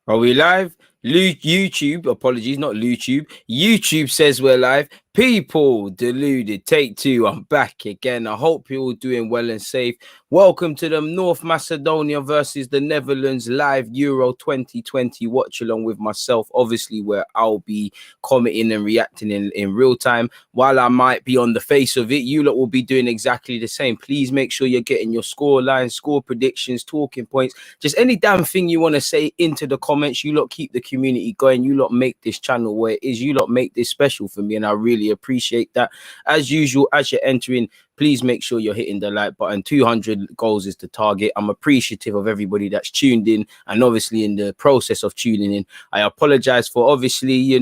Are we live? YouTube, apologies, not YouTube. YouTube says we're live. People deluded. Take two. I'm back again. I hope you're all doing well and safe. Welcome to the North Macedonia versus the Netherlands live Euro 2020 watch along with myself, obviously, where I'll be commenting and reacting in real time. While I might be on the face of it, you lot will be doing exactly the same. Please make sure you're getting your score lines, score predictions, talking points, just any damn thing you want to say into the comments. You lot keep the community going. You lot make this channel where it is. You lot make this special for me, and I really appreciate that. As usual, as you're entering, please make sure you're hitting the like button. 200 goals is the target. I'm appreciative of everybody that's tuned in, and obviously in the process of tuning in, I apologize for obviously,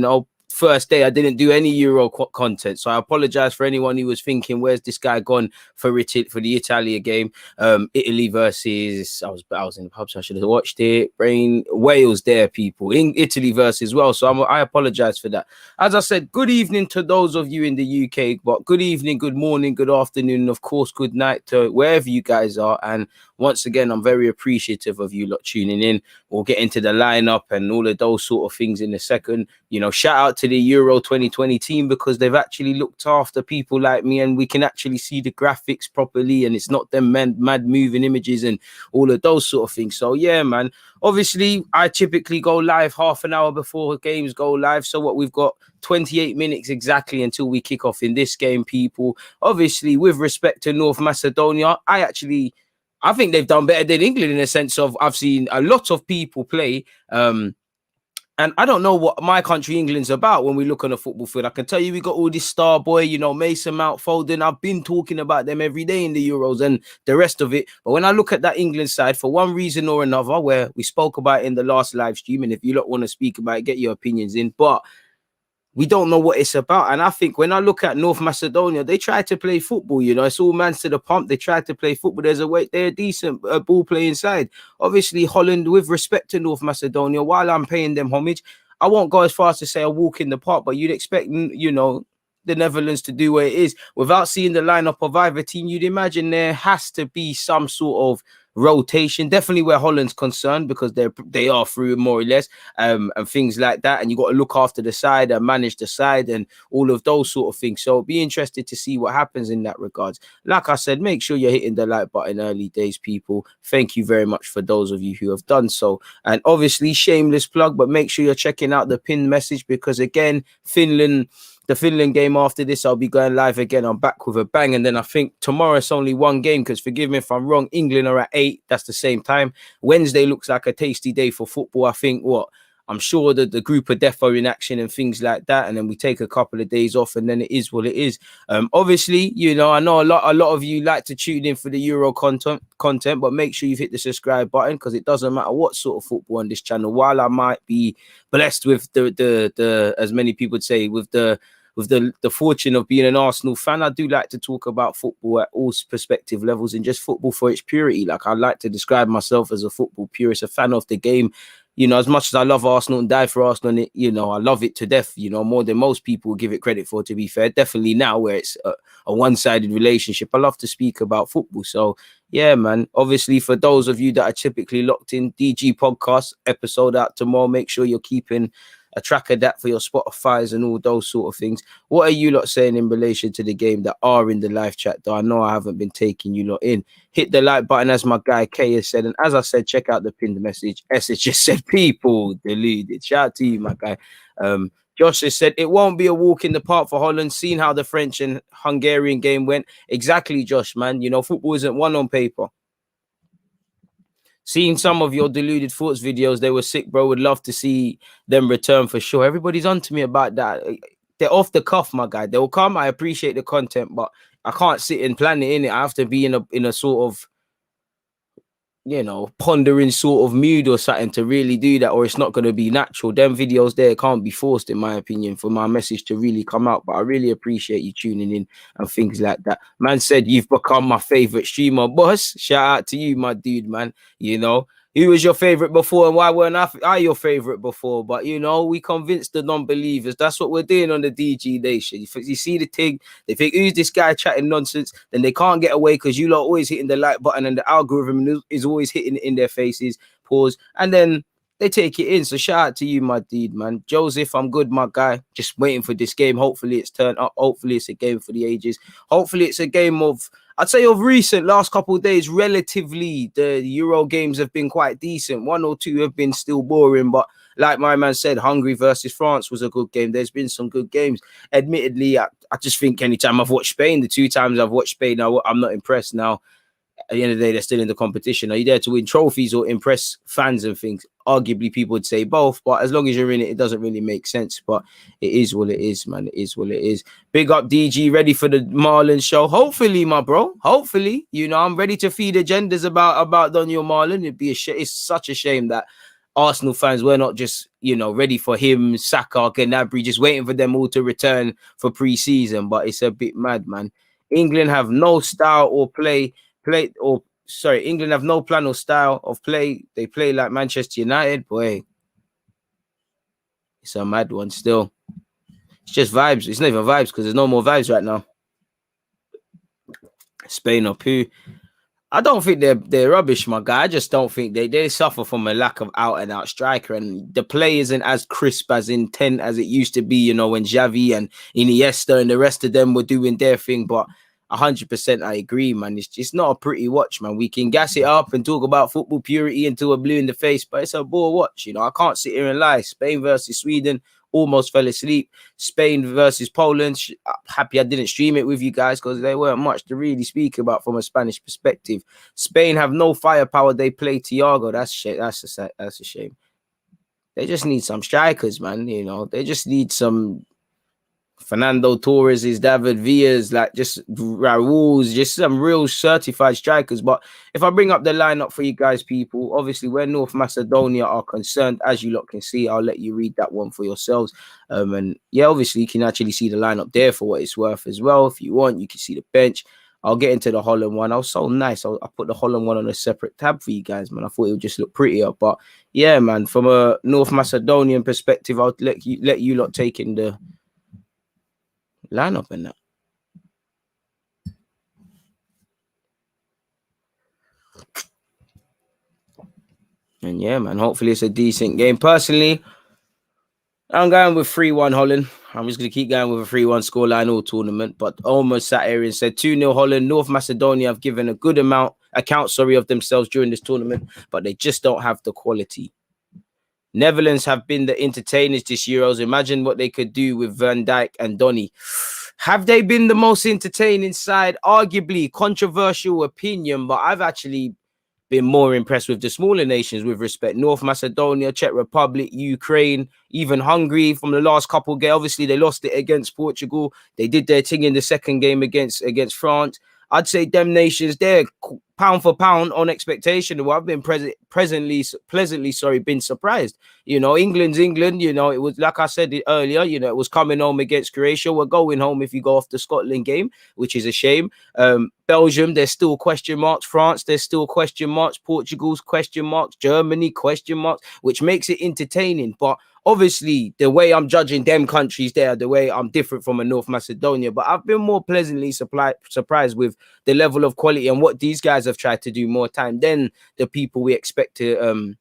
first day I didn't do any Euro content, so I apologize for anyone who was thinking, where's this guy gone for the Italia game, Italy versus I was in the pub, so I should have watched it. Wales there, people in Italy versus well, so I apologize for that. As I said, good evening to those of you in the UK, but good evening, good morning, good afternoon, and of course good night to wherever you guys are. And once again, I'm very appreciative of you lot tuning in. We'll get into the lineup and all of those sort of things in a second. Shout out to the Euro 2020 team, because they've actually looked after people like me, and we can actually see the graphics properly, and it's not them mad moving images and all of those sort of things. So yeah, man, obviously I typically go live half an hour before games go live. So what we've got 28 minutes exactly until we kick off in this game, people. Obviously, with respect to North Macedonia, I think they've done better than England in a sense of I've seen a lot of people play. And I don't know what my country, England's about when we look on the football field. I can tell you we got all this star boy, Mason Mount, Foden. I've been talking about them every day in the Euros and the rest of it. But when I look at that England side, for one reason or another, where we spoke about in the last live stream, and if you lot want to speak about it, get your opinions in. But we don't know what it's about. And I think when I look at North Macedonia, they try to play football. It's all man's to the pump. They try to play football. They're a decent ball playing side. Obviously, Holland, with respect to North Macedonia, while I'm paying them homage, I won't go as far as to say a walk in the park, but you'd expect, the Netherlands to do what it is. Without seeing the lineup of either team, you'd imagine there has to be some sort of rotation, definitely where Holland's concerned, because they are through more or less, and things like that, and you got to look after the side and manage the side and all of those sort of things. So be interested to see what happens in that regards. Like I said, make sure you're hitting the like button early days, people. Thank you very much for those of you who have done so. And obviously, shameless plug, but make sure you're checking out the pinned message, because again, the Finland game after this, I'll be going live again. I'm back with a bang. And then I think tomorrow it's only one game, because forgive me if I'm wrong, England are at 8. That's the same time. Wednesday looks like a tasty day for football. I think I'm sure that the group of death are in action and things like that. And then we take a couple of days off, and then it is what it is. Obviously, I know a lot of you like to tune in for the Euro content, but make sure you've hit the subscribe button, because it doesn't matter what sort of football on this channel. While I might be blessed with the as many people would say, with the fortune of being an Arsenal fan, I do like to talk about football at all perspective levels, and just football for its purity. Like, I like to describe myself as a football purist, a fan of the game. As much as I love Arsenal and die for Arsenal, and I love it to death, more than most people give it credit for, to be fair. Definitely now, where it's a one-sided relationship, I love to speak about football. So, yeah, man. Obviously, for those of you that are typically locked in, DG Podcast episode out tomorrow. Make sure you're keeping a track of that for your Spotify's and all those sort of things. What are you lot saying in relation to the game that are in the live chat, though? I know I haven't been taking you lot in. Hit the like button, as my guy Kay has said. And as I said, check out the pinned message. S has just said, people deluded. Shout out to you, my guy. Josh has said, it won't be a walk in the park for Holland, seeing how the French and Hungarian game went. Exactly, Josh, man. Football isn't one on paper. Seeing some of your deluded thoughts videos, they were sick, bro. Would love to see them return for sure. Everybody's on to me about that. They're off the cuff, my guy. They'll come. I appreciate the content, but I can't sit and plan it in it. I have to be in a sort of, pondering sort of mood or something to really do that, or it's not going to be natural. Them videos there can't be forced, in my opinion, for my message to really come out. But I really appreciate you tuning in and things like that. Man said, you've become my favorite streamer, boss. Shout out to you, my dude, man. Who was your favorite before, and why weren't I your favorite before? But, we convinced the non-believers. That's what we're doing on the DG Nation. You see the thing, they think, who's this guy chatting nonsense? Then they can't get away, because you lot always hitting the like button, and the algorithm is always hitting it in their faces. Pause. And then they take it in. So shout out to you, my dude, man. Joseph, I'm good, my guy. Just waiting for this game. Hopefully it's turned up. Hopefully it's a game for the ages. Hopefully it's a game of, I'd say of recent last couple of days, relatively the Euro games have been quite decent. One or two have been still boring, but like my man said, Hungary versus France was a good game. There's been some good games. Admittedly, I just think anytime I've watched Spain, the 2 times I've watched Spain, I'm not impressed now. At the end of the day, they're still in the competition. Are you there to win trophies or impress fans and things? Arguably, people would say both, but as long as you're in it, it doesn't really make sense. But it is what it is, man. It is what it is. Big up DG, ready for the Marlon show. Hopefully, my bro. Hopefully, I'm ready to feed agendas about Daniel Marlon. It's such a shame that Arsenal fans were not just, ready for him, Saka, Gnabry, just waiting for them all to return for pre-season. But it's a bit mad, man. England have no style or England have no plan or style of play. They play like Manchester United. Boy, it's a mad one still. It's just vibes. It's not even vibes because there's no more vibes right now. Spain or poo. I don't think they're rubbish, my guy. I just don't think they suffer from a lack of out-and-out striker. And the play isn't as crisp, as intense as it used to be, when Xavi and Iniesta and the rest of them were doing their thing. But 100% I agree, man. It's not a pretty watch, man. We can gas it up and talk about football purity until we're blue in the face, but it's a bore watch. I can't sit here and lie. Spain versus Sweden, almost fell asleep. Spain versus Poland, happy I didn't stream it with you guys because there weren't much to really speak about from a Spanish perspective. Spain have no firepower. They play Thiago. That's a shame. They just need some strikers, man. They just need some Fernando Torres, David Villa's, like just Raul's, just some real certified strikers. But if I bring up the lineup for you guys, people, obviously where North Macedonia are concerned, as you lot can see, I'll let you read that one for yourselves. And yeah, obviously you can actually see the lineup there for what it's worth as well. If you want, you can see the bench. I'll get into the Holland one. I was so nice. I put the Holland one on a separate tab for you guys, man. I thought it would just look prettier. But yeah, man, from a North Macedonian perspective, I'll let you lot take in the lineup and that. And yeah, man, hopefully it's a decent game. Personally, I'm going with 3-1 Holland. I'm just going to keep going with a 3-1 scoreline all tournament. But almost sat here and said 2-0 Holland. North Macedonia have given a good account of themselves during this tournament, but they just don't have the quality. Netherlands have been the entertainers this Euros. Imagine what they could do with Van Dijk and Donny. Have they been the most entertaining side? Arguably, controversial opinion, but I've actually been more impressed with the smaller nations with respect. North Macedonia, Czech Republic, Ukraine, even Hungary from the last couple of games. Obviously, they lost it against Portugal. They did their thing in the second game against France. I'd say them nations, they're pound for pound on expectation. Well, I've been pleasantly been surprised. England's England. It was like I said earlier. It was coming home against Croatia. We're going home if you go off the Scotland game, which is a shame. Belgium, there's still question marks. France, there's still question marks. Portugal's question marks. Germany, question marks, which makes it entertaining. But obviously, the way I'm judging them countries there, the way I'm different from a North Macedonia, but I've been more pleasantly surprised with the level of quality and what these guys have tried to do more time than the people we expect the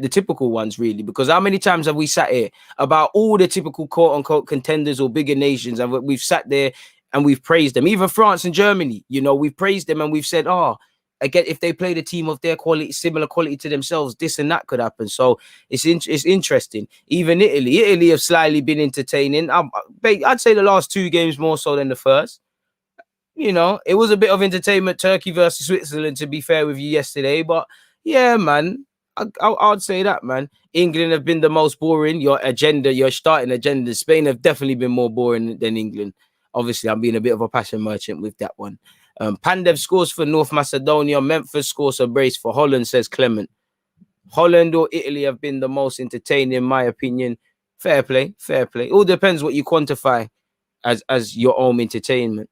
typical ones, really. Because how many times have we sat here about all the typical quote-unquote contenders or bigger nations, and we've sat there and we've praised them? Even France and Germany, we've praised them and we've said, again, if they played a team of their quality, similar quality to themselves, this and that could happen. So it's interesting. Even Italy have slightly been entertaining. I'd say the last 2 games more so than the first. It was a bit of entertainment. Turkey versus Switzerland, to be fair with you yesterday. But yeah, man, I'd say that, man. England have been the most boring. Your starting agenda. Spain have definitely been more boring than England. Obviously, I'm being a bit of a passion merchant with that one. Pandev scores for North Macedonia. Memphis scores a brace for Holland, says Clement. Holland or Italy have been the most entertaining, in my opinion. Fair play. All depends what you quantify as your own entertainment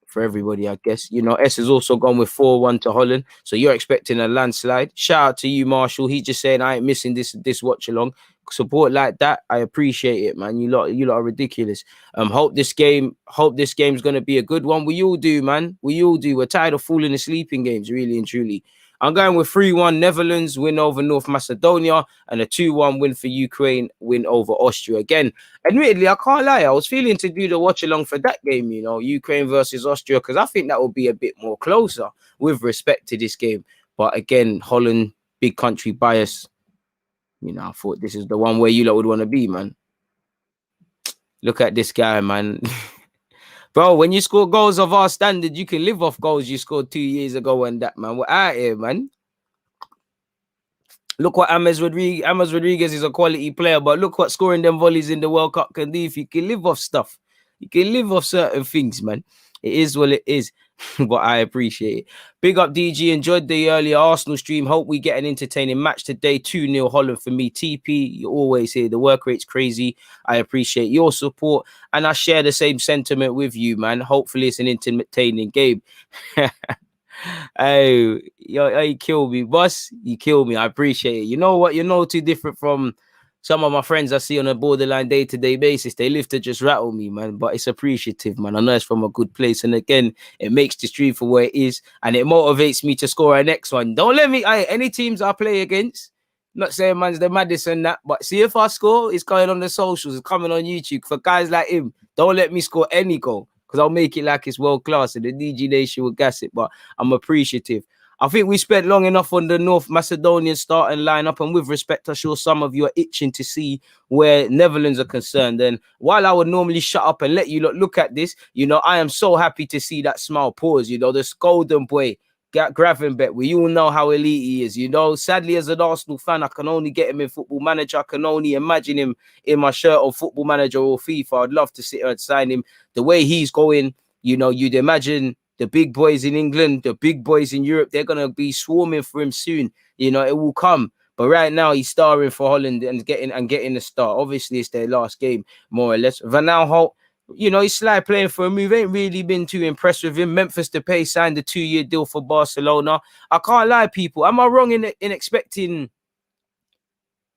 for everybody, I guess. S has also gone with 4-1 to Holland, so you're expecting a landslide. Shout out to you, Marshall. He's just saying I ain't missing this watch along. Support like that, I appreciate it, man. You lot are ridiculous. Hope this game's gonna be a good one. We all do, man. We all do. We're tired of falling asleep in games, really and truly. I'm going with 3-1 Netherlands win over North Macedonia and a 2-1 win for Ukraine win over Austria. Again, admittedly, I can't lie. I was feeling to do the watch along for that game, you know, Ukraine versus Austria, because I think that will be a bit more closer with respect to this game. But again, Holland, big country bias. You know, I thought this is the one where you lot would want to be, man. Look at this guy, man. Bro, when you score goals of our standard, you can live off goals you scored 2 years ago and that, man. We're out here, man. Look what James Rodriguez is a quality player, but look what scoring them volleys in the World Cup can do. If you can live off stuff, you can live off certain things, man. It is what it is, but I appreciate it. Big up, DG. Enjoyed the earlier Arsenal stream. Hope we get an entertaining match today. 2-0 Holland for me. TP, you always say the work rate's crazy. I appreciate your support, and I share the same sentiment with you, man. Hopefully, it's an entertaining game. Hey, you kill me, boss. You kill me. I appreciate it. You know what? You're no too different from some of my friends I see on a borderline day-to-day basis. They live to just rattle me, man. But it's appreciative, man. I know it's from a good place. And again, it makes the stream for where it is. And it motivates me to score our next one. Don't let me, any teams I play against, not saying man's the maddest and that, but see if I score, it's going on the socials, it's coming on YouTube. For guys like him, don't let me score any goal, because I'll make it like it's world class and the DG Nation will gas it. But I'm appreciative. I think we spent long enough on the North Macedonian starting lineup, and with respect, I'm sure some of you are itching to see where Netherlands are concerned. And while I would normally shut up and let you look at this, you know, I am so happy to see that smile pause. You know, this golden boy, Gravenberch, we all know how elite he is. You know, sadly, as an Arsenal fan, I can only get him in Football Manager. I can only imagine him in my shirt of Football Manager or FIFA. I'd love to sit here and sign him. The way he's going, you know, you'd imagine the big boys in England, the big boys in Europe, they're going to be swarming for him soon. You know, it will come. But right now, he's starring for Holland and getting the start. Obviously, it's their last game, more or less. Van Aanholt, you know, he's slight playing for a move. Ain't really been too impressed with him. Memphis Depay signed a 2-year deal for Barcelona. I can't lie, people. Am I wrong in expecting,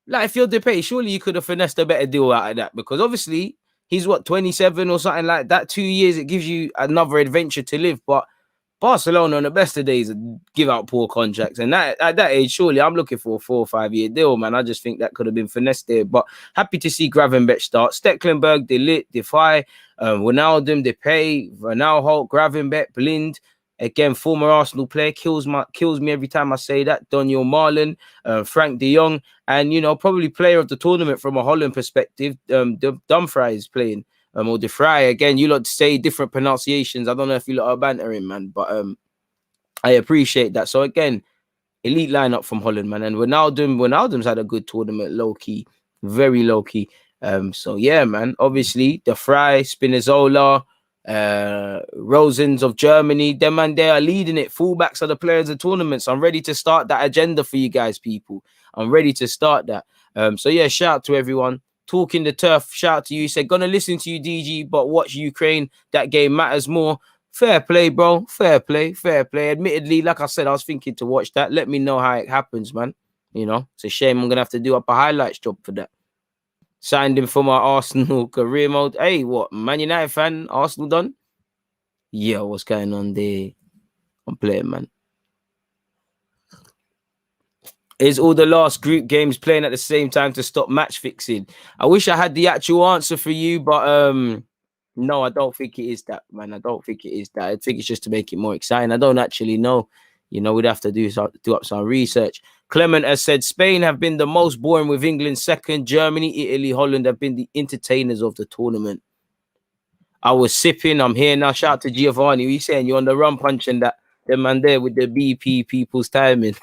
like, if you're Depay, surely you could have finessed a better deal out of that? Because obviously, he's 27 or something like that. 2 years, it gives you another adventure to live. But Barcelona on the best of days give out poor contracts, and that at that age, surely I'm looking for a 4 or 5 year deal, man. I just think that could have been finessed there. But happy to see Gravenberch start. Stecklenburg, De Ligt, Defy, Wijnaldum, Depay, Van Aanholt, Gravenberch, Blind. Again, former Arsenal player, kills me every time I say that. Daniel Marlon, Frank de Jong, and, you know, probably player of the tournament from a Holland perspective. Dumfries playing. Or De Vrij. Again, you lot say different pronunciations. I don't know if you lot are bantering, man, but I appreciate that. So again, elite lineup from Holland, man. And Wijnaldum's had a good tournament, low key, very low key. So yeah, man. Obviously, De Vrij, Spinazzola, Rosens of Germany, them man, they are leading it. Fullbacks are the players of tournaments. I'm ready to start that agenda for you guys, people. I'm ready to start that. So yeah, shout out to everyone. Talking the turf, shout out to you. He said, gonna listen to you, DG, but watch Ukraine. That game matters more. Fair play, bro. Fair play. Admittedly, like I said, I was thinking to watch that. Let me know how it happens, man. You know, it's a shame I'm gonna have to do up a highlights job for that. Signed him for my Arsenal career mode. Hey, what? Man United fan? Arsenal done? Yeah, what's going on there? I'm playing, man. Is all the last group games playing at the same time to stop match fixing? I wish I had the actual answer for you, but no, I don't think it is that, man. I don't think it is that. I think it's just to make it more exciting. I don't actually know. You know, we'd have to do up some research. Clement has said Spain have been the most boring, with England second. Germany, Italy, Holland have been the entertainers of the tournament. I was sipping. I'm here now. Shout out to Giovanni. He's saying you're on the run punching that. The man there with the BP people's timing.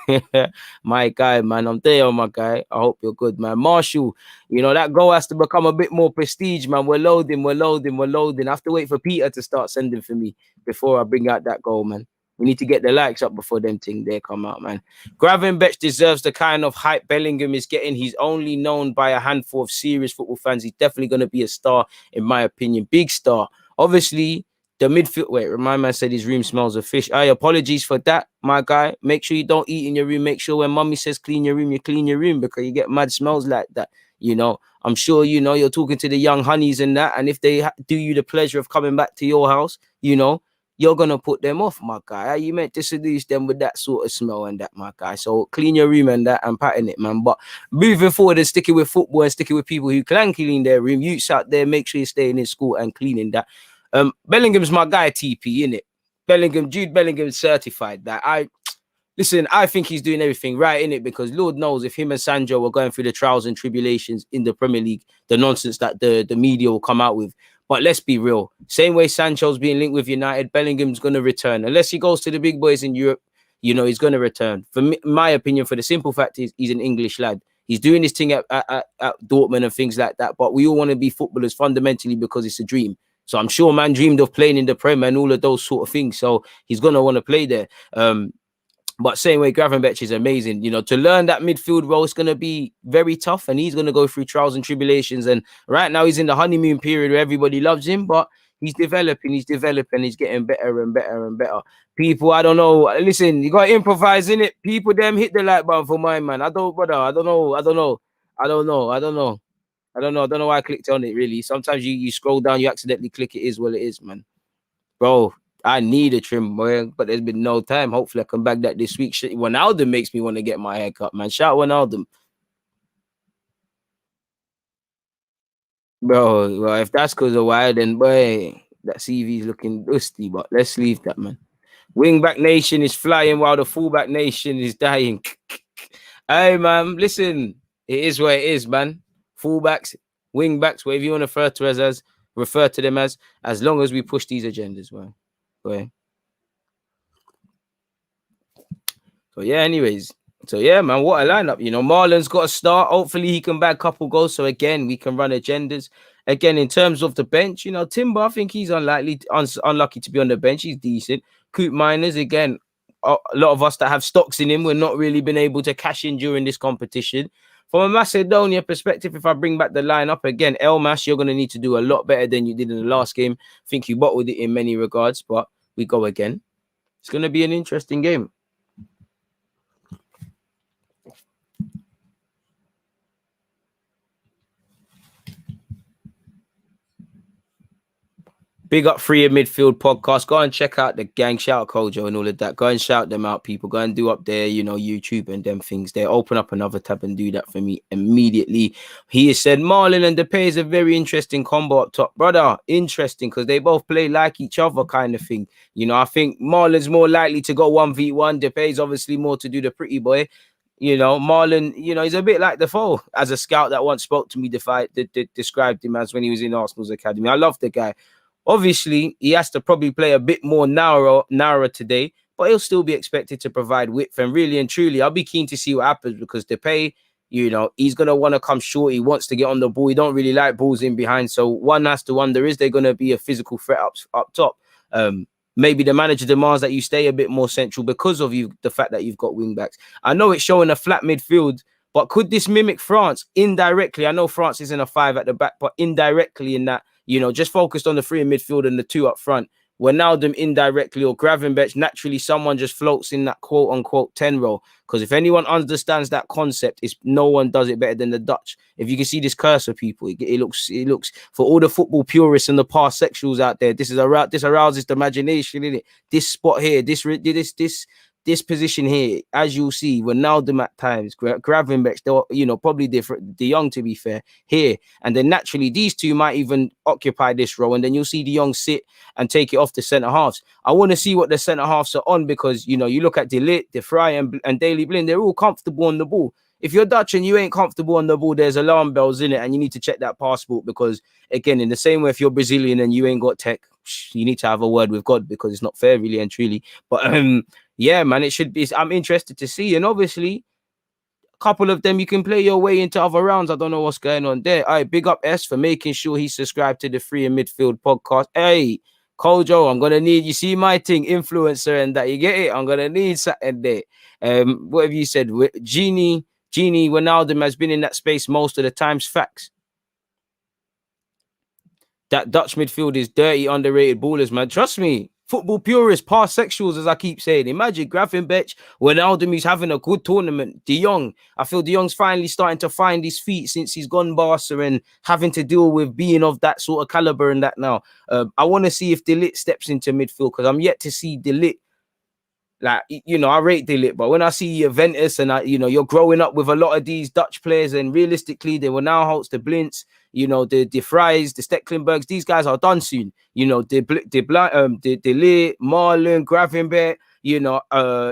My guy, man. I'm there, my guy. I hope you're good, man. Marshall, you know, that goal has to become a bit more prestige, man. We're loading. I have to wait for Peter to start sending for me before I bring out that goal, man. We need to get the likes up before them thing there come out, man. Gravenberch deserves the kind of hype Bellingham is getting. He's only known by a handful of serious football fans. He's definitely going to be a star, in my opinion. Big star. Obviously, the midfield. Wait, my man said his room smells of fish. Apologies for that, my guy. Make sure you don't eat in your room. Make sure when mommy says clean your room, you clean your room, because you get mad smells like that. You know, I'm sure, you know, you're talking to the young honeys and that. And if they do you the pleasure of coming back to your house, you know, you're gonna put them off, my guy. How you meant to seduce them with that sort of smell and that, my guy? So clean your room and that and pattern it, man. But moving forward and sticking with football and sticking with people who can clean their room, youths out there, make sure you're staying in school and cleaning that. Bellingham's my guy, TP, innit? Jude Bellingham certified that. Listen, I think he's doing everything right in it, because Lord knows if him and Sancho were going through the trials and tribulations in the Premier League, the nonsense that the media will come out with. But let's be real. Same way Sancho's being linked with United, Bellingham's going to return. Unless he goes to the big boys in Europe, he's going to return. For me, my opinion, for the simple fact is he's an English lad. He's doing his thing at Dortmund and things like that. But we all want to be footballers fundamentally because it's a dream. So I'm sure man dreamed of playing in the Premier and all of those sort of things. So he's going to want to play there. But same way, Gravenberch is amazing. To learn that midfield role is going to be very tough, and he's going to go through trials and tribulations. And right now, he's in the honeymoon period where everybody loves him, but he's developing, he's getting better and better and better. People, I don't know. Listen, you got to improvise in it. People, them hit the like button for my man. I don't know why I clicked on it, really. Sometimes you scroll down, you accidentally click it. Is what it is, man. Bro, I need a trim, boy, but there's been no time. Hopefully, I come back that this week. Ronaldo makes me want to get my hair cut, man. Shout Ronaldo. Bro, well, if that's because of why, then, boy, that CV is looking dusty, but let's leave that, man. Wingback Nation is flying while the fullback nation is dying. Hey, man, listen, it is what it is, man. Fullbacks, wingbacks, whatever you want to refer to them as long as we push these agendas, man. Boy. So yeah, anyways. So yeah, man, what a lineup. Marlon's got a start. Hopefully he can bag a couple goals. So again, we can run agendas. Again, in terms of the bench, Timber, I think he's unlucky to be on the bench. He's decent. Coop Miners, again, a lot of us that have stocks in him, we're not really been able to cash in during this competition. From a Macedonia perspective, if I bring back the lineup again, Elmas, you're going to need to do a lot better than you did in the last game. I think you bottled it in many regards, but we go again. It's going to be an interesting game. Big up Free in Midfield podcast. Go and check out the gang. Shout out Kojo and all of that. Go and shout them out, people. Go and do up there, YouTube and them things. They open up another tab and do that for me immediately. He has said Marlon and Depay is a very interesting combo up top. Brother, interesting because they both play like each other kind of thing. I think Marlon's more likely to go 1v1. Depay's obviously more to do the pretty boy. Marlon, he's a bit like Defoe as a scout that once spoke to me, described him as when he was in Arsenal's academy. I love the guy. Obviously, he has to probably play a bit more narrower today, but he'll still be expected to provide width. And really and truly, I'll be keen to see what happens because Depay, he's going to want to come short. He wants to get on the ball. He don't really like balls in behind. So one has to wonder, is there going to be a physical threat up top? Maybe the manager demands that you stay a bit more central because of the fact that you've got wing backs. I know it's showing a flat midfield, but could this mimic France indirectly? I know France isn't a 5 at the back, but indirectly in that, just focused on the 3 in midfield and the 2 up front. Wijnaldum indirectly or Gravenberch, naturally someone just floats in that quote unquote 10 role. Because if anyone understands that concept, no one does it better than the Dutch. If you can see this cursor, people, it looks for all the football purists and the past sexuals out there. This arouses the imagination, innit? This spot here, this position here, as you'll see, Wijnaldum at times, Gravenberch, probably different, De Jong to be fair, here. And then naturally, these two might even occupy this role. And then you'll see De Jong sit and take it off the centre halves. I want to see what the centre halves are on because, you look at De Ligt, De Vrij and Daley Blind, they're all comfortable on the ball. If you're Dutch and you ain't comfortable on the ball, there's alarm bells in it and you need to check that passport because, again, in the same way, if you're Brazilian and you ain't got tech, you need to have a word with God because it's not fair, really and truly. But, yeah, man, it should be. I'm interested to see. And obviously, a couple of them, you can play your way into other rounds. I don't know what's going on there. All right, big up S for making sure he's subscribed to the Free in Midfield podcast. Hey, Kojo, I'm going to need, you see my thing, influencer and that. You get it? I'm going to need something there. What have you said? Genie Wijnaldum has been in that space most of the times. Facts. That Dutch midfield is dirty, underrated ballers, man. Trust me. football purists, past sexuals, as I keep saying. Imagine Gravenberch, Wijnaldum, he's having a good tournament. De Jong, I feel De Jong's finally starting to find his feet since he's gone Barca and having to deal with being of that sort of caliber and that now. I want to see if De Ligt steps into midfield because I'm yet to see De Ligt. Like, you know, I rate De Ligt, but when I see Juventus and you're growing up with a lot of these Dutch players, and realistically, they were now Holtz, the Blints, you know, the Fries, the Stecklenbergs, these guys are done soon. You know, De Ligt, Marlon, Gravenberch, you know,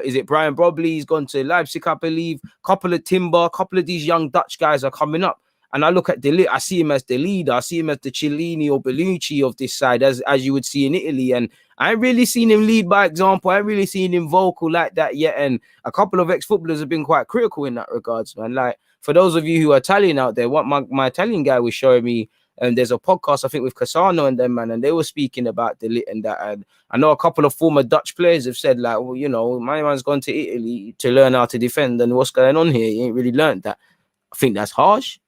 is it Brian Brobley? He's gone to Leipzig, I believe. Couple of Timber, couple of these young Dutch guys are coming up. And I look at De Ligt, I see him as the leader. I see him as the Cellini or Bellucci of this side, as you would see in Italy. And I ain't really seen him lead by example. I ain't really seen him vocal like that yet. And a couple of ex-footballers have been quite critical in that regards, man. Like, for those of you who are Italian out there, what my Italian guy was showing me, and there's a podcast, I think, with Cassano and them, man, and they were speaking about De Ligt and that. And I know a couple of former Dutch players have said, like, well, you know, my man's gone to Italy to learn how to defend, and what's going on here? He ain't really learned that. I think that's harsh.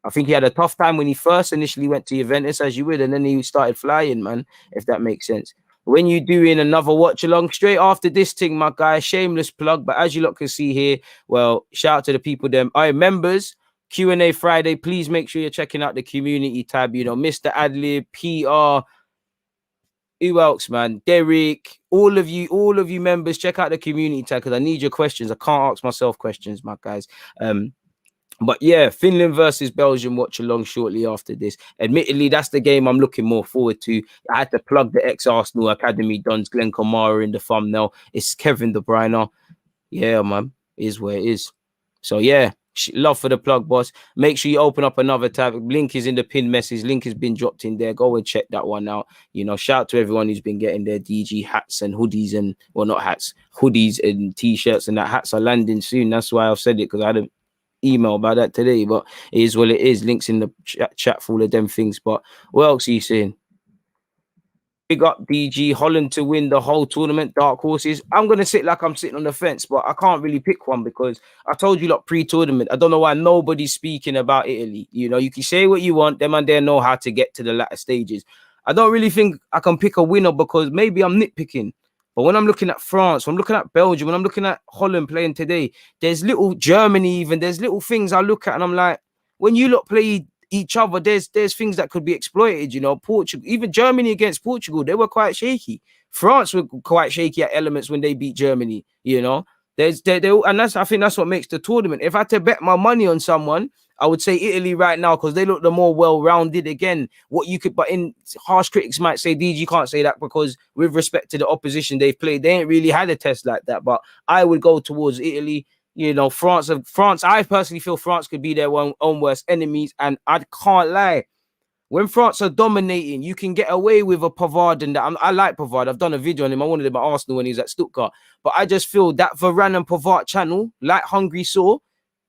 I think he had a tough time when he first initially went to Juventus, as you would, and then he started flying, man, if that makes sense. When you doing another watch along straight after this thing, my guy, shameless plug, but as you lot can see here, well, shout out to the people, them. All right, members, Q&A Friday, please make sure you're checking out the community tab, you know, Mr. Adlib, PR, who else, man? Derek, all of you members, check out the community tab because I need your questions. I can't ask myself questions, my guys. But yeah, Finland versus Belgium watch along shortly after this. Admittedly, that's the game I'm looking more forward to. I had to plug the ex-Arsenal Academy Dons, Glenn Kamara in the thumbnail. It's Kevin De Bruyne. Yeah, man. It is where it is. So yeah, love for the plug, boss. Make sure you open up another tab. Link is in the pinned message. Link has been dropped in there. Go and check that one out. You know, shout out to everyone who's been getting their DG hats and hoodies and, well, not hats, hoodies and t-shirts, and that hats are landing soon. That's why I've said it, because I had a email about that today, but it is what it is. Links in the chat for all of them things. But what else are you saying? Big up DG, Holland to win the whole tournament, dark horses. I'm going to sit like I'm sitting on the fence, but I can't really pick one because I told you, lot, pre-tournament, I don't know why nobody's speaking about Italy. You know, you can say what you want, them and they know how to get to the latter stages. I don't really think I can pick a winner because maybe I'm nitpicking. But when I'm looking at France, when I'm looking at Belgium, when I'm looking at Holland playing today, there's little Germany even, there's little things I look at and I'm like, when you lot play each other, there's things that could be exploited, you know. Portugal, even Germany against Portugal, they were quite shaky. France were quite shaky at elements when they beat Germany, you know. And I think that's what makes the tournament. If I had to bet my money on someone, I would say Italy right now because they look the more well-rounded. Again, what you could, but in harsh critics might say, DG, you can't say that because with respect to the opposition they've played, they ain't really had a test like that. But I would go towards Italy. You know, France, I personally feel France could be their own worst enemies. And I can't lie, when France are dominating, you can get away with a Pavard. And that. I like Pavard. I've done a video on him. I wanted him at Arsenal when he was at Stuttgart. But I just feel that Varane and Pavard channel, like Hungary saw,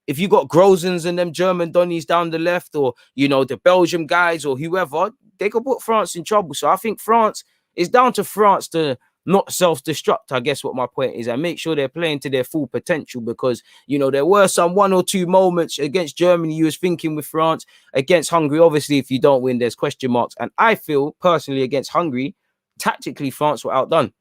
if you got Grozens and them German Donnies down the left, or, you know, the Belgium guys or whoever, they could put France in trouble. So I think France, is down to France to not self-destruct, I guess what my point is, and make sure they're playing to their full potential, because, you know, there were some 1 or 2 moments against Germany you was thinking with France. Against Hungary, obviously, if you don't win, there's question marks. And I feel, personally, against Hungary, tactically, France were outdone.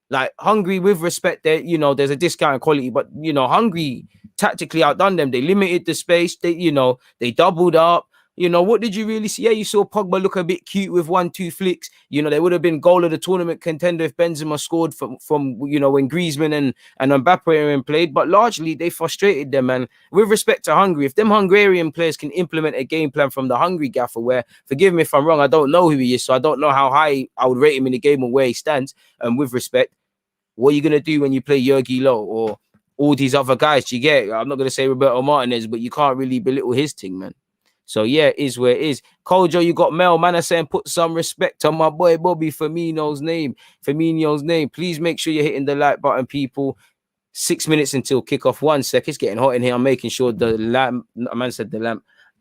Like, Hungary, with respect, there, you know, there's a discount in quality, but, you know, Hungary tactically outdone them. They limited the space. They, you know, they doubled up. You know, what did you really see? Yeah, you saw Pogba look a bit cute with 1-2 flicks. You know, they would have been goal of the tournament contender if Benzema scored from you know, when Griezmann and Mbappe played. But largely, they frustrated them. And with respect to Hungary, if them Hungarian players can implement a game plan from the Hungary gaffer, where, forgive me if I'm wrong, I don't know who he is, so I don't know how high I would rate him in the game and where he stands. With respect, what are you going to do when you play Jurgi Low or all these other guys? You get, I'm not going to say Roberto Martinez, but you can't really belittle his thing, man. So yeah, it is where it is. Kojo, you got Mel, man, saying put some respect on my boy Bobby Firmino's name. Please make sure you're hitting the like button, people. 6 minutes until kickoff. 1 sec. It's getting hot in here. I'm making sure the lamp, man said the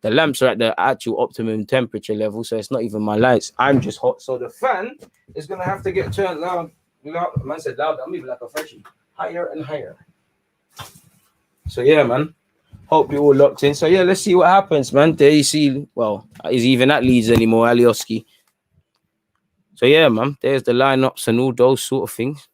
lamps are at the actual optimum temperature level, so it's not even my lights. I'm just hot. So the fan is gonna have to get turned loud. Man said loud. I'm even like a freshie. Higher and higher. So yeah, man. Hope you're all locked in. So yeah, let's see what happens, man. There you see. Well, is even at Leeds anymore, Alioski. So yeah, man, there's the lineups and all those sort of things.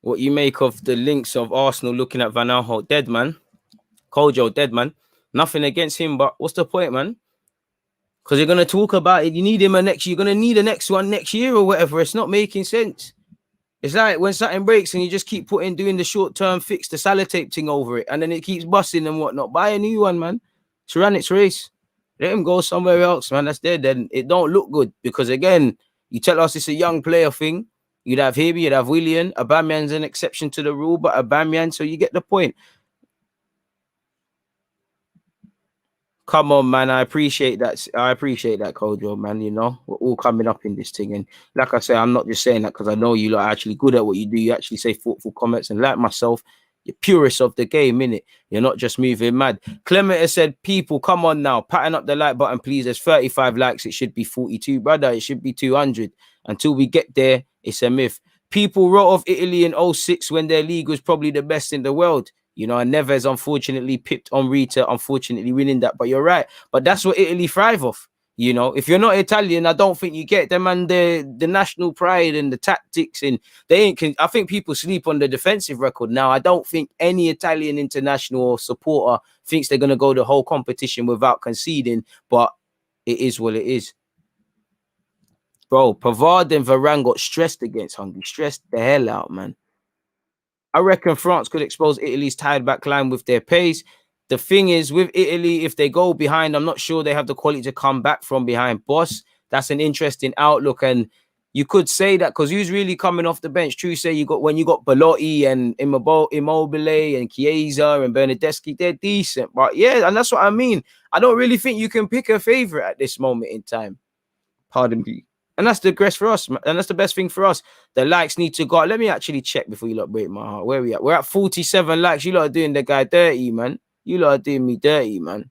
What you make of the links of Arsenal looking at Van Aanholt dead, man? Kojo dead, man. Nothing against him, but what's the point, man? Because you're gonna talk about it. You need him you're gonna need a next one next year or whatever. It's not making sense. It's like when something breaks and you just keep doing the short-term fix, the sellotape thing over it, and then it keeps busting and whatnot. Buy a new one, man. It's ran its race. Let him go somewhere else, man. That's dead. Then it don't look good because again, you tell us it's a young player thing. You'd have Hibby, you'd have Willian. Aubameyang's an exception to the rule, but Aubameyang, so you get the point. Come on, man. I appreciate that. I appreciate that, Kojo, man. You know, we're all coming up in this thing. And like I say, I'm not just saying that because I know you lot are actually good at what you do. You actually say thoughtful comments. And like myself, you're purists of the game, innit? You're not just moving mad. Clement has said, people, come on now. Pattern up the like button, please. There's 35 likes. It should be 42. Brother, it should be 200. Until we get there, it's a myth. People wrote off Italy in 06 when their league was probably the best in the world. You know, and Neves unfortunately pipped on Rita, unfortunately winning that. But you're right. But that's what Italy thrive off. You know, if you're not Italian, I don't think you get them and the national pride and the tactics. And they ain't. I think people sleep on the defensive record now. I don't think any Italian international supporter thinks they're going to go the whole competition without conceding. But it is what it is. Bro, Pavard and Varane got stressed against Hungary. Stressed the hell out, man. I reckon France could expose Italy's tied back line with their pace. The thing is, with Italy, if they go behind, I'm not sure they have the quality to come back from behind. Boss, that's an interesting outlook. And you could say that because who's really coming off the bench? True, say you got Belotti and Immobile and Chiesa and Bernardeschi, they're decent. But yeah, and that's what I mean. I don't really think you can pick a favorite at this moment in time. Pardon me. And that's the best for us, and that's the best thing for us. The likes need to go. Let me actually check before you lot break my heart. Where we at? We're at 47 likes. You lot are doing the guy dirty, man. You lot are doing me dirty, man.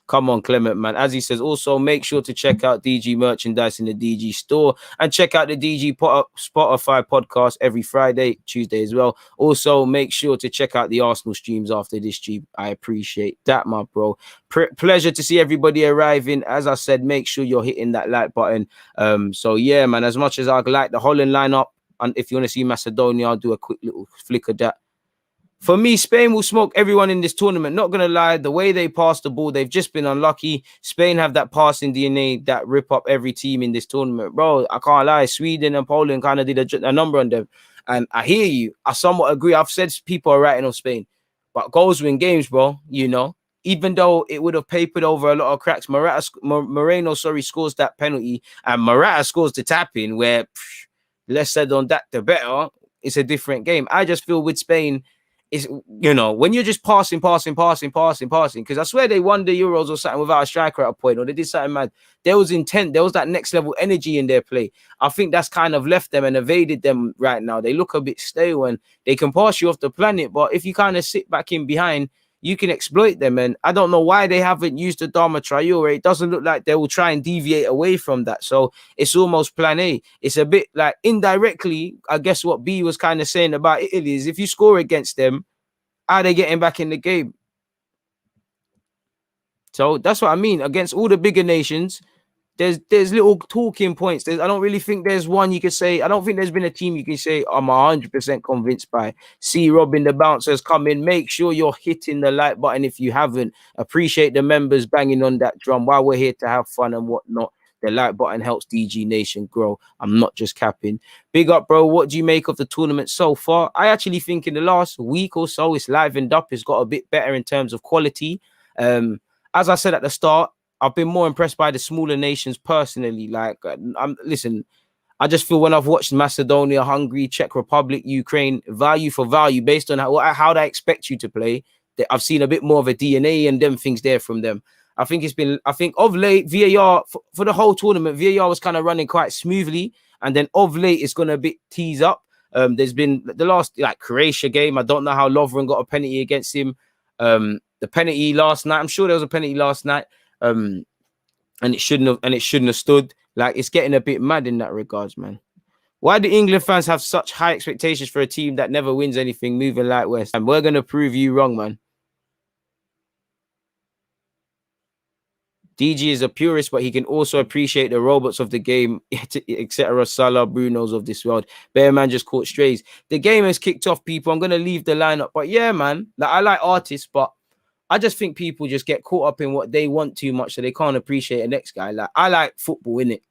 Come on, Clement, man. As he says, also make sure to check out DG merchandise in the DG store and check out the DG Spotify podcast every Friday, Tuesday as well. Also, make sure to check out the Arsenal streams after this stream. I appreciate that, my bro. Pleasure to see everybody arriving. As I said, make sure you're hitting that like button. So yeah, man, as much as I like the Holland lineup, and if you want to see Macedonia, I'll do a quick little flick of that. For me, Spain will smoke everyone in this tournament. Not going to lie, the way they pass the ball, they've just been unlucky. Spain have that passing DNA that rip up every team in this tournament. Bro, I can't lie. Sweden and Poland kind of did a number on them. And I hear you. I somewhat agree. I've said people are writing on Spain. But goals win games, bro. You know, even though it would have papered over a lot of cracks, Moreno scores that penalty. And Morata scores the tap-in where, less said on that, the better. It's a different game. I just feel with Spain, it's, you know, when you're just passing, because I swear they won the Euros or something without a striker at a point, or they did something mad. There was intent, there was that next level energy in their play. I think that's kind of left them and evaded them right now. They look a bit stale and they can pass you off the planet, but if you kind of sit back in behind, you can exploit them. And I don't know why they haven't used the Dharma Traore. It doesn't look like they will try and deviate away from that. So it's almost plan A. It's a bit like indirectly, I guess what B was kind of saying about Italy is if you score against them, are they getting back in the game? So that's what I mean. Against all the bigger nations, there's little talking points. I don't really think there's one you could say. I don't think there's been a team you can say I'm 100% convinced by. See Robin the bouncers come in. Make sure you're hitting the like button if you haven't. Appreciate the members banging on that drum while we're here to have fun and whatnot. The like button helps DG Nation grow. I'm not just capping. Big up, bro. What do you make of the tournament so far? I actually think in the last week or so, it's livened up. It's got a bit better in terms of quality. As I said at the start, I've been more impressed by the smaller nations personally. Like, listen, I just feel when I've watched Macedonia, Hungary, Czech Republic, Ukraine, value for value, based on how they expect you to play, I've seen a bit more of a DNA and them things there from them. I think of late, VAR, for the whole tournament, VAR was kind of running quite smoothly. And then of late, it's going to be tease up. There's been the last, like, Croatia game. I don't know how Lovren got a penalty against him. The penalty last night, I'm sure there was a penalty last night. And it shouldn't have stood. Like, it's getting a bit mad in that regards, man. Why do England fans have such high expectations for a team that never wins anything moving like West? And we're going to prove you wrong, man. DG is a purist, but he can also appreciate the robots of the game, etc. Salah, Brunos of this world. Bear man just caught strays. The game has kicked off, people. I'm going to leave the lineup. But yeah, man, like, I like artists, but I just think people just get caught up in what they want too much, so they can't appreciate the next guy. Like, I like football, innit?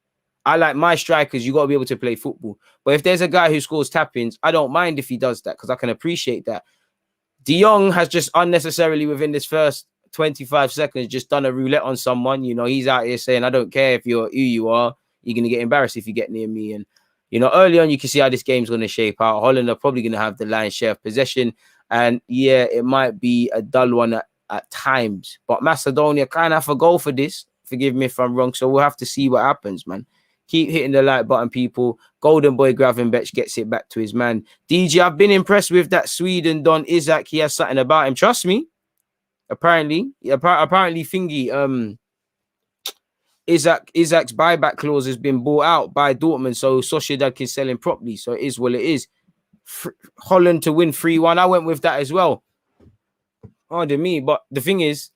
I like my strikers. You got to be able to play football. But if there's a guy who scores tap-ins, I don't mind if he does that because I can appreciate that. De Jong has just unnecessarily within this first 25 seconds just done a roulette on someone. You know, he's out here saying, I don't care if you're who you are. You're going to get embarrassed if you get near me. And, you know, early on, you can see how this game's going to shape out. Holland are probably going to have the lion's share of possession. And, yeah, it might be a dull one at times. But Macedonia kind of have a goal for this. Forgive me if I'm wrong. So we'll have to see what happens, man. Keep hitting the like button, people. Golden Boy Gravenberch gets it back to his man. DJ, I've been impressed with that Sweden Don Isaac. He has something about him. Trust me. Apparently thingy, Isaac's buyback clause has been bought out by Dortmund, so Sociedad can sell him properly. So it is what it is. Holland to win 3-1. I went with that as well. Pardon me. But the thing is,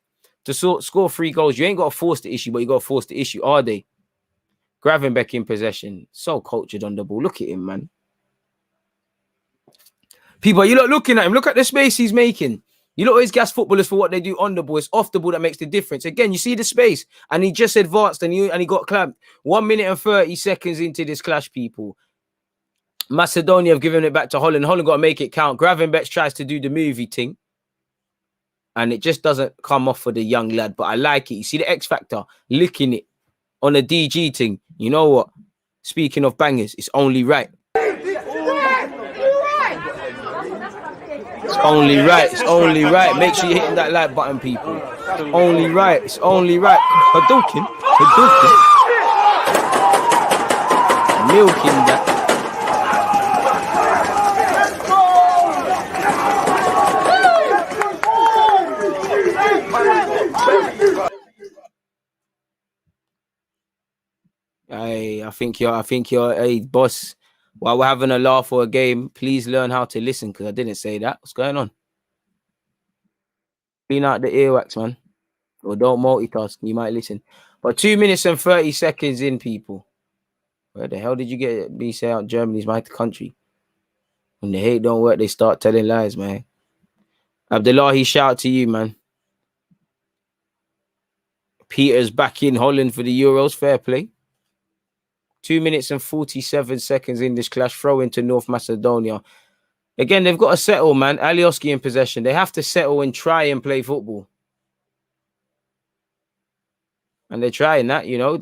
to score 3 goals, you ain't got to force the issue, but you got to force the issue, are they? Gravenberch in possession. So cultured on the ball. Look at him, man. People, you're not looking at him. Look at the space he's making. You don't always gas footballers for what they do on the ball. It's off the ball that makes the difference. Again, you see the space. And he just advanced and he got clamped. 1 minute and 30 seconds into this clash, people. Macedonia have given it back to Holland. Holland got to make it count. Gravenberch tries to do the movie thing. And it just doesn't come off for the young lad. But I like it. You see the X Factor licking it on a DG thing. You know what? Speaking of bangers, it's only right. It's only right. It's only right. Make sure you're hitting that like button, people. It's only right. It's only right. Hadouken. Milking that. Hey, I think you're, hey, boss. While we're having a laugh or a game, please learn how to listen because I didn't say that. What's going on? Clean out the earwax, man. Or don't multitask. You might listen. But 2 minutes and 30 seconds in, people. Where the hell did you get me say out Germany's my country? When the hate don't work, they start telling lies, man. Abdullahi, shout to you, man. Peter's back in Holland for the Euros. Fair play. 2 minutes and 47 seconds in this clash. Throw into North Macedonia. Again, they've got to settle, man. Alioski in possession. They have to settle and try and play football. And they're trying that, you know.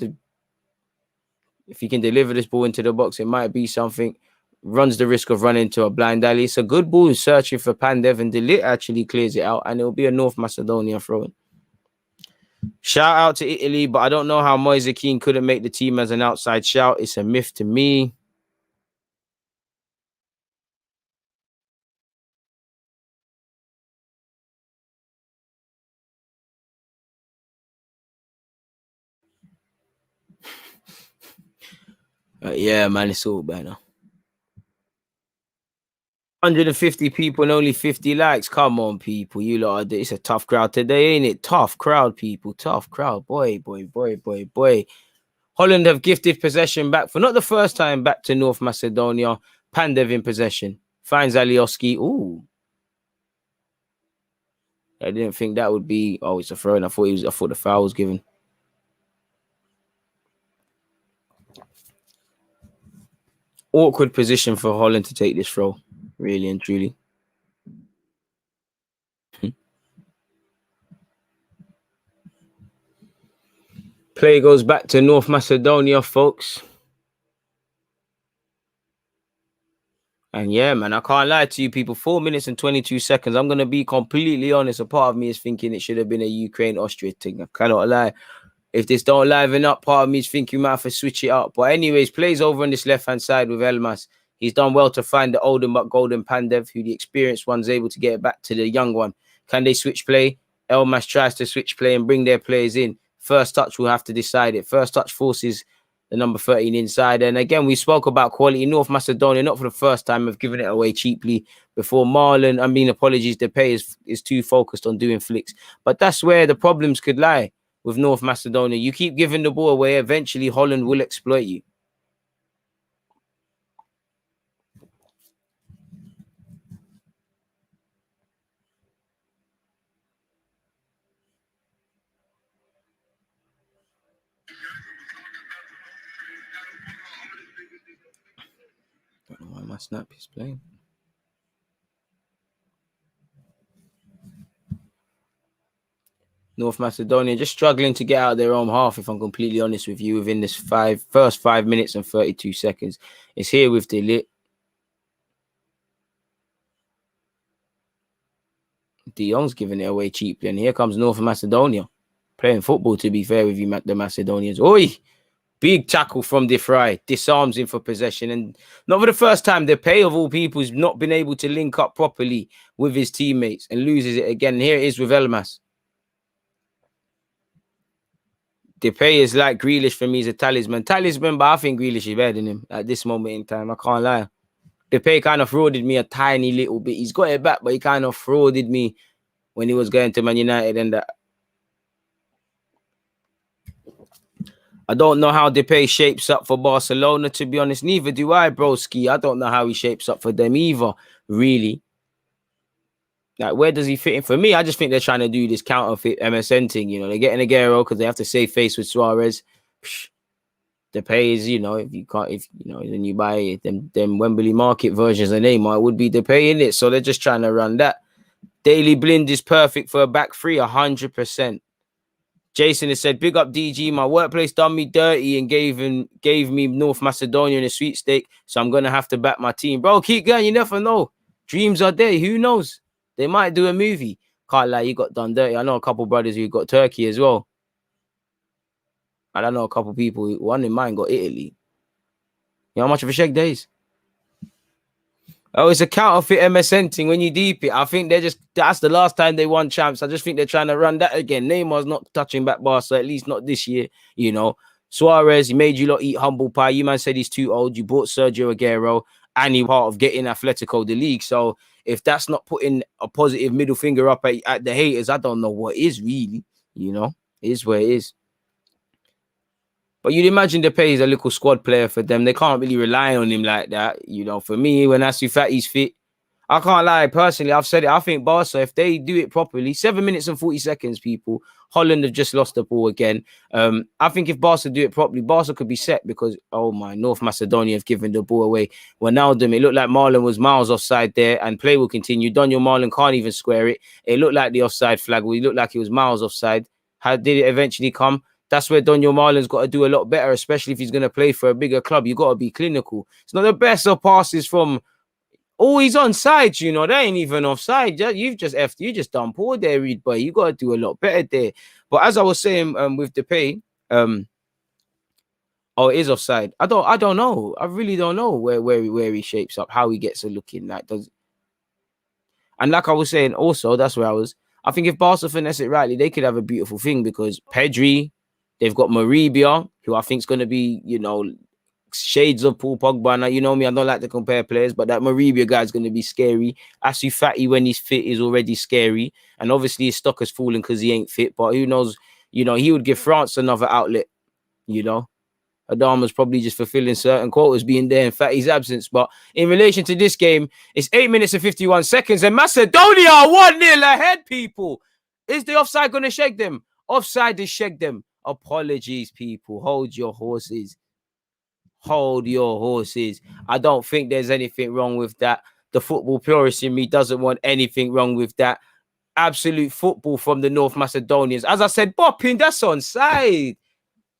If you can deliver this ball into the box, it might be something. Runs the risk of running into a blind alley. It's a good ball searching for Pandev, and Delit actually clears it out. And it'll be a North Macedonia throw-in. Shout out to Italy, but I don't know how Moise Keane couldn't make the team as an outside shout. It's a myth to me. Yeah, man, it's all better. 150 people and only 50 likes. Come on, people. You lot, it's a tough crowd today, ain't it? Tough crowd, people. Tough crowd. Boy. Holland have gifted possession back for not the first time back to North Macedonia. Pandev in possession. Finds Alioski. Ooh. I didn't think that would be. Oh, it's a throw. I thought the foul was given. Awkward position for Holland to take this throw. Really and truly. Play goes back to North Macedonia, folks. And yeah, man, I can't lie to you people. 4 minutes and 22 seconds. I'm going to be completely honest. A part of me is thinking it should have been a Ukraine-Austria thing. I cannot lie. If this don't liven up, part of me is thinking we might have to switch it up. But anyways, plays over on this left-hand side with Elmas. He's done well to find the olden but golden Pandev, who the experienced one's able to get it back to the young one. Can they switch play? Elmas tries to switch play and bring their players in. First touch will have to decide it. First touch forces the number 13 inside. And again, we spoke about quality. North Macedonia, not for the first time, have given it away cheaply before. Apologies, Depay is too focused on doing flicks. But that's where the problems could lie with North Macedonia. You keep giving the ball away, eventually Holland will exploit you. I don't know why my snap is playing. North Macedonia just struggling to get out of their own half, if I'm completely honest with you, within this first 5 minutes and 32 seconds. It's here with De Ligt. De Jong's giving it away cheaply, and here comes North Macedonia. Playing football, to be fair with you, the Macedonians. Oi! Big tackle from De Vrij. Disarms him for possession. And not for the first time, Depay, of all people, has not been able to link up properly with his teammates and loses it again. And here it is with Elmas. Depay is like Grealish for me. He's a talisman. But I think Grealish is better than him at this moment in time. I can't lie. Depay kind of frauded me a tiny little bit. He's got it back, but he kind of frauded me when he was going to Man United. And I don't know how Depay shapes up for Barcelona, to be honest. Neither do I, broski. I don't know how he shapes up for them either, really. Like, where does he fit in? For me, I just think they're trying to do this counterfeit MSN thing. You know, they're getting Aguero because they have to save face with Suarez. Depay is, then you buy them Wembley Market versions of Neymar, it would be Depay in it. So they're just trying to run that. Daily Blind is perfect for a back three, 100%. Jason has said, big up DG. My workplace done me dirty and gave me North Macedonia in a sweepstake. So I'm going to have to back my team. Bro, keep going. You never know. Dreams are there. Who knows? They might do a movie. Can't lie, you got done dirty. I know a couple brothers who got Turkey as well. And I know a couple people. One in mine got Italy. You know how much of a shake there is? Oh, it's a counterfeit MSN thing when you deep it. I think that's the last time they won champs. I just think they're trying to run that again. Neymar's not touching back Barca, at least not this year, you know. Suarez, he made you lot eat humble pie. You man said he's too old. You bought Sergio Aguero and he part of getting Atletico the league. So if that's not putting a positive middle finger up at the haters, I don't know what is really, you know. It is where it is. But you'd imagine Depay is a little squad player for them. They can't really rely on him like that. You know, for me, when Ansu Fati's fit, I can't lie. Personally, I've said it. I think Barca, if they do it properly, 7 minutes and 40 seconds, people, Holland have just lost the ball again. I think if Barca do it properly, Barca could be set because, North Macedonia have given the ball away. Wijnaldum, it looked like Marlon was miles offside there and play will continue. Daniel Marlon can't even square it. It looked like the offside flag. It looked like he was miles offside. How did it eventually come? That's where Daniel Marlon's got to do a lot better, especially if he's going to play for a bigger club. You got to be clinical. It's not the best of passes from, he's on sides, you know. That ain't even offside. You just done poor there, Reed, but you got to do a lot better there. But as I was saying with Depay, it is offside. I don't know. I really don't know where he shapes up, how he gets a look in that. And like I was saying, also, that's where I think if Barca finesse it rightly, they could have a beautiful thing because Pedri, they've got Maribia, who I think is going to be, you know, shades of Paul Pogba. Now, you know me, I don't like to compare players, but that Maribia guy is going to be scary. Ansu Fati, when he's fit, is already scary. And obviously his stock has fallen because he ain't fit. But who knows, you know, he would give France another outlet, you know. Adama's probably just fulfilling certain quotas being there in Fati's absence. But in relation to this game, it's 8 minutes and 51 seconds. And Macedonia are 1-0 ahead, people. Is the offside going to shake them? Offside is shake them. Apologies, people. Hold your horses. Hold your horses. I don't think there's anything wrong with that. The football purist in me doesn't want anything wrong with that. Absolute football from the North Macedonians. As I said, bopping, that's onside.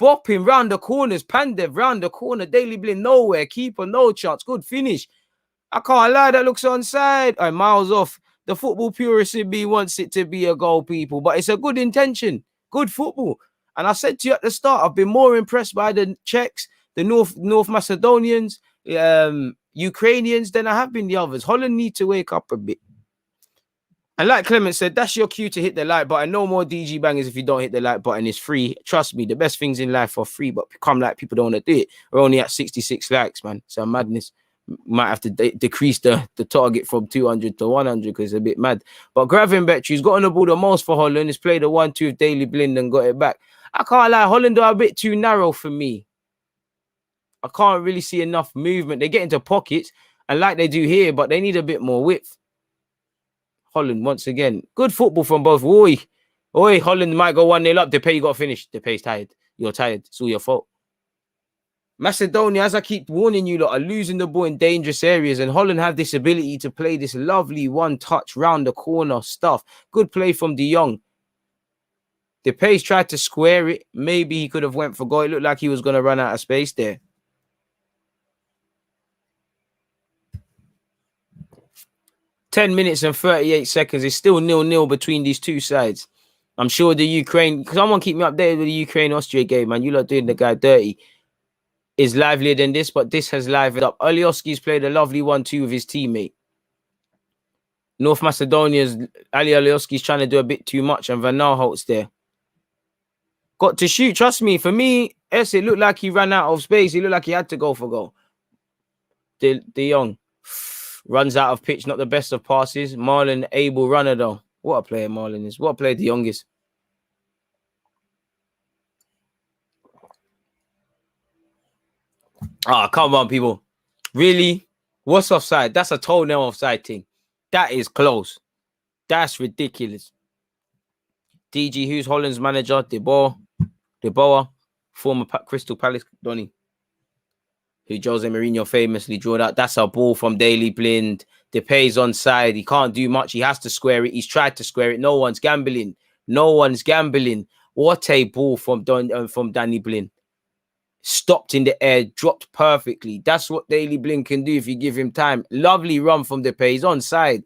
Bopping round the corners. Pandev round the corner. Daily Blind nowhere. Keeper, no chance. Good finish. I can't lie, that looks onside. I'm miles off. The football purist in me wants it to be a goal, people. But it's a good intention. Good football. And I said to you at the start, I've been more impressed by the Czechs, the North Macedonians, Ukrainians than I have been the others. Holland need to wake up a bit. And like Clement said, that's your cue to hit the like button. No more DG bangers if you don't hit the like button. It's free. Trust me, the best things in life are free, but come like people don't want to do it. We're only at 66 likes, man. So madness. Might have to decrease the target from 200 to 100 because it's a bit mad. But Gravenberch, he's got on the ball the most for Holland. He's played a 1-2 of Daily Blind and got it back. I can't lie, Holland are a bit too narrow for me. I can't really see enough movement. They get into pockets and like they do here, but they need a bit more width. Holland, once again, good football from both. Oi, Holland might go 1-0 up. Depay, you got to finish. Depay's tired. You're tired. It's all your fault. Macedonia, as I keep warning you, lot are losing the ball in dangerous areas, and Holland have this ability to play this lovely one-touch round the corner stuff. Good play from De Jong. Depay's tried to square it. Maybe he could have went for goal. It looked like he was going to run out of space there. $10 minutes and 38 seconds. It's still 0-0 between these two sides. I'm sure the Ukraine, someone keep me updated with the Ukraine-Austria game, man. You lot doing the guy dirty. Is livelier than this, but this has livened up. Alioski's played a lovely 1-2 with his teammate. North Macedonia's Ali Alioski's trying to do a bit too much, and Van Aanholt's there. Got to shoot, trust me. For me, it looked like he ran out of space. He looked like he had to go for goal. De Jong runs out of pitch, not the best of passes. Marlon, able runner though. What a player Marlon is. What a player De Jong is. Ah, come on, people. Really? What's offside? That's a toenail offside thing. That is close. That's ridiculous. DG, who's Holland's manager? De Boer, former Crystal Palace Donny, who Jose Mourinho famously drew out. That's a ball from Daily Blind. Depay's onside. He can't do much. He has to square it. He's tried to square it. No one's gambling. What a ball from Danny Blind. Stopped in the air, dropped perfectly. That's what Daily Blind can do if you give him time. Lovely run from Depay. He's onside.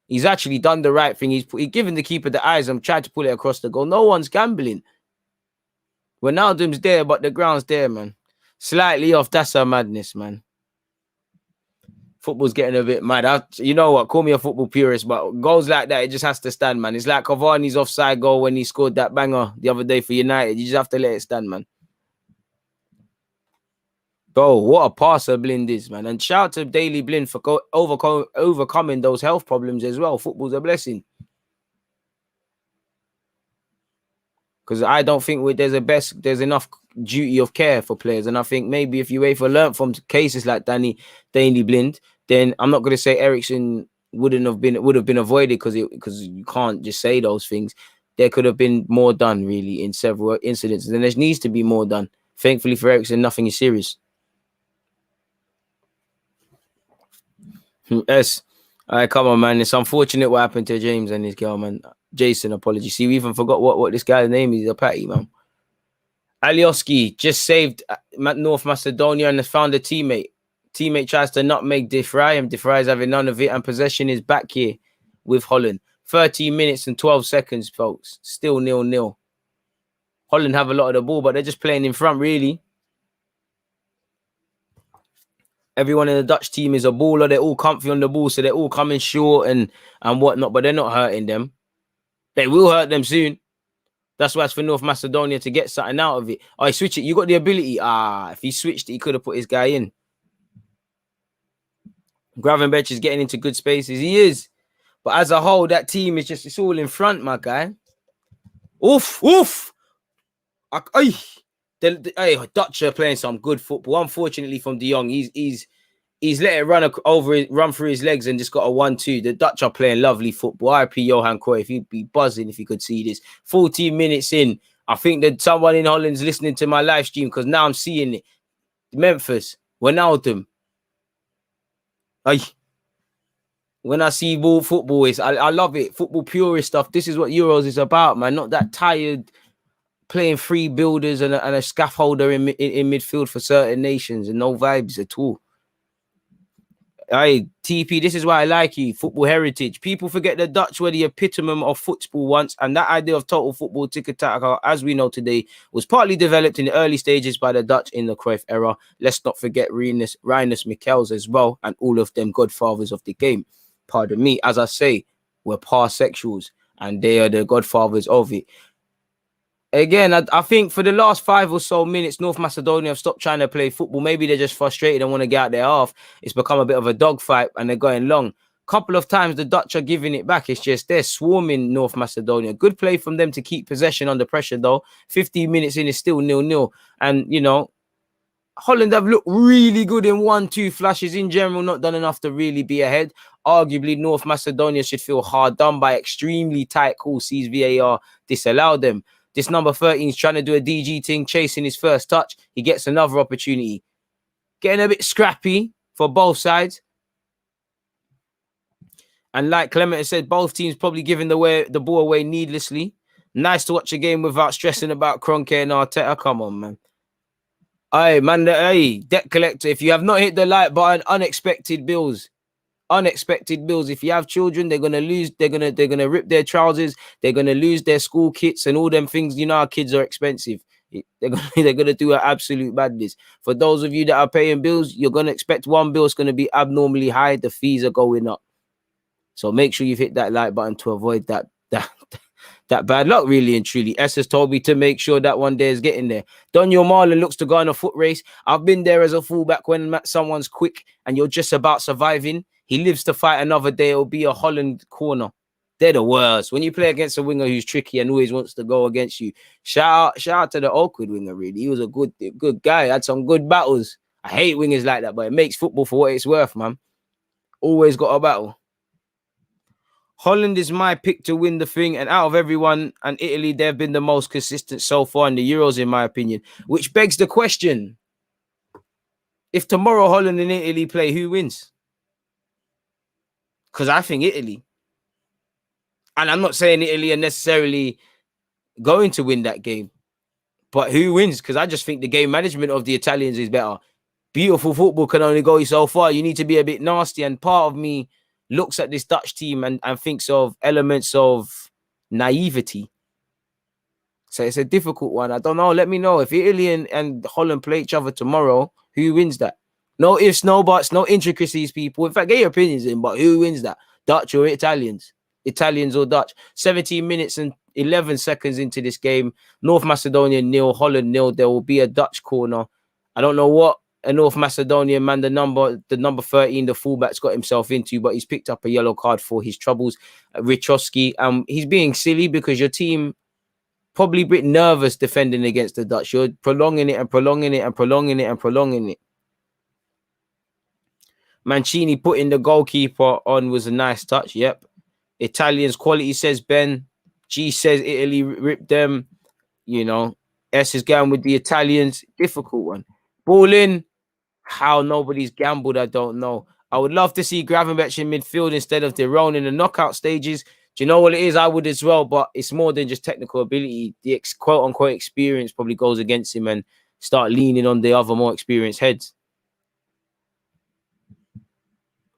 He's actually done the right thing. He's given the keeper the eyes and tried to pull it across the goal. No one's gambling. Wijnaldum's there, but the ground's there, man. Slightly off. That's a madness, man. Football's getting a bit mad. You know what? Call me a football purist, but goals like that, it just has to stand, man. It's like Cavani's offside goal when he scored that banger the other day for United. You just have to let it stand, man. Bro, what a passer Blind is, man. And shout out to Daily Blind for overcoming those health problems as well. Football's a blessing. Because I don't think there's enough duty of care for players. And I think maybe if UEFA learned from cases like Danny Blind, then I'm not going to say Ericsson would have been avoided because you can't just say those things. There could have been more done, really, in several incidents. And there needs to be more done. Thankfully for Ericsson, nothing is serious. Yes. All right, come on, man. It's unfortunate what happened to James and his girl, man. Jason, apologies. See, we even forgot what this guy's name is. A patty, man. Alioski just saved North Macedonia and has found a teammate. Teammate tries to nutmeg De Vrij, and De Vrij is having none of it. And possession is back here with Holland. 13 minutes and 12 seconds, folks. Still 0-0. Holland have a lot of the ball, but they're just playing in front, really. Everyone in the Dutch team is a baller. They're all comfy on the ball, so they're all coming short and whatnot, but they're not hurting them. They will hurt them soon. That's why it's for North Macedonia to get something out of it. Oh, he switched it. You got the ability. If he switched it, he could have put his guy in. Gravenberch is getting into good spaces. He is. But as a whole, that team is just, it's all in front, my guy. Oof. Dutch are playing some good football. Unfortunately, from De Jong, he's let it run through his legs and just got a 1-2. The Dutch are playing lovely football. RIP Johan Cruyff. He'd be buzzing if he could see this. 14 minutes in. I think that someone in Holland's listening to my live stream because now I'm seeing it. Memphis, Wijnaldum. When I see football, I love it. Football purist stuff. This is what Euros is about, man. Not that tired playing free builders and a scaffolder in midfield for certain nations and no vibes at all. Hey, TP, this is why I like you. Football heritage. People forget the Dutch were the epitome of football once, and that idea of total football tiki-taka, as we know today, was partly developed in the early stages by the Dutch in the Cruyff era. Let's not forget Rinus Michels as well, and all of them godfathers of the game. pardon me, as I say, we're parsexuals and they are the godfathers of it. Again, I think for the last 5 or so minutes, North Macedonia have stopped trying to play football. Maybe they're just frustrated and want to get out their half. It's become a bit of a dogfight and they're going long. Couple of times the Dutch are giving it back. It's just they're swarming North Macedonia. Good play from them to keep possession under pressure, though. 15 minutes in is still 0-0. And, you know, Holland have looked really good in 1-2 flashes. In general, not done enough to really be ahead. Arguably, North Macedonia should feel hard done by. Extremely tight call. Sees VAR disallow them. This number 13 is trying to do a DG thing, chasing his first touch. He gets another opportunity. Getting a bit scrappy for both sides. And like Clement said, both teams probably giving the ball away needlessly. Nice to watch a game without stressing about Kroenke and Arteta. Come on, man. Hey, man, hey, debt collector, if you have not hit the like button, unexpected bills. Unexpected bills. If you have children, they're gonna lose, they're gonna rip their trousers, they're gonna lose their school kits and all them things. You know how kids are expensive. They're gonna do an absolute badness. For those of you that are paying bills, you're gonna expect one bill is gonna be abnormally high. The fees are going up. So make sure you've hit that like button to avoid that bad luck, really and truly. S has told me to make sure that one day is getting there. Daniel Marlon looks to go on a foot race. I've been there as a fullback when someone's quick and you're just about surviving. He lives to fight another day. It'll be a Holland corner. They're the worst. When you play against a winger who's tricky and always wants to go against you, shout out to the awkward winger, really. He was a good guy. Had some good battles. I hate wingers like that, but it makes football for what it's worth, man. Always got a battle. Holland is my pick to win the thing, and out of everyone, and Italy, they've been the most consistent so far in the Euros, in my opinion, which begs the question, if tomorrow Holland and Italy play, who wins? Because I think Italy. And I'm not saying Italy are necessarily going to win that game, but who wins? Because I just think the game management of the Italians is better. Beautiful football can only go so far. You need to be a bit nasty, and part of me looks at this Dutch team and thinks of elements of naivety. So it's a difficult one. I don't know. Let me know. If Italy and Holland play each other tomorrow, who wins that? No ifs, no buts, no intricacies, people. In fact, get your opinions in, but who wins that? Dutch or Italians? Italians or Dutch? 17 minutes and 11 seconds into this game. North Macedonia 0, Holland 0. There will be a Dutch corner. I don't know what a North Macedonian man, the number 13, the fullback's got himself into, but he's picked up a yellow card for his troubles. Richowski, he's being silly because your team probably a bit nervous defending against the Dutch. You're prolonging it and prolonging it and prolonging it and prolonging it. Mancini putting the goalkeeper on was a nice touch. Yep. Italians quality, says Ben. G says Italy ripped them. You know, S is going with the Italians. Difficult one. Ball in. How nobody's gambled, I don't know. I would love to see Gravenberch in midfield instead of Deron in the knockout stages. Do you know what it is? I would as well, but it's more than just technical ability. The quote-unquote experience probably goes against him and start leaning on the other more experienced heads.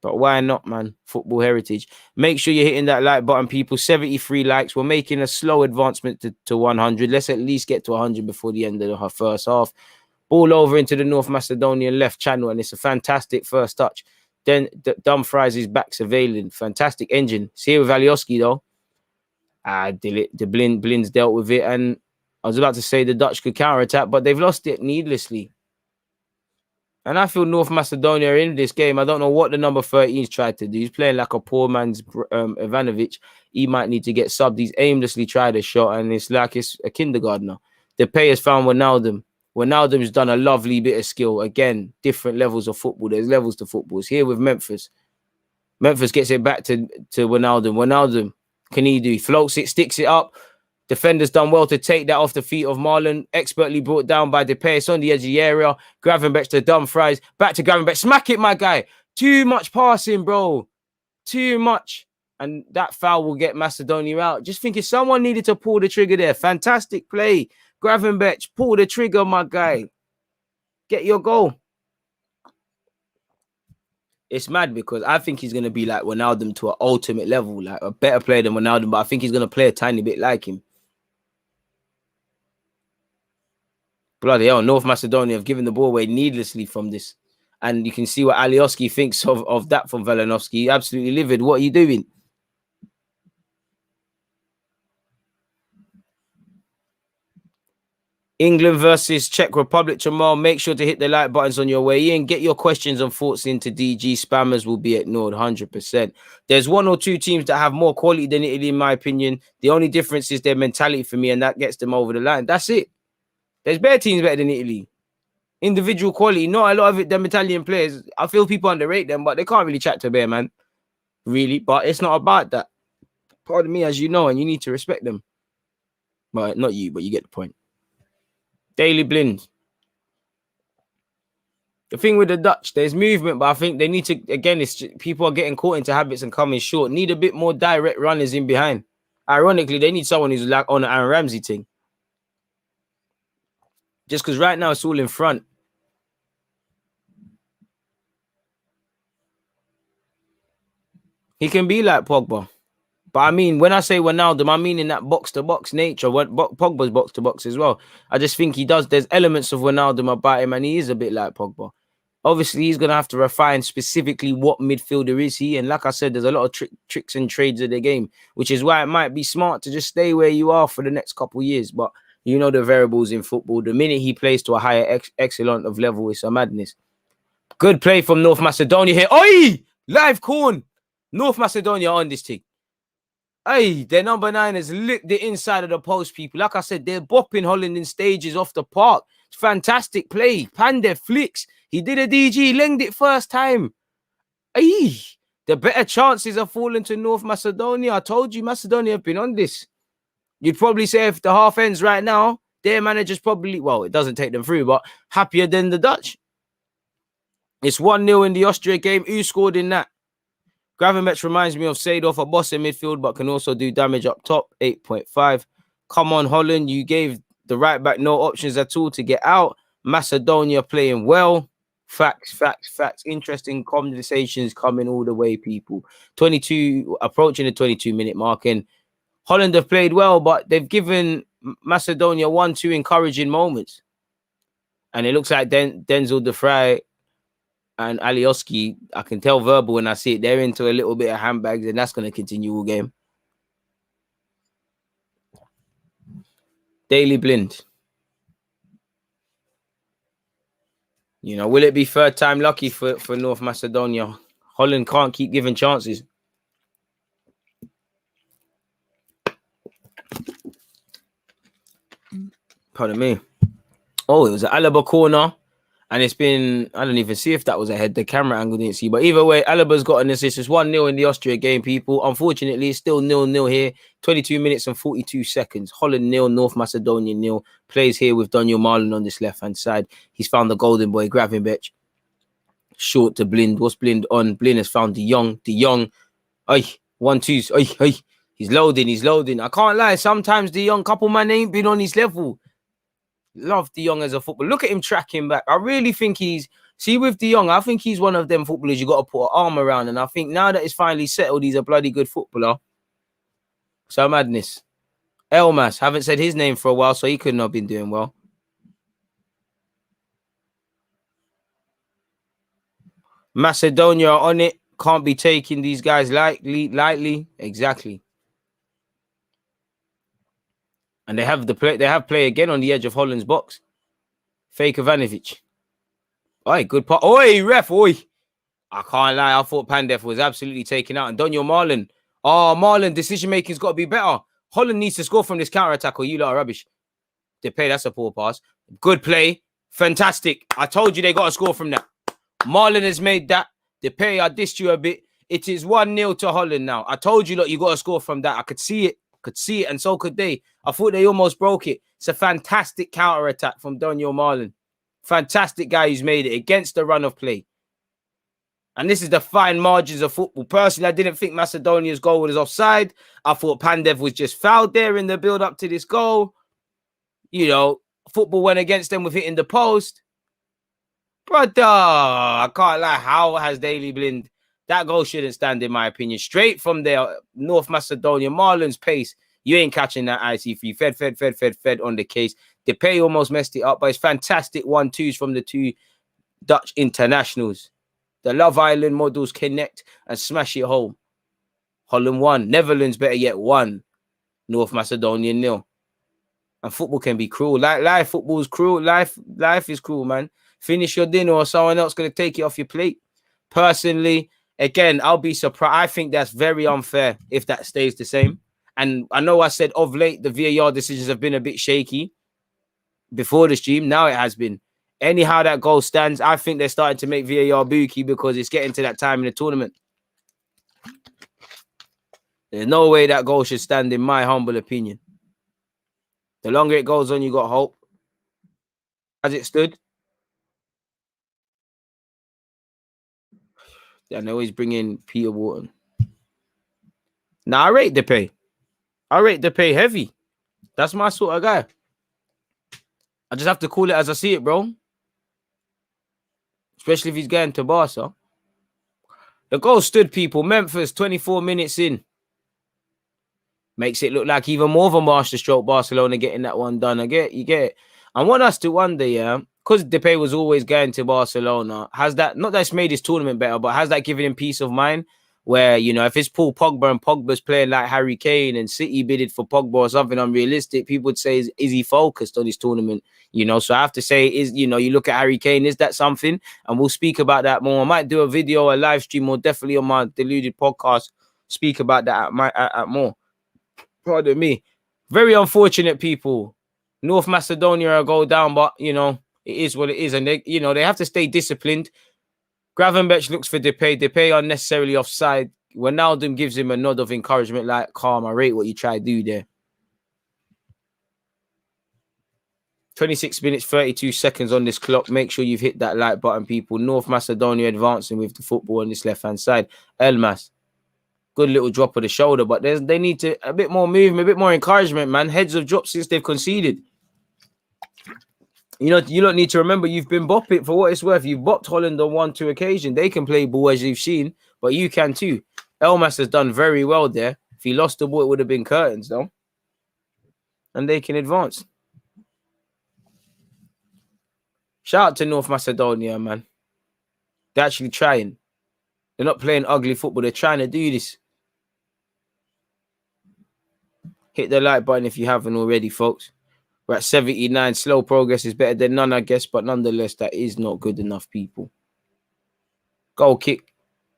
But why not, man? Football heritage. Make sure you're hitting that like button, people. 73 likes. We're making a slow advancement to 100. Let's at least get to 100 before the end of the first half. Ball over into the North Macedonian left channel, and it's a fantastic first touch. Then Dumfries is back surveilling. Fantastic engine. It's here with Alioski, though. The Blins dealt with it, and I was about to say the Dutch could counterattack, but they've lost it needlessly. And I feel North Macedonia are in this game. I don't know what the number 13's tried to do. He's playing like a poor man's Ivanovic. He might need to get subbed. He's aimlessly tried a shot, and it's like it's a kindergartner. The players found Wijnaldum. Wijnaldum's done a lovely bit of skill. Again, different levels of football. There's levels to football. It's here with Memphis. Memphis gets it back to Wijnaldum. Wijnaldum, can he do? He floats it, sticks it up. Defender's done well to take that off the feet of Marlon. Expertly brought down by Depay. It's on the edge of the area. Gravenberch to Dumfries. Back to Gravenberch. Smack it, my guy. Too much passing, bro. Too much. And that foul will get Macedonia out. Just thinking someone needed to pull the trigger there. Fantastic play. Gravenberch, pull the trigger, my guy. Get your goal. It's mad because I think he's going to be like Wijnaldum to an ultimate level. Like a better player than Wijnaldum, but I think he's going to play a tiny bit like him. Bloody hell, North Macedonia have given the ball away needlessly from this. And you can see what Alioski thinks of that from Velenovsky. Absolutely livid. What are you doing? England versus Czech Republic tomorrow. Make sure to hit the like buttons on your way in. Get your questions and thoughts into DG. Spammers will be ignored 100%. There's one or two teams that have more quality than Italy, in my opinion. The only difference is their mentality for me, and that gets them over the line. That's it. There's better teams better than Italy. Individual quality, not a lot of it. Them Italian players, I feel people underrate them, but they can't really chat to bear, man. Really, but it's not about that. Pardon me, as you know, and you need to respect them. But not you, but you get the point. Daily Blind. The thing with the Dutch, there's movement, but I think they need to, again, it's just, people are getting caught into habits and coming short. Need a bit more direct runners in behind. Ironically, they need someone who's like on an Aaron Ramsey thing. Just because right now it's all in front. He can be like Pogba. But I mean, when I say Ronaldo, I mean in that box-to-box nature. Pogba's box-to-box as well. I just think he does. There's elements of Ronaldo about him, and he is a bit like Pogba. Obviously, he's going to have to refine specifically what midfielder is he. And like I said, there's a lot of tricks and trades of the game, which is why it might be smart to just stay where you are for the next couple of years. But you know the variables in football. The minute he plays to a higher echelon of level, it's a madness. Good play from North Macedonia here. Oi! Live corn! North Macedonia on this thing. Hey, their number 9 has licked the inside of the post, people. Like I said, they're bopping Holland in stages off the park. It's fantastic play. Pandev flicks. He did a DG, lenged it first time. Hey, the better chances are falling to North Macedonia. I told you, Macedonia have been on this. You'd probably say if the half ends right now, their manager's probably, well, it doesn't take them through, but happier than the Dutch. It's 1-0 in the Austria game. Who scored in that? Gravenberch reminds me of Seedorf, a boss in midfield, but can also do damage up top. 8.5. Come on, Holland. You gave the right back no options at all to get out. Macedonia playing well. Facts. Interesting conversations coming all the way, people. 22, approaching the 22-minute mark. And Holland have played well, but they've given Macedonia 1-2 encouraging moments. And it looks like Denzel De Vrij and Alioski, I can tell verbal when I see it. They're into a little bit of handbags, and that's going to continue all game. Daily Blind. You know, will it be third time lucky for North Macedonia? Holland can't keep giving chances. Pardon me. Oh, it was an Alaba corner. And it's been, I don't even see if that was a head. The camera angle didn't see. But either way, Alaba's got an assist. It's 1-0 in the Austria game, people. Unfortunately, it's still 0-0 here. 22 minutes and 42 seconds. Holland 0, North Macedonia 0. Plays here with Daniel Marlon on this left-hand side. He's found the golden boy, Gravenberch. Short to Blind. What's Blind on? Blind has found De Jong. De Jong. Ay, 1-2. Ay. He's loading. I can't lie. Sometimes De Jong, couple man ain't been on his level. Love De Jong as a footballer. Look at him tracking back. I really think with De Jong, I think he's one of them footballers you got to put an arm around. And I think now that it's finally settled, he's a bloody good footballer. So madness. Elmas, haven't said his name for a while, so he could not have been doing well. Macedonia are on it. Can't be taking these guys lightly. Exactly. And they have play again on the edge of Holland's box. Fake Ivanovic. Oi, good part. Oi, ref. Oi. I can't lie. I thought Pandev was absolutely taken out. And Daniel Marlon. Oh, Marlon, decision-making's got to be better. Holland needs to score from this counter-attack or you lot are rubbish. Depay, that's a poor pass. Good play. Fantastic. I told you they got to score from that. Marlon has made that. Depay, I dissed you a bit. It is 1-0 to Holland now. I told you, look, you got to score from that. I could see it. And so could they. I thought they almost broke it. It's a fantastic counter-attack from Daniel Marlon. Fantastic guy who's made it against the run of play. And this is the fine margins of football. Personally, I didn't think Macedonia's goal was offside. I thought Pandev was just fouled there in the build-up to this goal. You know, football went against them with hitting the post. Brother, I can't lie. How has Daily Blind? That goal shouldn't stand, in my opinion. Straight from there, North Macedonia, Marlon's pace. You ain't catching that IC3. Fed on the case. Depay almost messed it up, but it's fantastic 1-2s from the two Dutch internationals. The Love Island models connect and smash it home. Holland 1. Netherlands, better yet, 1. North Macedonia 0. And football can be cruel. Like life, football is cruel. Life is cruel, man. Finish your dinner or someone else going to take it off your plate. Personally, again, I'll be surprised. I think that's very unfair if that stays the same. And I know I said of late, the VAR decisions have been a bit shaky before the stream. Now it has been. Anyhow that goal stands, I think they're starting to make VAR bookie because it's getting to that time in the tournament. There's no way that goal should stand, in my humble opinion. The longer it goes on, you got hope. As it stood. And they always bring in Peter Wharton. Now, I rate Depay. I rate Depay heavy. That's my sort of guy. I just have to call it as I see it, bro. Especially if he's going to Barca. The goal stood, people. Memphis, 24 minutes in. Makes it look like even more of a masterstroke Barcelona getting that one done. You get it. I want us to wonder, yeah, because Depay was always going to Barcelona, has that, not that's made his tournament better, but has that given him peace of mind? Where, you know, if it's Paul Pogba and Pogba's playing like Harry Kane and City bidded for Pogba or something unrealistic, people would say, is he focused on his tournament? You know, so I have to say, you look at Harry Kane, is that something? And we'll speak about that more. I might do a video, a live stream, or definitely on my Deluded podcast, speak about that at more. Pardon me. Very unfortunate, people. North Macedonia will go down, but, it is what it is. And they have to stay disciplined. Gravenberch looks for Depay. Depay unnecessarily offside. Wijnaldum gives him a nod of encouragement, like, calm, I rate what you try to do there. 26 minutes, 32 seconds on this clock. Make sure you've hit that like button, people. North Macedonia advancing with the football on this left-hand side. Elmas. Good little drop of the shoulder, but they need a bit more movement, a bit more encouragement, man. Heads have dropped since they've conceded. You don't need to remember you've been bopping for what it's worth. You've bopped Holland on 1-2 occasions. They can play ball as you've seen, but you can too. Elmas has done very well there. If he lost the ball, it would have been curtains, though. And they can advance. Shout out to North Macedonia, man. They're actually trying. They're not playing ugly football. They're trying to do this. Hit the like button if you haven't already, folks. We're at 79. Slow progress is better than none, I guess. But nonetheless, that is not good enough, people. Goal kick.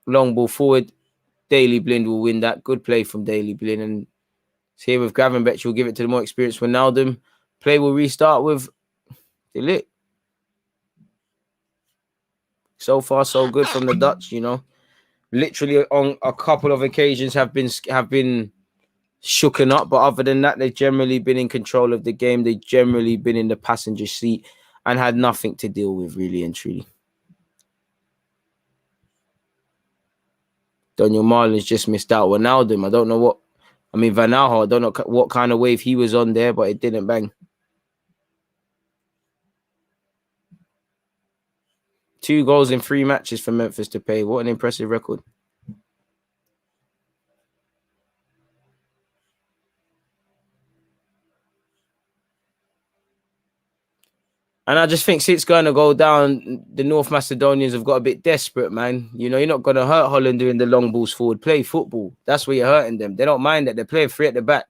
Long ball forward. Daley Blind will win that. Good play from Daley Blind. And it's here with Gravenberch. Will give it to the more experienced Wijnaldum. Play will restart with De Ligt. So far, so good from the Dutch, Literally on a couple of occasions have been shooken up, but other than that, they've generally been in control of the game. They've generally been in the passenger seat and had nothing to deal with, really and truly. Daniel Marlin's just missed out. Wijnaldum, I don't know Van Aanholt, I don't know what kind of wave he was on there, but it didn't bang. 2 goals in 3 matches for Memphis Depay. What an impressive record. And I just think since it's going to go down, the North Macedonians have got a bit desperate, man. You're not going to hurt Holland doing the long balls forward. Play football. That's where you're hurting them. They don't mind that. They're playing free at the back.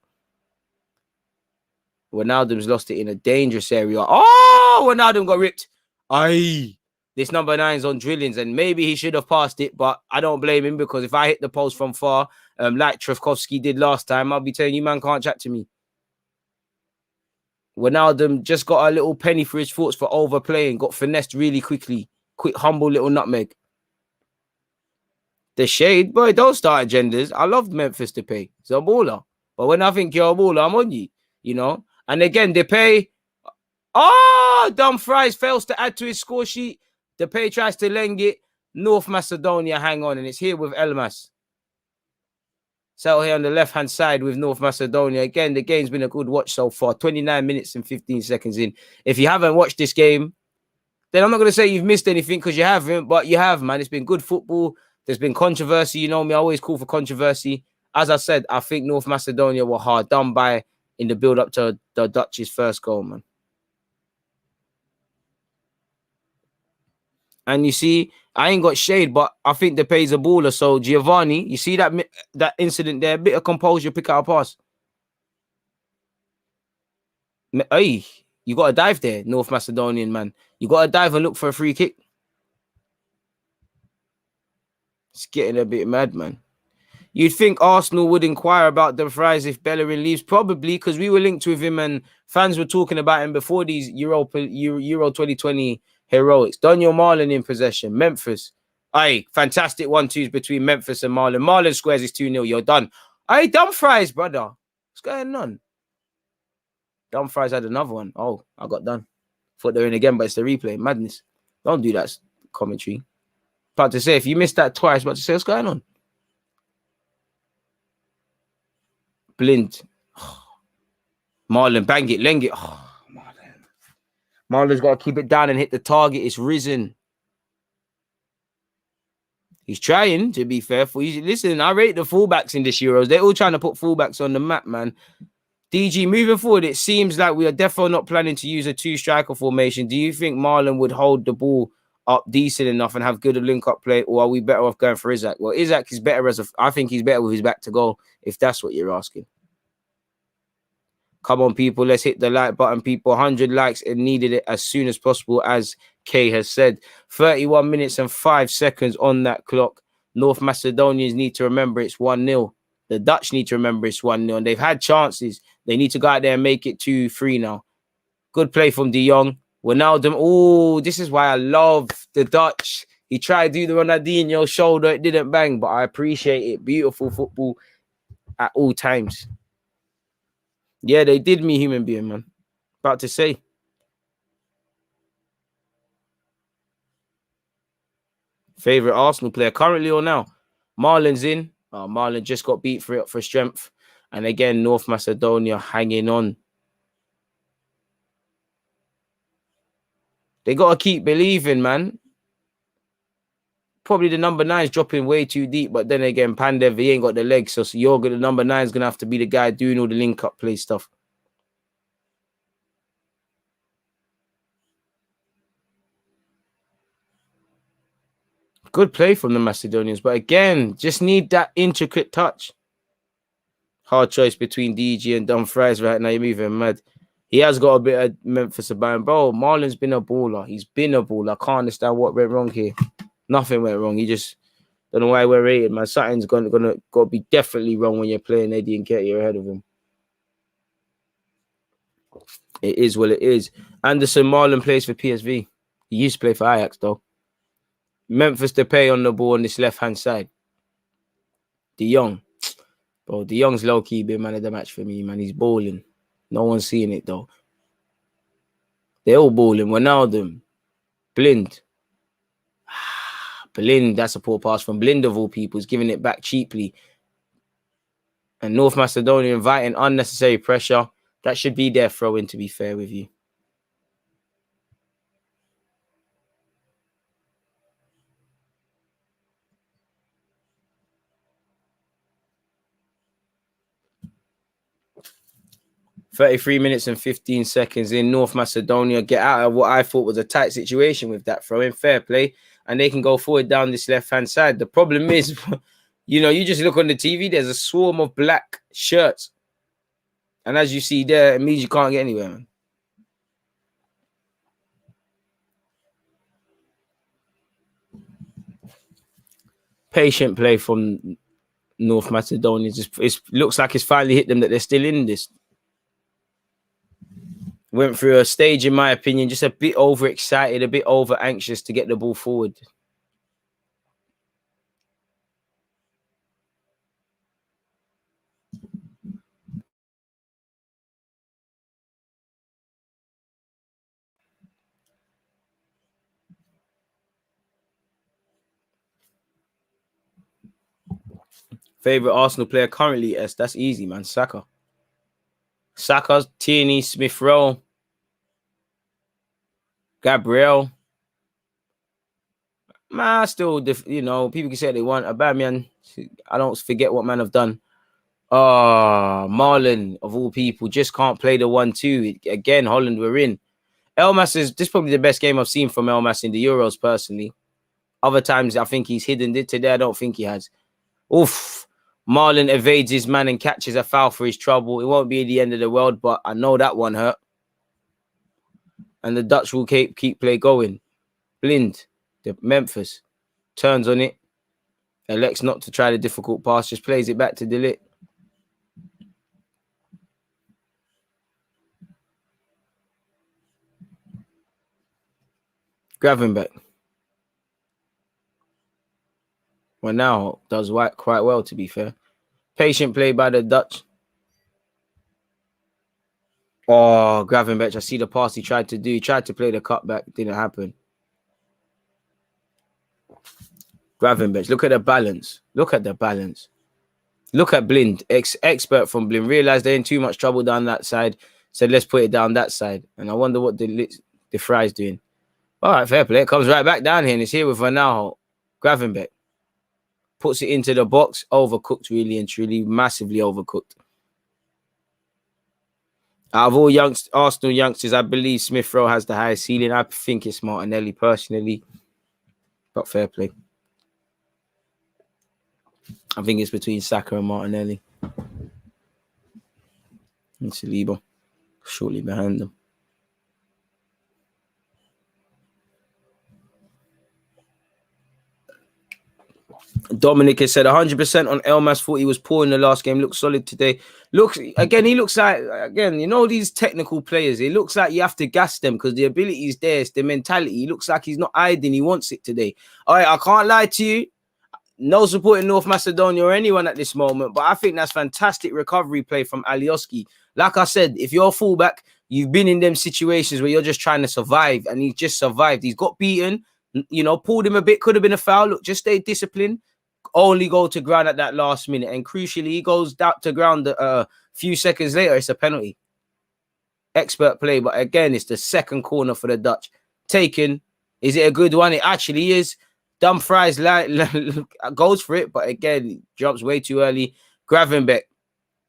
Wijnaldum's lost it in a dangerous area. Oh, Wijnaldum got ripped. Aye. This number 9's on drillings, and maybe he should have passed it, but I don't blame him because if I hit the post from far, like Trefkovsky did last time, I'll be telling you, man, can't chat to me. Wijnaldum just got a little penny for his thoughts for overplaying, got finessed really quickly. Quick, humble little nutmeg. The shade, boy, don't start agendas. I loved Memphis Depay. He's a baller. But when I think you're a baller, I'm on you, And again, Depay, Dumfries fails to add to his score sheet. Depay tries to leng it. North Macedonia hang on, and it's here with Elmas. So here on the left-hand side with North Macedonia. Again, the game's been a good watch so far. 29 minutes and 15 seconds in. If you haven't watched this game, then I'm not going to say you've missed anything because you haven't, but you have, man. It's been good football. There's been controversy. You know me, I always call for controversy. As I said, I think North Macedonia were hard done by in the build-up to the Dutch's first goal, man. And you see, I ain't got shade, but I think the pay's a baller. So Giovanni, you see that incident there, bit of composure, pick out a pass. Hey, you got to dive there, North Macedonian man. You got to dive and look for a free kick. It's getting a bit mad, man. You'd think Arsenal would inquire about Dumfries if Bellerin leaves, probably because we were linked with him and fans were talking about him before these Euro 2020 heroics. Daniel Marlin in possession, Memphis. Aye, fantastic 1-2s between Memphis and Marlin. Marlin squares his 2-0. You're done. Aye, Dumfries, brother. What's going on? Dumfries had another one. Oh, I got done. Thought they're in again, but it's the replay. Madness. Don't do that commentary. About to say, if you missed that twice, about to say, what's going on? Blind. Marlon, bang it, leng it. Oh, Marlon. Marlon's got to keep it down and hit the target. It's risen. He's trying, to be fair. Listen, I rate the fullbacks in this Euros. They're all trying to put fullbacks on the map, man. DG, moving forward, it seems like we are definitely not planning to use a two-striker formation. Do you think Marlon would hold the ball up decent enough and have good link-up play, or are we better off going for Isaac? Well, Isaac is better I think he's better with his back to goal, if that's what you're asking. Come on, people. Let's hit the like button, people. 100 likes and needed it as soon as possible, as Kay has said. 31 minutes and 5 seconds on that clock. North Macedonians need to remember it's 1-0. The Dutch need to remember it's 1-0. And they've had chances. They need to go out there and make it 2-3 now. Good play from De Jong. Wijnaldum. Oh, this is why I love the Dutch. He tried to do the Ronaldinho shoulder. It didn't bang, but I appreciate it. Beautiful football at all times. Yeah, they did me human being, man. About to say. Favorite Arsenal player currently or now? Marlon's in. Oh, Marlon just got beat for strength. And again, North Macedonia hanging on. They got to keep believing, man. Probably the number 9 is dropping way too deep. But then again, Pandev, he ain't got the legs. So the number 9 is going to have to be the guy doing all the link-up play stuff. Good play from the Macedonians. But again, just need that intricate touch. Hard choice between DG and Dumfries right now. You're moving mad. He has got a bit of Memphis about him. Bro, Marlon's been a baller. He's been a baller. I can't understand what went wrong here. Nothing went wrong. He just don't know why we're rated, man. Something's gonna be definitely wrong when you're playing Eddie and Nketiah ahead of him. It is what it is. Anderson Marlon plays for PSV. He used to play for Ajax, though. Memphis Depay on the ball on this left-hand side. De Jong. Bro, De Jong's low-key been man of the match for me, man. He's balling. No one's seeing it, though. They're all balling. Wijnaldum. Blind. Blind, that's a poor pass from Blind of all people. He's giving it back cheaply. And North Macedonia inviting unnecessary pressure. That should be their throw-in, to be fair with you. "33 minutes and 15 seconds in. North Macedonia get out of what I thought was a tight situation with that throw-in. Fair play. And they can go forward down this left-hand side. The problem is, you just look on the TV, there's a swarm of black shirts. And as you see there, it means you can't get anywhere, man. Patient play from North Macedonia. It looks like it's finally hit them that they're still in this. Went through a stage, in my opinion, just a bit overexcited, a bit over anxious to get the ball forward. Favorite Arsenal player currently, S. That's easy, man. Saka, Tierney, Smith Rowe, Gabriel. Man, still, people can say they want Aubameyang. I don't forget what man have done. Marlon, of all people, just can't play the 1-2. Again, Holland were in. Elmas this is probably the best game I've seen from Elmas in the Euros personally. Other times I think he's hidden it. Today I don't think he has. Oof. Marlon evades his man and catches a foul for his trouble. It won't be the end of the world, but I know that one hurt. And the Dutch will keep play going. Blind, the Memphis, turns on it. Elects not to try the difficult pass, just plays it back to De Ligt. Gravenberch. Well, now does quite well, to be fair. Patient play by the Dutch. Oh, Gravenberch, I see the pass he tried to do. He tried to play the cutback. Didn't happen. Gravenberch, look at the balance. Look at the balance. Look at Blind, expert from Blind. Realized they're in too much trouble down that side. Said, let's put it down that side. And I wonder what the Fry's doing. All right, fair play. It comes right back down here and it's here with Vanalho. Gravenberch puts it into the box. Overcooked, really and truly. Massively overcooked. Out of all Arsenal youngsters, I believe Smith Rowe has the highest ceiling. I think it's Martinelli personally. But fair play. I think it's between Saka and Martinelli. And Saliba shortly behind them. Dominic has said 100% on Elmas. Thought he was poor in the last game. Looks solid today. He looks like, you know, these technical players. It looks like you have to gas them because the ability is there. It's the mentality. He looks like he's not hiding. He wants it today. All right, I can't lie to you. No support in North Macedonia or anyone at this moment, but I think that's fantastic recovery play from Alioski. Like I said, if you're a fullback, you've been in them situations where you're just trying to survive, and he's just survived. He's got beaten, you know, pulled him a bit, could have been a foul. Look, just stay disciplined. Only go to ground at that last minute, and crucially, he goes down to ground a few seconds later. It's a penalty. Expert play, but again, it's the second corner for the Dutch. Taken. Is it a good one? It actually is. Dumfries goes for it, but again, drops way too early. Gravenberch.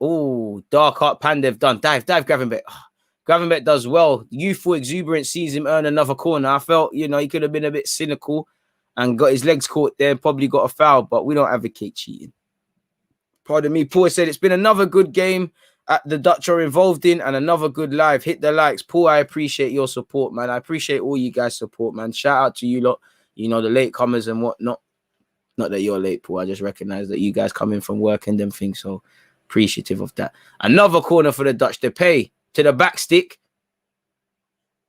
Oh, dark heart Pandev done. Dive, Gravenberch. Gravenberch does well. Youthful exuberance sees him earn another corner. I felt, you know, he could have been a bit cynical and got his legs caught there, probably got a foul, but we don't advocate cheating. Pardon me. Paul said it's been another good game the Dutch are involved in and another good live. Hit the likes. Paul, I appreciate your support, man. I appreciate all you guys' support, man. Shout out to you lot. You know, the latecomers and whatnot. Not that you're late, Paul. I just recognize that you guys come in from work and them things. So appreciative of that. Another corner for the Dutch. They pay to the back stick.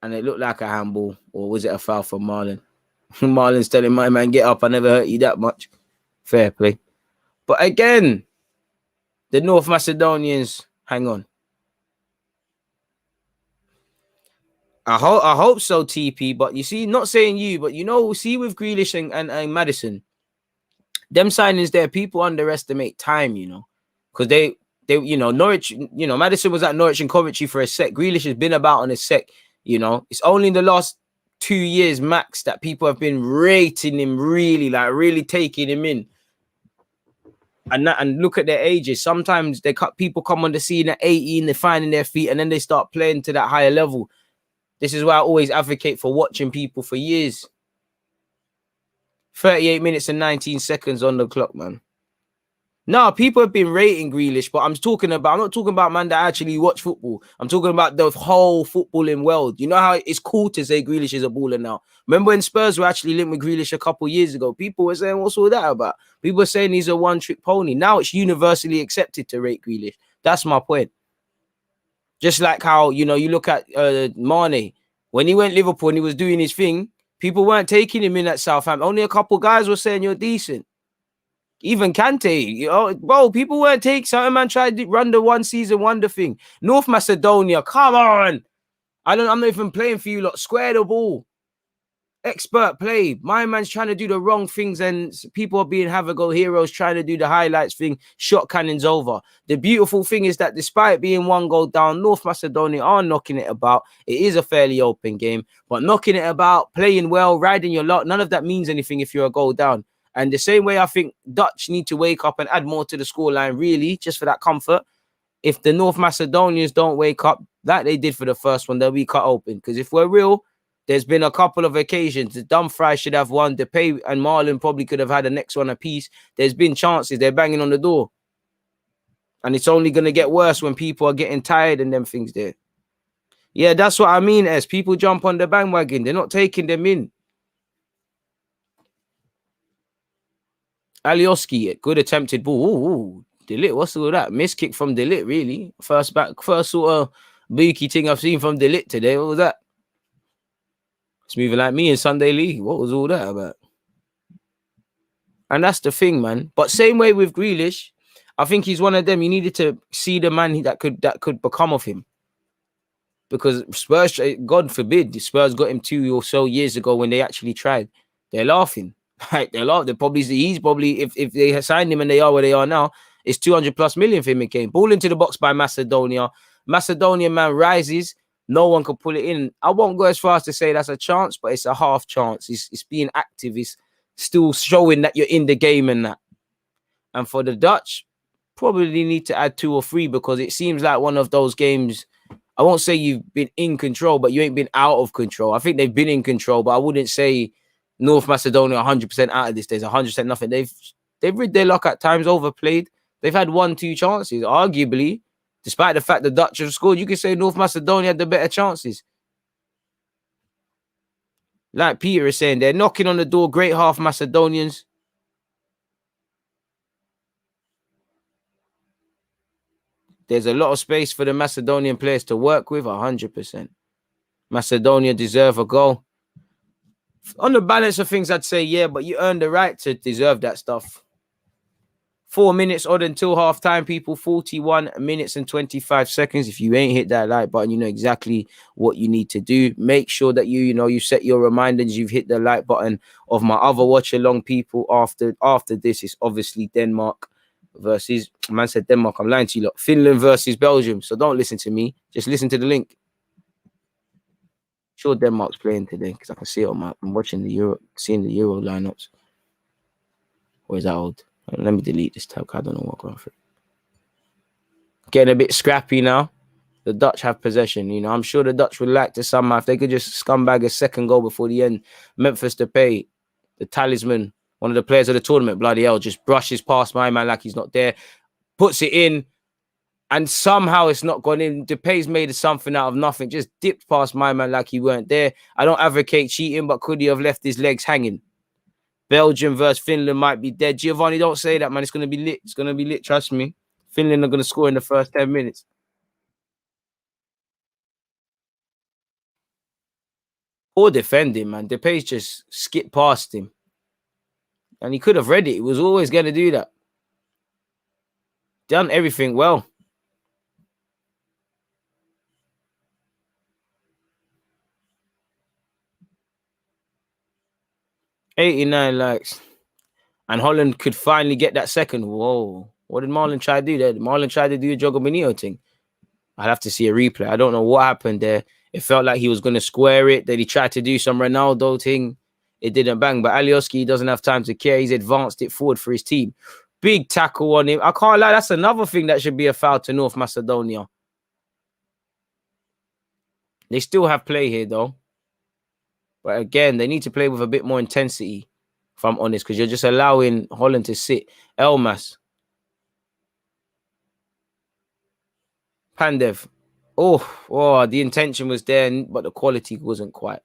And it looked like a handball. Or was it a foul for Marlon? Marlon's telling my man, get up. I never hurt you that much. Fair play. But again, the North Macedonians, hang on. I hope so, TP. But you see, not saying you, but you know, see with Grealish and Maddison, them signings there, people underestimate time, you know, because they you know, Norwich, you know, Maddison was at Norwich and Coventry for a sec. Grealish has been about on a sec, you know. It's only in the last 2 years max that people have been rating him really taking him in. And look at their ages. Sometimes people come on the scene at 18, they're finding their feet, and then they start playing to that higher level. This is why I always advocate for watching people for years. 38 minutes and 19 seconds on the clock, man. No, people have been rating Grealish, but I'm not talking about man that actually watch football. I'm talking about the whole footballing world. You know how it's cool to say Grealish is a baller now. Remember when Spurs were actually linked with Grealish a couple years ago? People were saying, what's all that about? People were saying he's a one-trick pony. Now it's universally accepted to rate Grealish. That's my point. Just like how, you know, you look at Mane. When he went Liverpool and he was doing his thing, people weren't taking him in at Southampton. Only a couple guys were saying you're decent. Even Kante, you know, bro, people weren't taking. Some man tried to run the one season wonder thing. North Macedonia, come on. I'm not even playing for you lot. Square the ball. Expert play. My man's trying to do the wrong things and people are being have-a-go heroes trying to do the highlights thing. Shot cannons over. The beautiful thing is that despite being 1 goal down, North Macedonia are knocking it about. It is a fairly open game, but knocking it about, playing well, riding your lot, none of that means anything if you're a goal down. And the same way I think Dutch need to wake up and add more to the scoreline, really, just for that comfort. if the North Macedonians don't wake up like they did for the first one, they'll be cut open. Because if we're real, there's been a couple of occasions. The Dumfries should have won. Depay and Marlon probably could have had the next one apiece. There's been chances. They're banging on the door. And it's only going to get worse when people are getting tired and them things there. Yeah, that's what I mean, as people jump on the bandwagon. They're not taking them in. Alioski, good attempted ball. Ooh, Delit, what's all that? Miss kick from Delit, really. First sort of bookie thing I've seen from Delit today. What was that? It's moving like me in Sunday League. What was all that about? And that's the thing, man. But same way with Grealish, I think he's one of them. You needed to see the man that could become of him. Because Spurs, God forbid, the Spurs got him 2 or so years ago when they actually tried. They're laughing. Like they're laughing. He's probably if they signed him and they are where they are now, it's 200+ million for him in game. Ball into the box by Macedonia. Macedonian man rises. No one can pull it in. I won't go as far as to say that's a chance, but it's a half chance. It's being active. It's still showing that you're in the game and that. And for the Dutch, probably need to add 2 or 3 because it seems like one of those games. I won't say you've been in control, but you ain't been out of control. I think they've been in control, but I wouldn't say North Macedonia 100% out of this. There's 100% nothing. They've rid their luck at times, overplayed. They've had 1-2 chances. Arguably, despite the fact the Dutch have scored, you could say North Macedonia had the better chances. Like Peter is saying, they're knocking on the door. Great half Macedonians. There's a lot of space for the Macedonian players to work with, 100%. Macedonia deserve a goal. On the balance of things, I'd say, yeah, but you earned the right to deserve that stuff. 4 minutes odd until half-time, people. 41 minutes and 25 seconds. If you ain't hit that like button, you know exactly what you need to do. Make sure that you set your reminders. You've hit the like button of my other watch-along people. After this, it's obviously Denmark versus... Man said Denmark, I'm lying to you lot. Finland versus Belgium. So don't listen to me. Just listen to the link. Sure, Denmark's playing today because I can see it on I'm watching the Euro, seeing the Euro lineups. Or is that old? Let me delete this tab. I don't know what going through. Getting a bit scrappy now. The Dutch have possession. You know, I'm sure the Dutch would like to somehow, if they could just scumbag a second goal before the end. Memphis Depay, the talisman, one of the players of the tournament, bloody hell, just brushes past my man like he's not there, puts it in. And somehow it's not gone in. Depay's made something out of nothing. Just dipped past my man like he weren't there. I don't advocate cheating, but could he have left his legs hanging? Belgium versus Finland might be dead. Giovanni, don't say that, man. It's going to be lit. It's going to be lit. Trust me. Finland are going to score in the first 10 minutes. Or defending, man. Depay's just skipped past him. And he could have read it. He was always going to do that. Done everything well. $89 likes. And Holland could finally get that second. Whoa. What did Marlon try to do there? Marlon tried to do a Jogo Bonito thing. I'd have to see a replay. I don't know what happened there. It felt like he was going to square it. Then he tried to do some Ronaldo thing. It didn't bang. But Alioski doesn't have time to care. He's advanced it forward for his team. Big tackle on him. I can't lie. That's another thing that should be a foul to North Macedonia. They still have play here, though. But again, they need to play with a bit more intensity, if I'm honest, because you're just allowing Holland to sit. Elmas. Pandev. Oh, the intention was there, but the quality wasn't quite.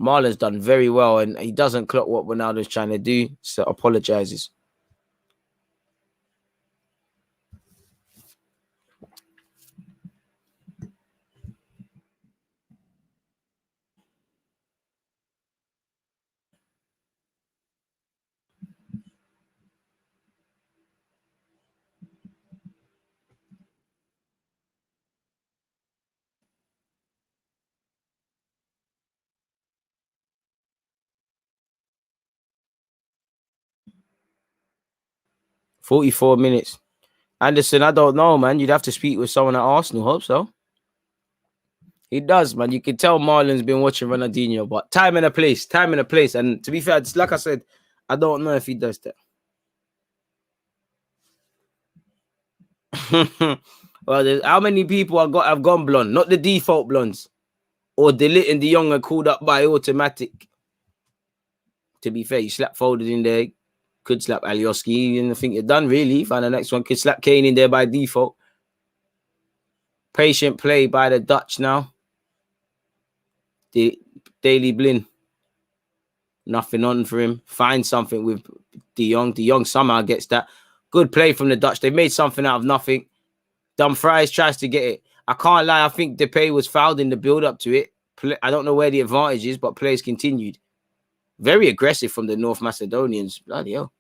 Marlon's done very well, and he doesn't clock what Ronaldo's trying to do, so apologizes. $44 minutes. Anderson, I don't know, man. You'd have to speak with someone at Arsenal. Hope so. He does, man. You can tell Marlon's been watching Ronaldinho, but time and a place. And to be fair, like I said, I don't know if he does that. Well, how many people have gone blonde? Not the default blondes. Or De Ligt and De Jong are called up by automatic. To be fair, you slap Foden in there. Could slap Alioski, and I think you're done, really. Find the next one. Could slap Kane in there by default. Patient play by the Dutch now. The Daily Blin. Nothing on for him. Find something with De Jong. De Jong somehow gets that. Good play from the Dutch. They made something out of nothing. Dumfries tries to get it. I can't lie. I think Depay was fouled in the build-up to it. I don't know where the advantage is, but plays continued. Very aggressive from the North Macedonians. Bloody hell.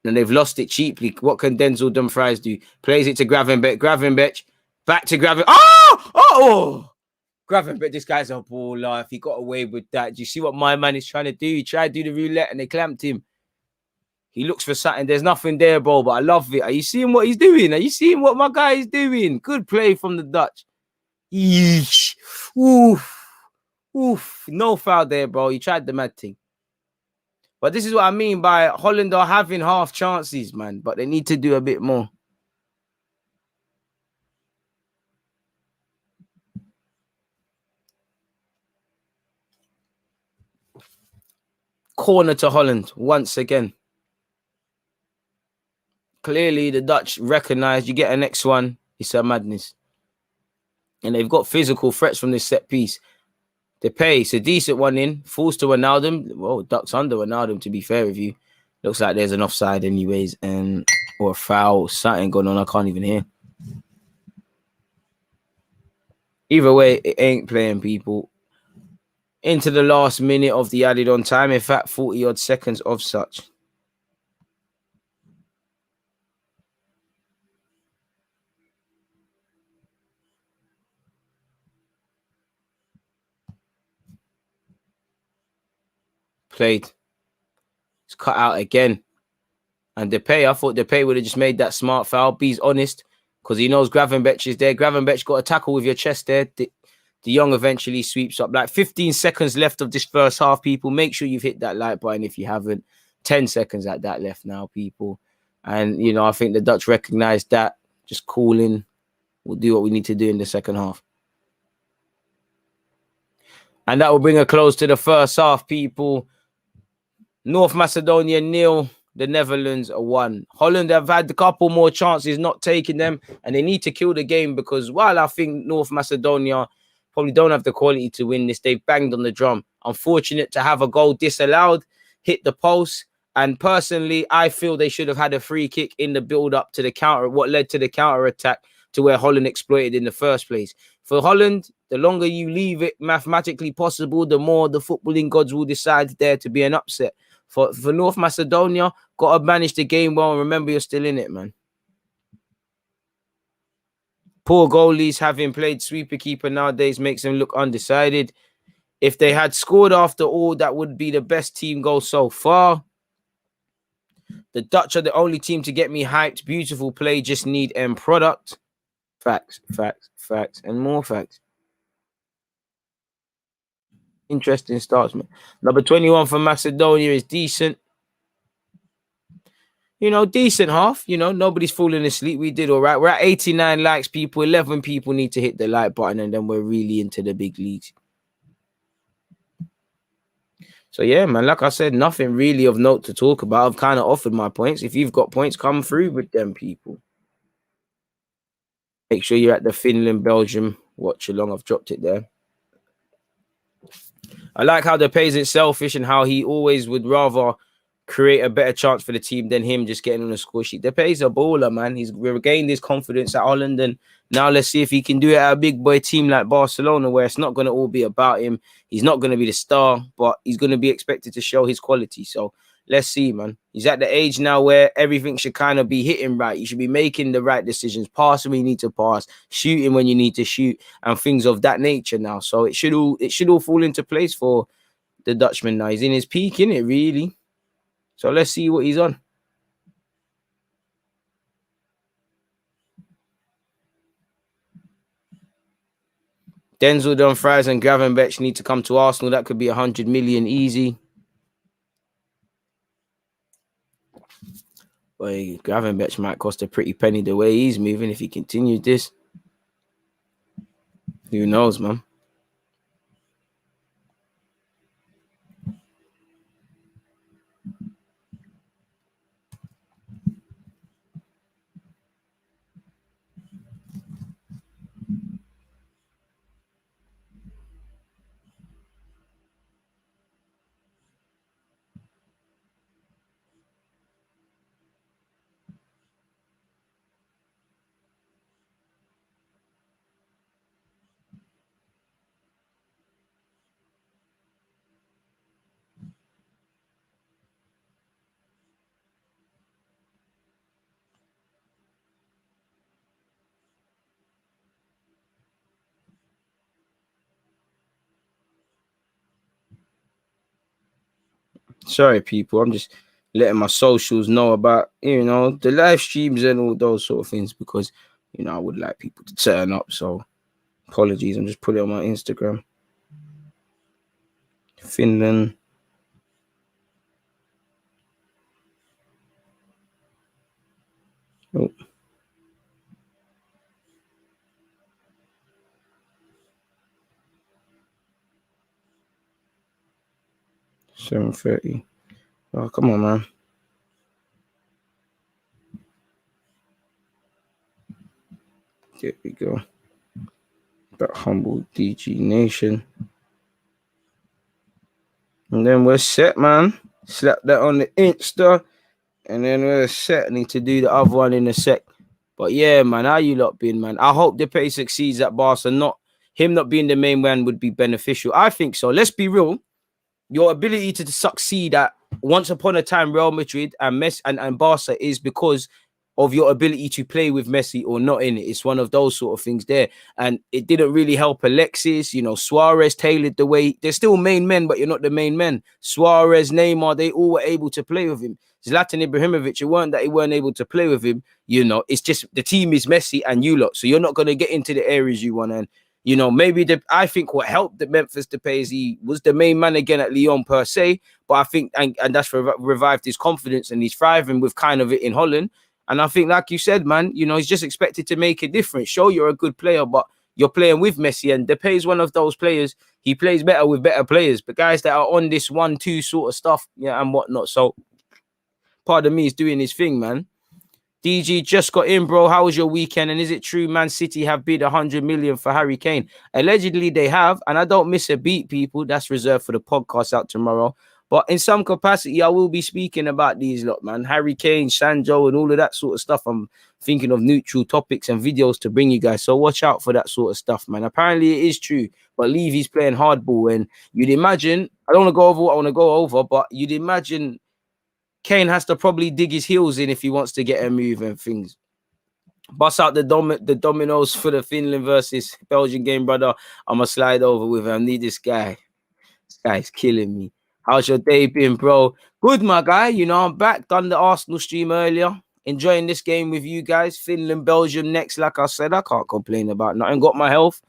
And they've lost it cheaply. What can Denzel Dumfries do? Plays it to Gravenberch. Gravenberch. Back to Gravenberch. Oh! Gravenberch, this guy's a baller. If he got away with that. Do you see what my man is trying to do? He tried to do the roulette and they clamped him. He looks for something. There's nothing there, bro, but I love it. Are you seeing what he's doing? Are you seeing what my guy is doing? Good play from the Dutch. Yeesh. Oof. Oof. No foul there, bro. You tried the mad thing. But this is what I mean by Holland are having half chances, man. But they need to do a bit more. Corner to Holland once again. Clearly, the Dutch recognize you get a next one. It's a madness. And they've got physical threats from this set piece. Depay, it's a decent one in. Falls to Wijnaldum. Well, ducks under Wijnaldum, to be fair with you. Looks like there's an offside anyways. Or a foul. Something going on. I can't even hear. Either way, it ain't playing, people. Into the last minute of the added on time. In fact, 40-odd seconds of such. Played. It's cut out again. And Depay, I thought Depay would have just made that smart foul. B's honest, because he knows Gravenberch is there. Gravenberch got a tackle with your chest there. De Jong eventually sweeps up. Like 15 seconds left of this first half, people. Make sure you've hit that like button if you haven't. 10 seconds at that left now, people. And, you know, I think the Dutch recognize that. Just cooling. We'll do what we need to do in the second half. And that will bring a close to the first half, people. North Macedonia 0, the Netherlands 1. Holland have had a couple more chances, not taking them, and they need to kill the game because while I think North Macedonia probably don't have the quality to win this, they've banged on the drum. Unfortunate to have a goal disallowed, hit the post, and personally, I feel they should have had a free kick in the build-up to the counter, what led to the counter-attack to where Holland exploited in the first place. For Holland, the longer you leave it mathematically possible, the more the footballing gods will decide there to be an upset. For North Macedonia, got to manage the game well and remember you're still in it, man. Poor goalies having played sweeper keeper nowadays makes them look undecided. If they had scored after all, that would be the best team goal so far. The Dutch are the only team to get me hyped. Beautiful play, just need end product. Facts, facts, facts, and more facts. Interesting starts, man. Number 21 for Macedonia is decent. You know, decent half. You know, nobody's falling asleep. We did all right. We're at 89 likes, people. 11 people need to hit the like button, and then we're really into the big leagues. So, yeah, man, like I said, nothing really of note to talk about. I've kind of offered my points. If you've got points, come through with them, people. Make sure you're at the Finland-Belgium watch-along. I've dropped it there. I like how Depay isn't selfish and how he always would rather create a better chance for the team than him just getting on the score sheet. Depay's a baller, man. He's regained his confidence at Holland, and now let's see if he can do it at a big boy team like Barcelona, where it's not going to all be about him. He's not going to be the star, but he's going to be expected to show his quality. So let's see, man. He's at the age now where everything should kind of be hitting right. You should be making the right decisions, passing when you need to pass, shooting when you need to shoot, and things of that nature now. So it should all fall into place for the Dutchman now. He's in his peak, innit, really? So let's see what he's on. Denzel Dumfries and Gravenberch need to come to Arsenal. That could be 100 million easy. Well, Gravenberch might cost a pretty penny the way he's moving if he continues this. Who knows, man? Sorry, people. I'm just letting my socials know about, the live streams and all those sort of things because, I would like people to turn up. So apologies. I'm just putting it on my Instagram. Finland. Oh. 7:30. Oh, come on, man. There we go. That humble DG Nation. And then we're set, man. Slap that on the Insta. And then we're set. Need to do the other one in a sec. But yeah, man, how you lot been, man? I hope Depay succeeds at Barca. Him not being the main man would be beneficial. I think so. Let's be real. Your ability to succeed at once upon a time Real Madrid and Messi and Barca is because of your ability to play with Messi or not in it. It's one of those sort of things there. And it didn't really help Alexis. Suarez tailored the way. They're still main men, but you're not the main men. Suarez, Neymar, they all were able to play with him. Zlatan Ibrahimovic, it weren't that he weren't able to play with him. It's just the team is Messi and you lot. So you're not going to get into the areas you want. And maybe I think what helped the Memphis Depay is he was the main man again at Lyon per se, but I think and that's revived his confidence and he's thriving with kind of it in Holland. And I think, like you said, man, he's just expected to make a difference. Show you're a good player, but you're playing with Messi, and Depay is one of those players. He plays better with better players, but guys that are on this 1-2 sort of stuff, and whatnot. So, pardon me, he's doing his thing, man. DG just got in, bro. How was your weekend? And is it true Man City have bid 100 million for Harry Kane? Allegedly, they have. And I don't miss a beat, people. That's reserved for the podcast out tomorrow. But in some capacity, I will be speaking about these lot, man. Harry Kane, Sancho, and all of that sort of stuff. I'm thinking of neutral topics and videos to bring you guys. So watch out for that sort of stuff, man. Apparently, it is true. But Levy's playing hardball. And you'd imagine, I don't want to go over what I want to go over, but you'd imagine Kane has to probably dig his heels in if he wants to get a move and things. Bust out the dominoes for the Finland versus Belgian game, brother. I'm going to slide over with him. I need this guy. This guy's killing me. How's your day been, bro? Good, my guy. I'm back. Done the Arsenal stream earlier. Enjoying this game with you guys. Finland, Belgium next. Like I said, I can't complain about nothing. Got my health,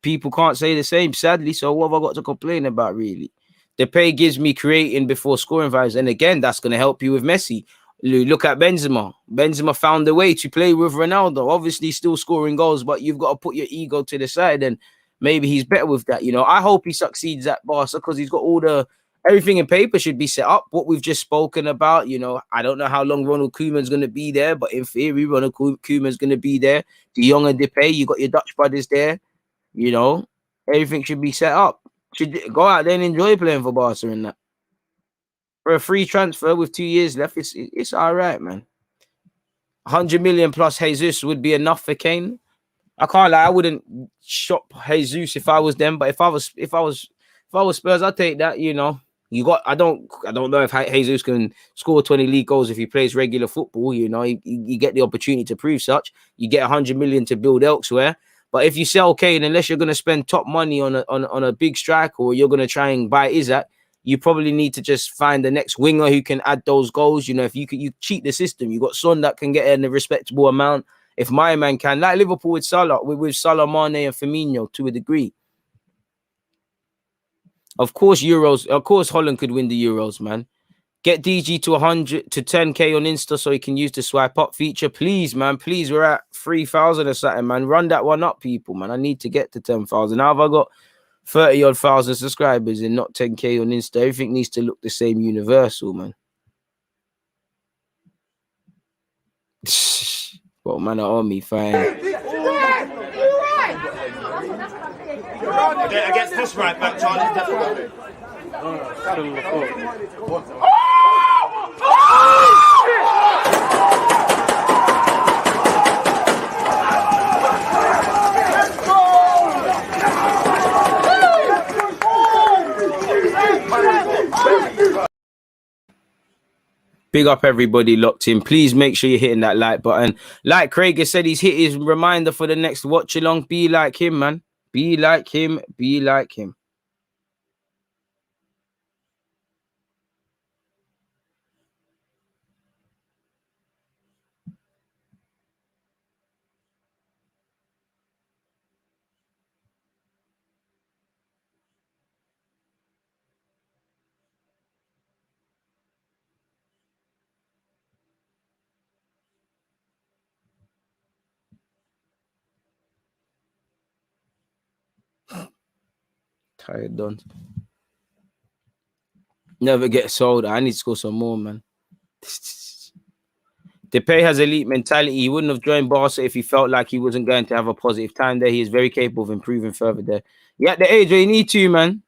People can't say the same, sadly. So what have I got to complain about, really? Depay gives me creating before scoring vibes. And again, that's going to help you with Messi. Look at Benzema. Benzema found a way to play with Ronaldo. Obviously, still scoring goals, but you've got to put your ego to the side. And maybe he's better with that. I hope he succeeds at Barca because he's got everything in paper should be set up. What we've just spoken about, I don't know how long Ronald Koeman's going to be there, but in theory, Ronald Koeman's going to be there. De Jong and Depay, you got your Dutch brothers there. Everything should be set up. Should go out there and enjoy playing for Barca and that. For a free transfer with 2 years left, it's all right, man. 100 million plus Jesus would be enough for Kane. I can't lie, I wouldn't shop Jesus if I was them, but if I was Spurs, I'd take that. I don't know if Jesus can score 20 league goals if he plays regular football. You get the opportunity to prove such. You get 100 million to build elsewhere. But if you sell Kane, unless you're going to spend top money on a big striker or you're going to try and buy Isaac, you probably need to just find the next winger who can add those goals. If you cheat the system, you got Son that can get in a respectable amount. If my man can, like Liverpool with Salah, with Salah, Mane, and Firmino to a degree. Of course, Holland could win the Euros, man. Get DG to 100 to 10k on Insta so he can use the swipe up feature. Please, man. Please, we're at 3,000 or something, man. Run that one up, people, man. I need to get to 10,000. Now have I got 30 odd thousand subscribers and not 10k on Insta? Everything needs to look the same, universal, man. Well, man, are me fine. Against this right back, Charlie. Big up everybody locked in. Please make sure you're hitting that like button. Like Craig has said, he's hit his reminder for the next watch along. Be like him, man. Be like him. Be like him. Tired done. Never get sold. I need to score some more, man. Depay has elite mentality. He wouldn't have joined Barca if he felt like he wasn't going to have a positive time there. He is very capable of improving further there. Yeah, at the age where you need to, man.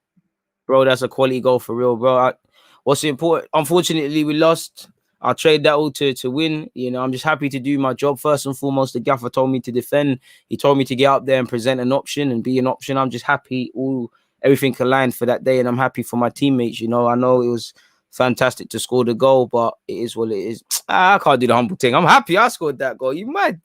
Bro, that's a quality goal for real, bro. What's important? Unfortunately, we lost. I'll trade that all to win. You know, I'm just happy to do my job. First and foremost, the gaffer told me to defend. He told me to get up there and present an option and be an option. I'm just happy everything aligned for that day, and I'm happy for my teammates. You know, I know it was fantastic to score the goal, but it is what it is. I can't do the humble thing. I'm happy I scored that goal. You mad?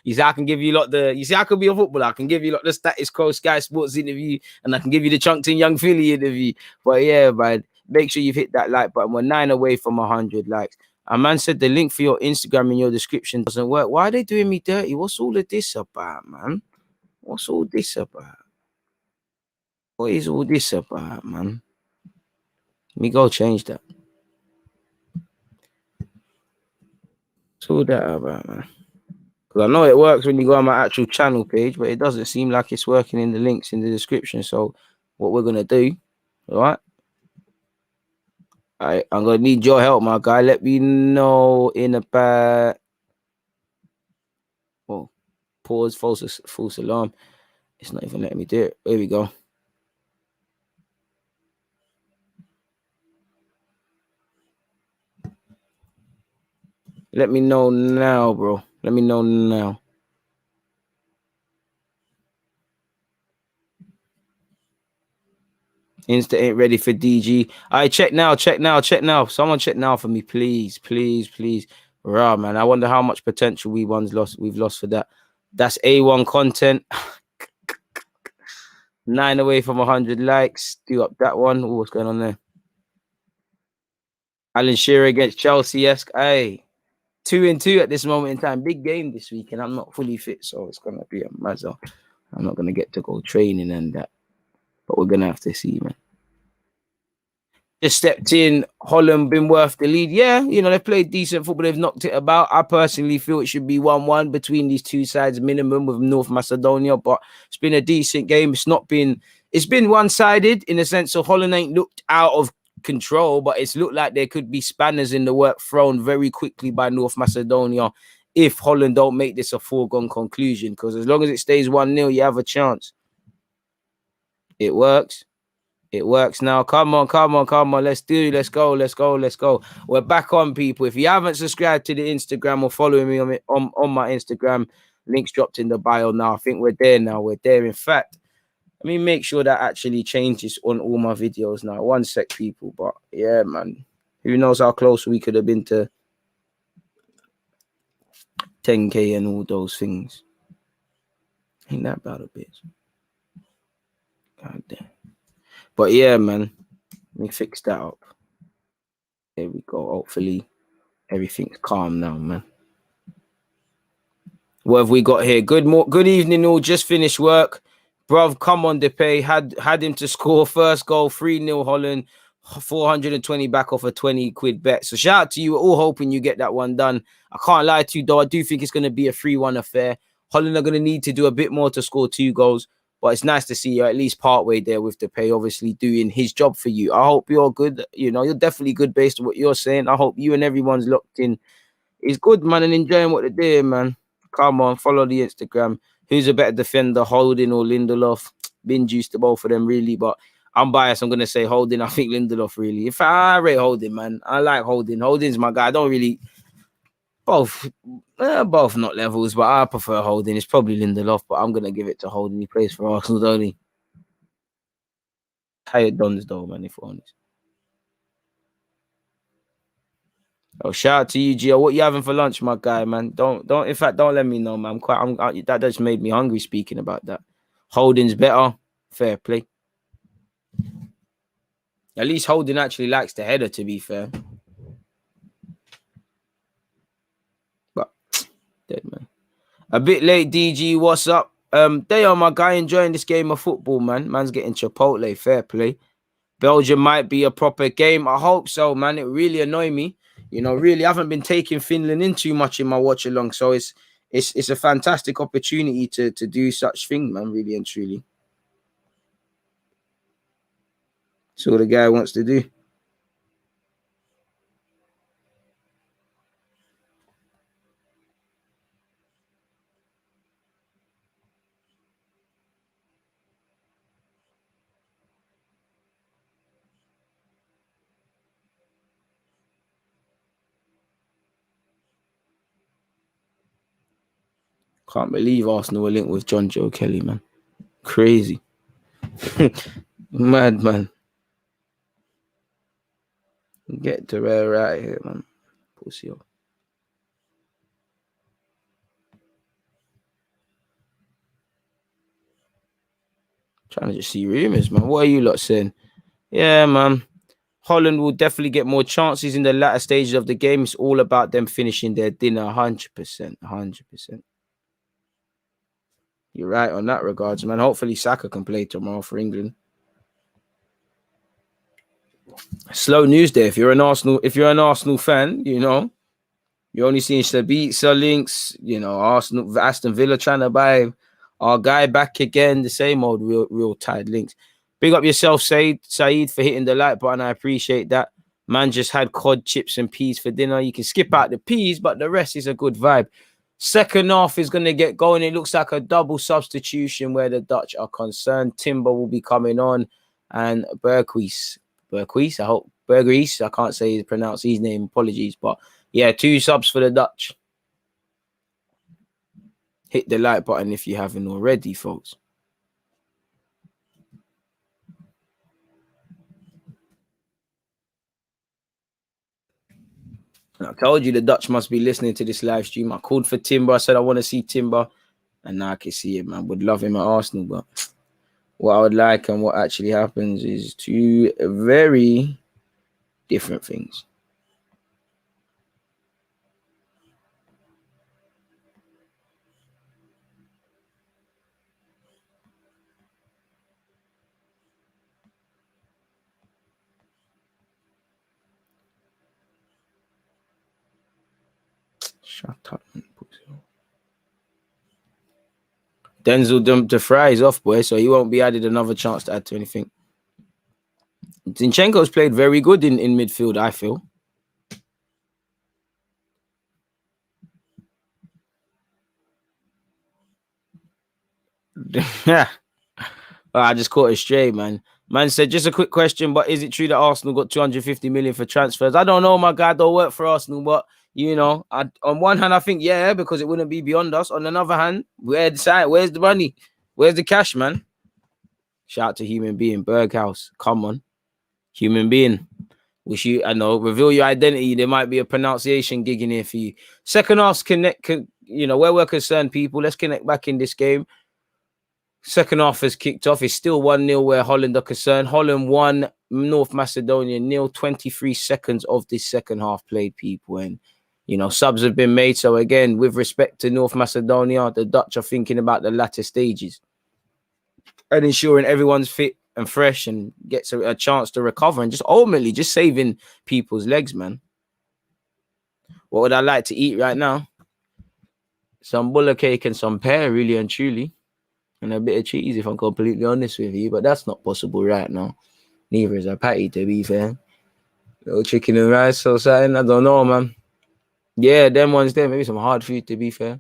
You see, I can give you I could be a footballer. I can give you the status quo Sky Sports interview, and I can give you the Chunkton Young Philly interview. But yeah, man, make sure you've hit that like button. We're 9 away from 100 likes. A man said the link for your Instagram in your description doesn't work. Why are they doing me dirty? What's all of this about, man? What's all this about? What is all this about, man? Let me go change that. What's all that about, man? Because I know it works when you go on my actual channel page, but it doesn't seem like it's working in the links in the description. So what we're going to do, all right? I'm going to need your help, my guy. Let me know in about... Oh, pause, false alarm. It's not even letting me do it. Here we go. Let me know now, bro. Let me know now. Insta ain't ready for DG. All right, check now. Someone check now for me, please. Rah, man. I wonder how much potential we've lost for that. That's A1 content. 9 away from 100 likes. Do up that one. Ooh, what's going on there? Alan Shearer against Chelsea-esque. Hey, 2-2 at this moment in time. Big game this week, and I'm not fully fit, so it's gonna be a mazza. I'm not gonna get to go training and that, but we're gonna have to see, man. Just stepped in. Holland been worth the lead. Yeah, you know, they've played decent football. They've knocked it about. I personally feel it should be 1-1 between these two sides minimum with North Macedonia, but it's been a decent game. It's been one-sided in the sense of Holland ain't looked out of control, but it's looked like there could be spanners in the work thrown very quickly by North Macedonia if Holland don't make this a foregone conclusion, because as long as it stays 1-0, you have a chance. It works. It works now. Come on. Let's go. We're back on, people. If you haven't subscribed to the Instagram or following me on my Instagram, links dropped in the bio now. I think we're there now. In fact, let me make sure that actually changes on all my videos now. 1 sec, people. But yeah, man. Who knows how close we could have been to 10k and all those things. Ain't that bad a bit? God damn. But yeah, man, let me fix that up. There we go. Hopefully, everything's calm now, man. What have we got here? Good evening, all. Just finished work. Bruv, come on, Depay. Had him to score first goal, 3-0 Holland. 420 back off a 20 quid bet. So shout out to you. We're all hoping you get that one done. I can't lie to you, though. I do think it's going to be a 3-1 affair. Holland are going to need to do a bit more to score 2 goals. But it's nice to see you at least partway there with the pay, obviously doing his job for you. I hope you're good. You know, you're definitely good based on what you're saying. I hope you and everyone's locked in. It's good, man, and enjoying what they're doing, man. Come on, follow the Instagram. Who's a better defender, Holding or Lindelof? Been juiced to both of them, really, but I'm biased. I'm going to say Holding. I think Lindelof, really. In fact, I rate Holding, man. I like Holding. Holding's my guy. I don't really... Both not levels, but I prefer Holding. It's probably Lindelof, but I'm going to give it to Holding. He plays for Arsenal, don't he? Tired Dons, though, man, if we're honest. Oh, shout out to you, Gio. What you having for lunch, my guy, man? Don't. In fact, don't let me know, man. That just made me hungry speaking about that. Holding's better. Fair play. At least Holding actually likes the header, to be fair. But dead, man. A bit late, DG. What's up? They are my guy enjoying this game of football, man. Man's getting Chipotle. Fair play. Belgium might be a proper game. I hope so, man. It really annoyed me. You know, really, I haven't been taking Finland in too much in my watch along. So it's a fantastic opportunity to do such thing, man, really and truly. That's all the guy wants to do. Can't believe Arsenal were linked with John Joe Kelly, man. Crazy. Mad, man. Get to right here, man. Pussy up. Trying to just see rumors, man. What are you lot saying? Yeah, man. Holland will definitely get more chances in the latter stages of the game. It's all about them finishing their dinner 100%. 100%. You're right on that regards, man. Hopefully Saka can play tomorrow for England. Slow news there. If you're an Arsenal fan, you know, you're only seeing Sabitzer links, you know, Aston Villa trying to buy our guy back again, the same old real tied links. Big up yourself, Saeed, for hitting the like button. I appreciate that. Man just had cod, chips, and peas for dinner. You can skip out the peas, but the rest is a good vibe. Second half is going to get going. It looks like a double substitution where the Dutch are concerned. Timber will be coming on, and Berghuis, I hope. Berghuis, I can't pronounce his name. Apologies, but yeah, 2 subs for the Dutch. Hit the like button if you haven't already, folks. I told you the Dutch must be listening to this live stream. I called for Timber. I said I want to see Timber, and now I can see him. I would love him at Arsenal, but what I would like and what actually happens is 2 very different things. Shut up, man. Denzel dumped the fries off, boy, so he won't be added another chance to add to anything. Zinchenko's played very good in midfield, I feel. I just caught it straight, man. Man said, just a quick question, but is it true that Arsenal got 250 million for transfers? I don't know, my guy. I don't work for Arsenal, but, you know, on one hand, I think, yeah, because it wouldn't be beyond us. On another hand, where's the money? Where's the cash, man? Shout out to human being, Berghaus. Come on. Human being. Wish you, I know, reveal your identity. There might be a pronunciation gig in here for you. Second half's you know, where we're concerned, people, let's connect back in this game. Second half has kicked off. It's still 1-0 where Holland are concerned. Holland 1, North Macedonia 0. 23 seconds of this second half played, people. And, you know, subs have been made. So, again, with respect to North Macedonia, the Dutch are thinking about the latter stages and ensuring everyone's fit and fresh and gets a chance to recover and just ultimately just saving people's legs, man. What would I like to eat right now? Some buller cake and some pear, really and truly. And a bit of cheese, if I'm completely honest with you. But that's not possible right now. Neither is a patty, to be fair. Little chicken and rice or something. I don't know, man. Yeah, them ones there. Maybe some hard food, to be fair.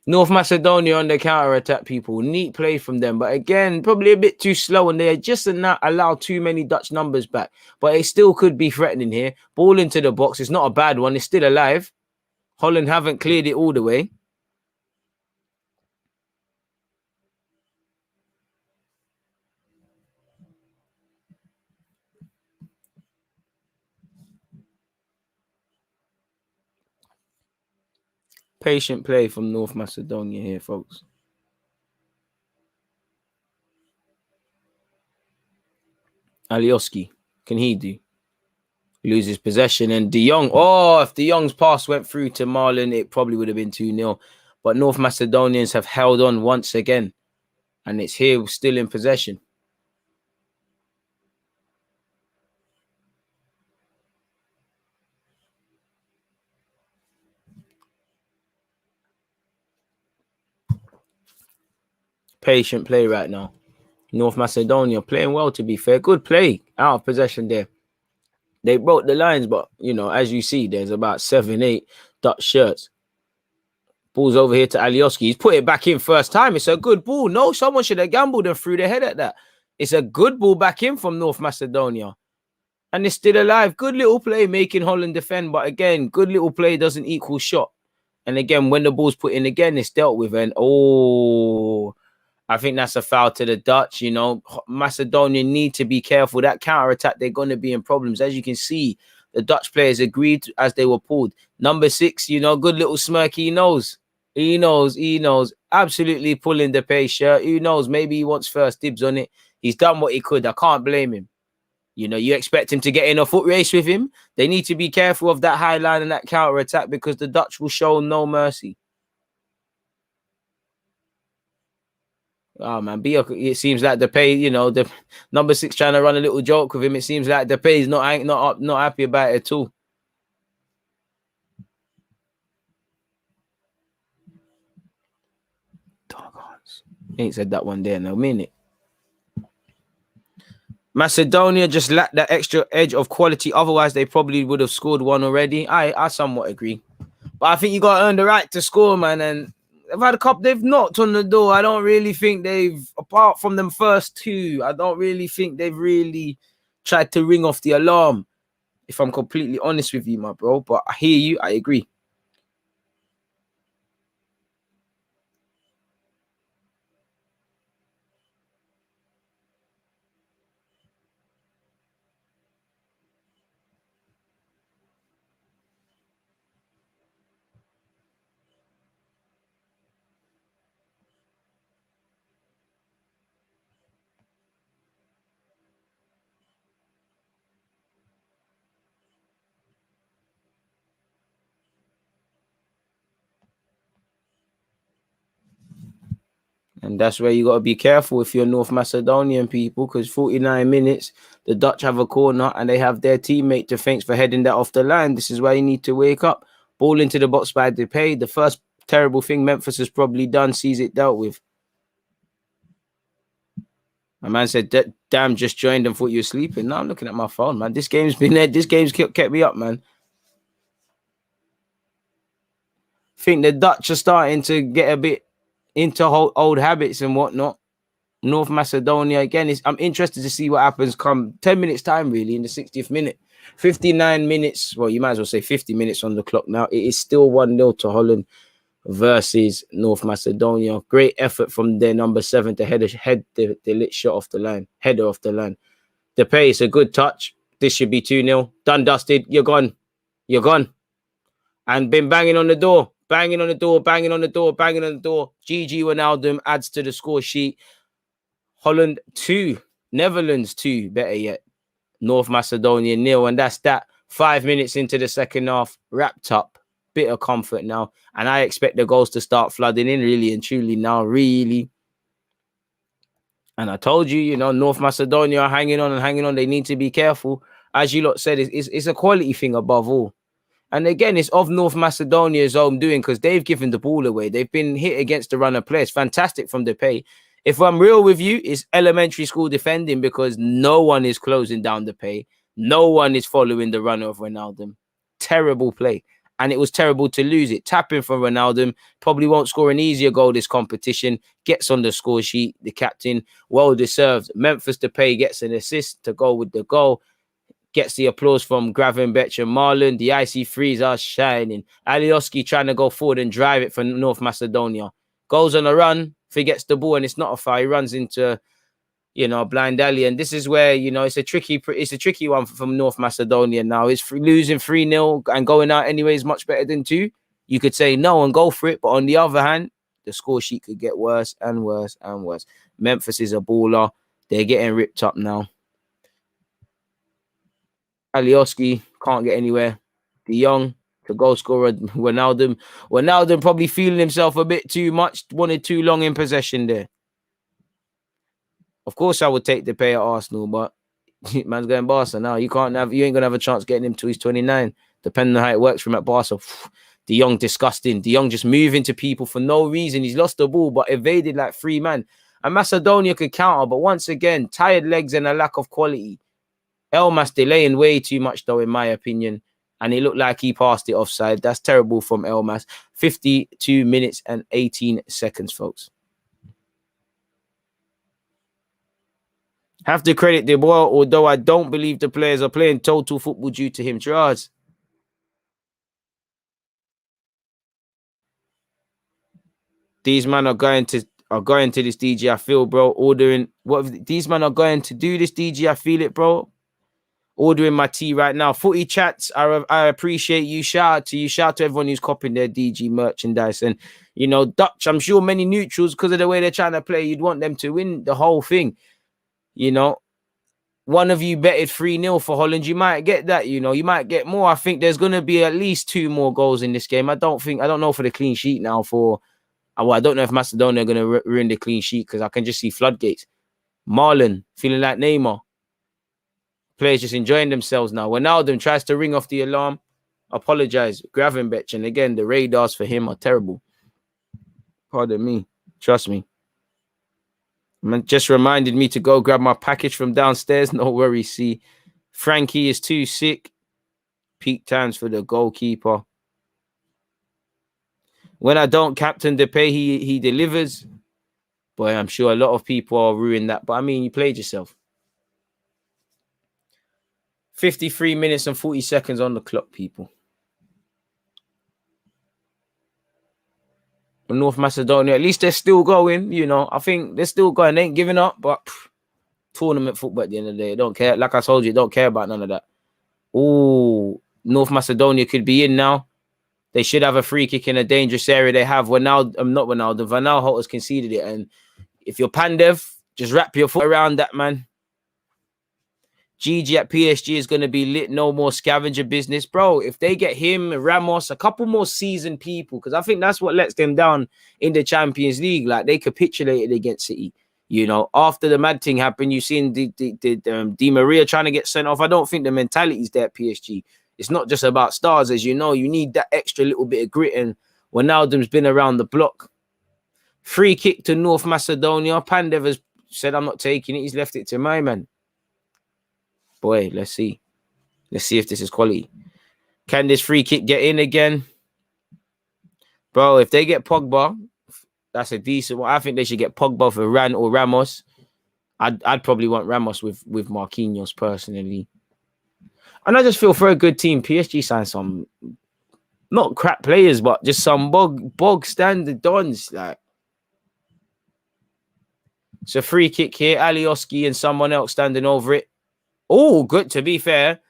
North Macedonia on the counter-attack, people. Neat play from them. But again, probably a bit too slow. And they just not allow too many Dutch numbers back. But it still could be threatening here. Ball into the box. It's not a bad one. It's still alive. Holland haven't cleared it all the way. Patient play from North Macedonia here, folks. Alioski, can he do? Loses possession, and De Jong. Oh, if De Jong's pass went through to Marlon, it probably would have been 2-0. But North Macedonians have held on once again, and it's here still in possession. Patient play right now. North Macedonia playing well, to be fair. Good play out of possession there. They broke the lines, but, you know, as you see, there's about 7, 8 Dutch shirts. Ball's over here to Alioski. He's put it back in first time. It's a good ball. No, someone should have gambled and threw their head at that. It's a good ball back in from North Macedonia. And it's still alive. Good little play making Holland defend. But again, good little play doesn't equal shot. And again, when the ball's put in again, it's dealt with. And I think that's a foul to the Dutch. You know, Macedonia need to be careful. That counter-attack, they're going to be in problems. As you can see, the Dutch players agreed as they were pulled. Number 6, you know, good little smirk. He knows. Absolutely pulling the pace shirt. Who knows? Maybe he wants first dibs on it. He's done what he could. I can't blame him. You know, you expect him to get in a foot race with him. They need to be careful of that high line and that counter-attack because the Dutch will show no mercy. Oh, man, it seems like the pay, you know, the number 6 trying to run a little joke with him. It seems like the pay is not happy about it at all. Doggons. Ain't said that one there, no minute. Macedonia just lacked that extra edge of quality. Otherwise, they probably would have scored one already. I somewhat agree. But I think you got to earn the right to score, man. And they've had a couple, they've knocked on the door. I don't really think apart from them first 2, I don't really think they've really tried to ring off the alarm, if I'm completely honest with you, my bro. But I hear you. I agree. And that's where you got to be careful if you're North Macedonian people, because 49 minutes, the Dutch have a corner and they have their teammate to thanks for heading that off the line. This is why you need to wake up. Ball into the box by Depay. The first terrible thing Memphis has probably done, sees it dealt with. My man said, damn, just joined and thought you were sleeping. No, I'm looking at my phone, man. This game's been there. This game's kept me up, man. I think the Dutch are starting to get a bit into old habits and whatnot. North Macedonia, again, I'm interested to see what happens come 10 minutes time, really, in the 60th minute. 59 minutes, well, you might as well say 50 minutes on the clock now. It is still 1-0 to Holland versus North Macedonia. Great effort from their number 7 to head the lit shot off the line, header off the line. The pace, a good touch. This should be 2-0. Done, dusted. You're gone. You're gone. And been banging on the door. Banging on the door. GG Wijnaldum adds to the score sheet. Holland 2. Netherlands 2. Better yet. North Macedonia 0. And that's that. 5 minutes into the second half. Wrapped up. Bit of comfort now. And I expect the goals to start flooding in really and truly now. Really. And I told you, North Macedonia are hanging on and hanging on. They need to be careful. As you lot said, it's a quality thing above all. And again, it's of North Macedonia's own doing because they've given the ball away. They've been hit against the run of players. Fantastic from Depay. If I'm real with you, it's elementary school defending because no one is closing down Depay. No one is following the run of Ronaldo. Terrible play. And it was terrible to lose it. Tapping from Ronaldo. Probably won't score an easier goal this competition. Gets on the score sheet. The captain, well deserved. Memphis Depay gets an assist to go with the goal. Gets the applause from Gravenberch and Marlon. The IC3s are shining. Alioski trying to go forward and drive it for North Macedonia. Goes on a run, forgets the ball, and it's not a foul. He runs into, blind alley. And this is where, it's a tricky one from North Macedonia now. It's losing 3-0 and going out anyway is much better than 2. You could say no and go for it. But on the other hand, the score sheet could get worse and worse and worse. Memphis is a baller. They're getting ripped up now. Alioski can't get anywhere. De Jong, the goal scorer, Ronaldo. Ronaldo probably feeling himself a bit too much, wanted too long in possession there. Of course, I would take the pay at Arsenal, but man's going Barca now. You ain't gonna have a chance getting him till he's 29, depending on how it works for him at Barca. De Jong, disgusting. De Jong just moving to people for no reason. He's lost the ball, but evaded like 3 men. And Macedonia could counter, but once again, tired legs and a lack of quality. Elmas delaying way too much, though, in my opinion. And it looked like he passed it offside. That's terrible from Elmas. 52 minutes and 18 seconds, folks. Have to credit De Boer, although I don't believe the players are playing total football due to him. Gerard. These men are going to this DG. I feel, bro. These men are going to do this DG. I feel it, bro. Ordering my tea right now. Footy chats, I appreciate you. Shout out to you. Shout out to everyone who's copying their DG merchandise. And, Dutch, I'm sure many neutrals, because of the way they're trying to play, you'd want them to win the whole thing. One of you betted 3-0 for Holland. You might get that, You might get more. I think there's going to be at least 2 more goals in this game. I don't know for the clean sheet now I don't know if Macedonia are going to ruin the clean sheet because I can just see floodgates. Marlon, feeling like Neymar. Players just enjoying themselves now. Ronaldo tries to ring off the alarm. Apologize. Gravenberch. And again, the radars for him are terrible. Pardon me. Trust me. Man, just reminded me to go grab my package from downstairs. No worries. See, Frankie is too sick. Peak times for the goalkeeper. When I don't captain Depay, he delivers. Boy, I'm sure a lot of people are ruining that. But I mean, you played yourself. 53 minutes and 40 seconds on the clock, people. North Macedonia, at least they're still going, I think they're still going. They ain't giving up, but tournament football at the end of the day. Don't care. Like I told you, don't care about none of that. Oh, North Macedonia could be in now. They should have a free kick in a dangerous area. They have Van Aanholt has conceded it. And if you're Pandev, just wrap your foot around that, man. GG at PSG is going to be lit. No more scavenger business. Bro, if they get him, Ramos, a couple more seasoned people, because I think that's what lets them down in the Champions League. Like, they capitulated against City. After the mad thing happened, you've seen Di Maria trying to get sent off. I don't think the mentality is there at PSG. It's not just about stars, as you know. You need that extra little bit of grit, and Wijnaldum's been around the block. Free kick to North Macedonia. Pandev has said, I'm not taking it. He's left it to my man. Boy, let's see. Let's see if this is quality. Can this free kick get in again? Bro, if they get Pogba, that's a decent one. I think they should get Pogba for Ran or Ramos. I'd probably want Ramos with Marquinhos personally. And I just feel for a good team. PSG signed some not crap players, but just some bog standard dons. Like, it's a free kick here. Alioski and someone else standing over it. Oh, good. To be fair,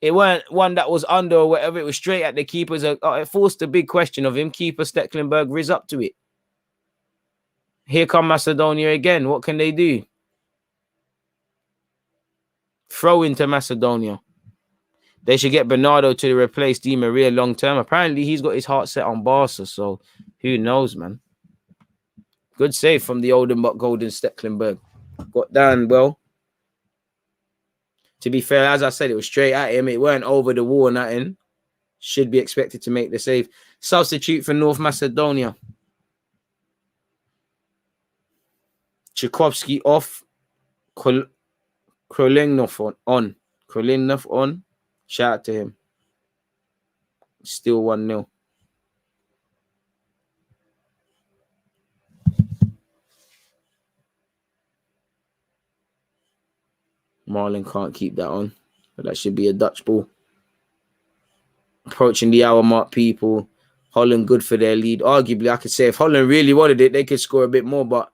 it weren't one that was under or whatever. It was straight at the keepers. It forced a big question of him. Keeper Stecklenburg riz up to it. Here come Macedonia again. What can they do? Throw into Macedonia. They should get Bernardo to replace Di Maria long term. Apparently, he's got his heart set on Barca, so who knows, man. Good save from the Oldenburg Golden Stecklenburg. Got down well. To be fair, as I said, it was straight at him. It weren't over the wall or nothing. Should be expected to make the save. Substitute for North Macedonia. Tchaikovsky off. Krolinov on. Krolinov on. Shout out to him. Still 1-0. Marlon can't keep that on. But that should be a Dutch ball. Approaching the hour mark, people. Holland good for their lead. Arguably, I could say if Holland really wanted it, they could score a bit more, but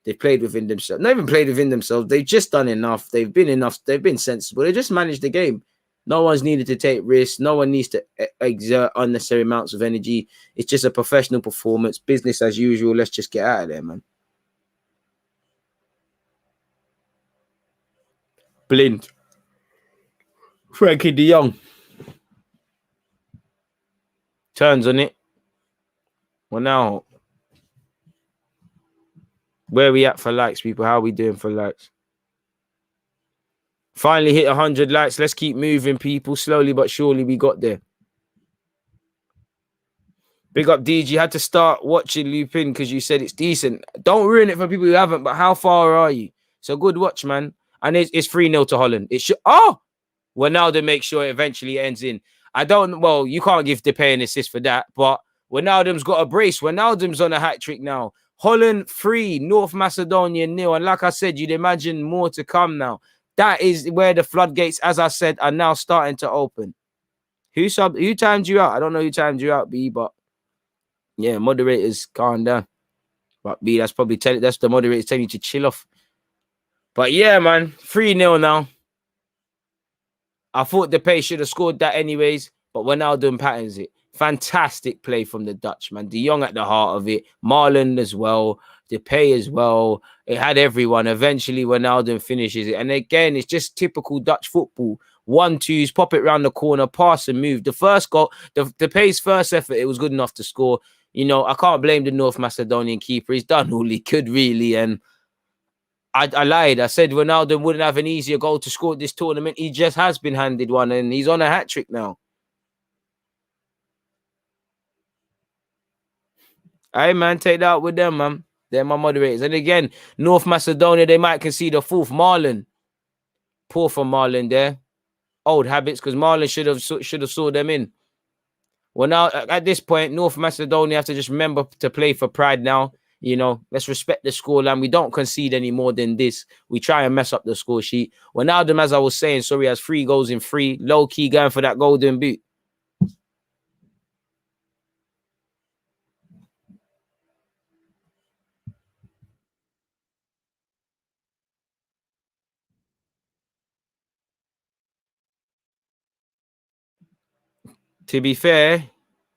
they played within themselves. Not even played within themselves. They've just done enough. They've been enough. They've been sensible. They just managed the game. No one's needed to take risks. No one needs to exert unnecessary amounts of energy. It's just a professional performance. Business as usual. Let's just get out of there, man. Blind. Frankie de Jong. Turns on it. Well, now, where are we at for likes, people? How are we doing for likes? Finally hit 100 likes. Let's keep moving, people. Slowly but surely we got there. Big up, DG. Had to start watching Lupin because you said it's decent. Don't ruin it for people who haven't, but how far are you? It's a good watch, man. And it's 3-0 to Holland. It should. Oh! Ronaldo makes sure it eventually ends in. Well, you can't give Depay an assist for that, but Wijnaldum's got a brace. Wijnaldum's on a hat-trick now. Holland 3, North Macedonia 0. And like I said, you'd imagine more to come now. That is where the floodgates, as I said, are now starting to open. Who timed you out? I don't know who timed you out, B, but yeah, moderators, calm down. But B, that's probably that's the moderators telling you to chill off. But yeah, man, 3-0 now. I thought Depay should have scored that anyways, but Wijnaldum patterns it. Fantastic play from the Dutch, man. De Jong at the heart of it. Marlon as well. Depay as well. It had everyone. Eventually, Wijnaldum finishes it. And again, it's just typical Dutch football. 1-2s, pop it round the corner, pass and move. The first goal, Depay's first effort, it was good enough to score. You know, I can't blame the North Macedonian keeper. He's done all he could, really. And I lied. I said Ronaldo wouldn't have an easier goal to score this tournament. He just has been handed one, and he's on a hat-trick now. Hey, man, take that out with them, man. They're my moderators. And again, North Macedonia, they might concede a fourth. Marlon. Poor for Marlon there. Old habits, because Marlon should have saw them in. Well, now, at this point, North Macedonia have to just remember to play for pride now. You know, let's respect the scoreline. We don't concede any more than this. We try and mess up the score sheet. Wijnaldum, as I was saying, sorry, has 3 goals in 3. Low-key going for that golden boot. To be fair,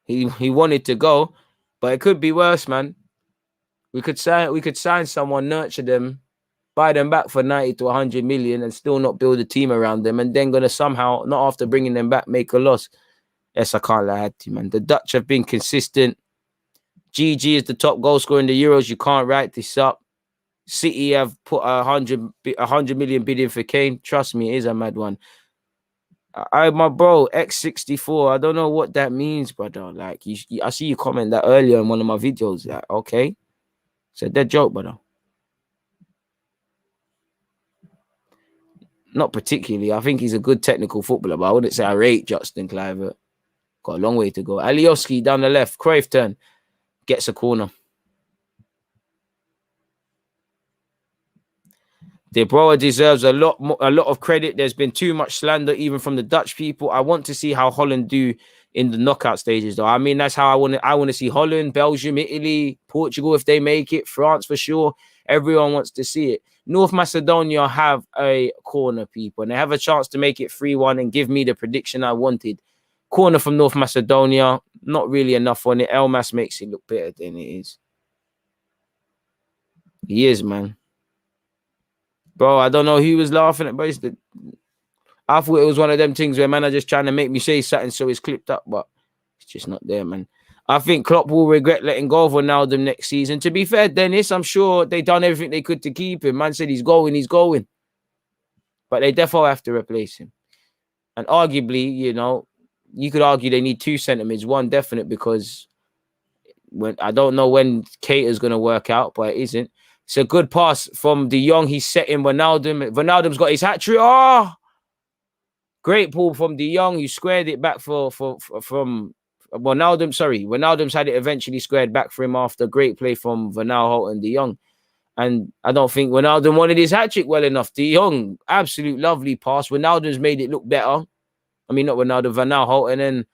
he wanted to go, but it could be worse, man. We could sign someone, nurture them, buy them back for 90 to 100 million and still not build a team around them, and then gonna somehow, not after bringing them back, make a loss. Yes, I can't lie to you, man. The Dutch have been consistent. GG is the top goal scorer in the Euros. You can't write this up. City have put 100 million bid in for Kane. Trust me, it is a mad one. My bro, X64, I don't know what that means, brother. Like, I see you comment that earlier in one of my videos. Like, okay. It's a dead joke, brother. Not particularly. I think he's a good technical footballer, but I wouldn't say I rate Justin Kluivert. Got a long way to go. Alioski down the left. Cruyff turn. Gets a corner. De Boer deserves a lot of credit. There's been too much slander, even from the Dutch people. I want to see how Holland do in the knockout stages, though. I mean, that's how I want to see Holland, Belgium, Italy, Portugal, if they make it, France for sure. Everyone wants to see it. North Macedonia have a corner, people, and they have a chance to make it 3-1 and give me the prediction I wanted. Corner from North Macedonia, not really enough on it. Elmas makes it look better than it is. He is, man. Bro, I don't know who was laughing at, but I thought it was one of them things where man are just trying to make me say something so it's clipped up, but it's just not there, man. I think Klopp will regret letting go of Ronaldo next season. To be fair, Dennis, I'm sure they done everything they could to keep him. Man said he's going. But they definitely have to replace him. And arguably, you know, you could argue they need two centre mids. One definite, because when I don't know when Keita's going to work out, but it isn't. It's a good pass from De Jong. He's setting Wijnaldum. Wijnaldum's got his hat-trick. Oh! Great ball from De Jong. You squared it back from Wijnaldum. Sorry, Wijnaldum's had it eventually squared back for him after great play from Van Aanholt and De Jong. And I don't think Wijnaldum wanted his hat-trick well enough. De Jong, absolute lovely pass. Wijnaldum's made it look better. I mean, not Wijnaldum, Van Aanholt. And then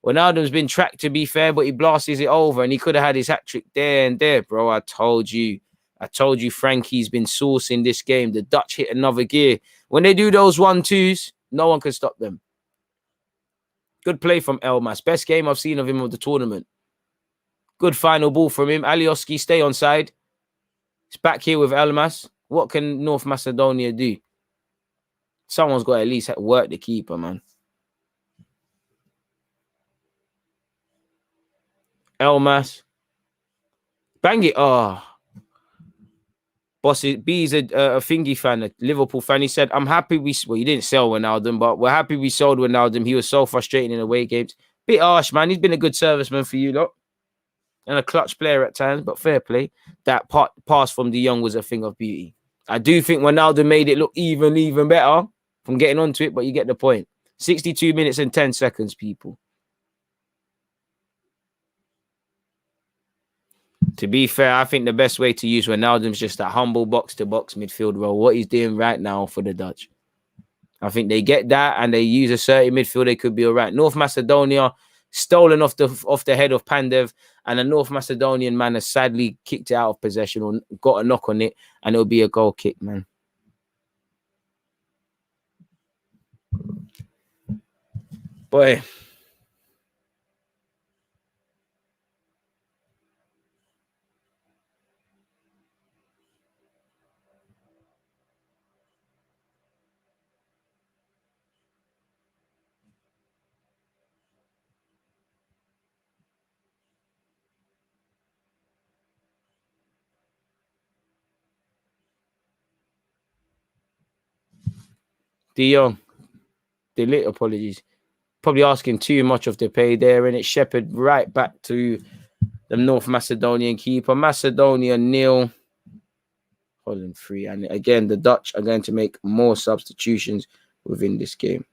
Wijnaldum's been tracked, to be fair, but he blasts it over, and he could have had his hat-trick there and there, bro. I told you, Frankie's been sourcing this game. The Dutch hit another gear. When they do those 1-2s, no one can stop them. Good play from Elmas. Best game I've seen of him of the tournament. Good final ball from him. Alioski, stay on side. It's back here with Elmas. What can North Macedonia do? Someone's got to at least work the keeper, man. Elmas. Bang it. Oh. Boss B's a thingy fan, a Liverpool fan. He said, I'm happy you didn't sell Wijnaldum, but we're happy we sold Wijnaldum. He was so frustrating in away games. Bit harsh, man. He's been a good serviceman for you lot. And a clutch player at times, but fair play. That pass from De Jong was a thing of beauty. I do think Wijnaldum made it look even better from getting onto it, but you get the point. 62 minutes and 10 seconds, people. To be fair, I think the best way to use Wijnaldum is just that humble box-to-box midfield role. What he's doing right now for the Dutch. I think they get that and they use a certain midfield, they could be all right. North Macedonia stolen off the head of Pandev, and a North Macedonian man has sadly kicked it out of possession or got a knock on it, and it'll be a goal kick, man. Boy. De Jong. Delete, apologies. Probably asking too much of the pay there, and it's shepherded right back to the North Macedonian keeper. Macedonia 0, Holland 3. And again, the Dutch are going to make more substitutions within this game.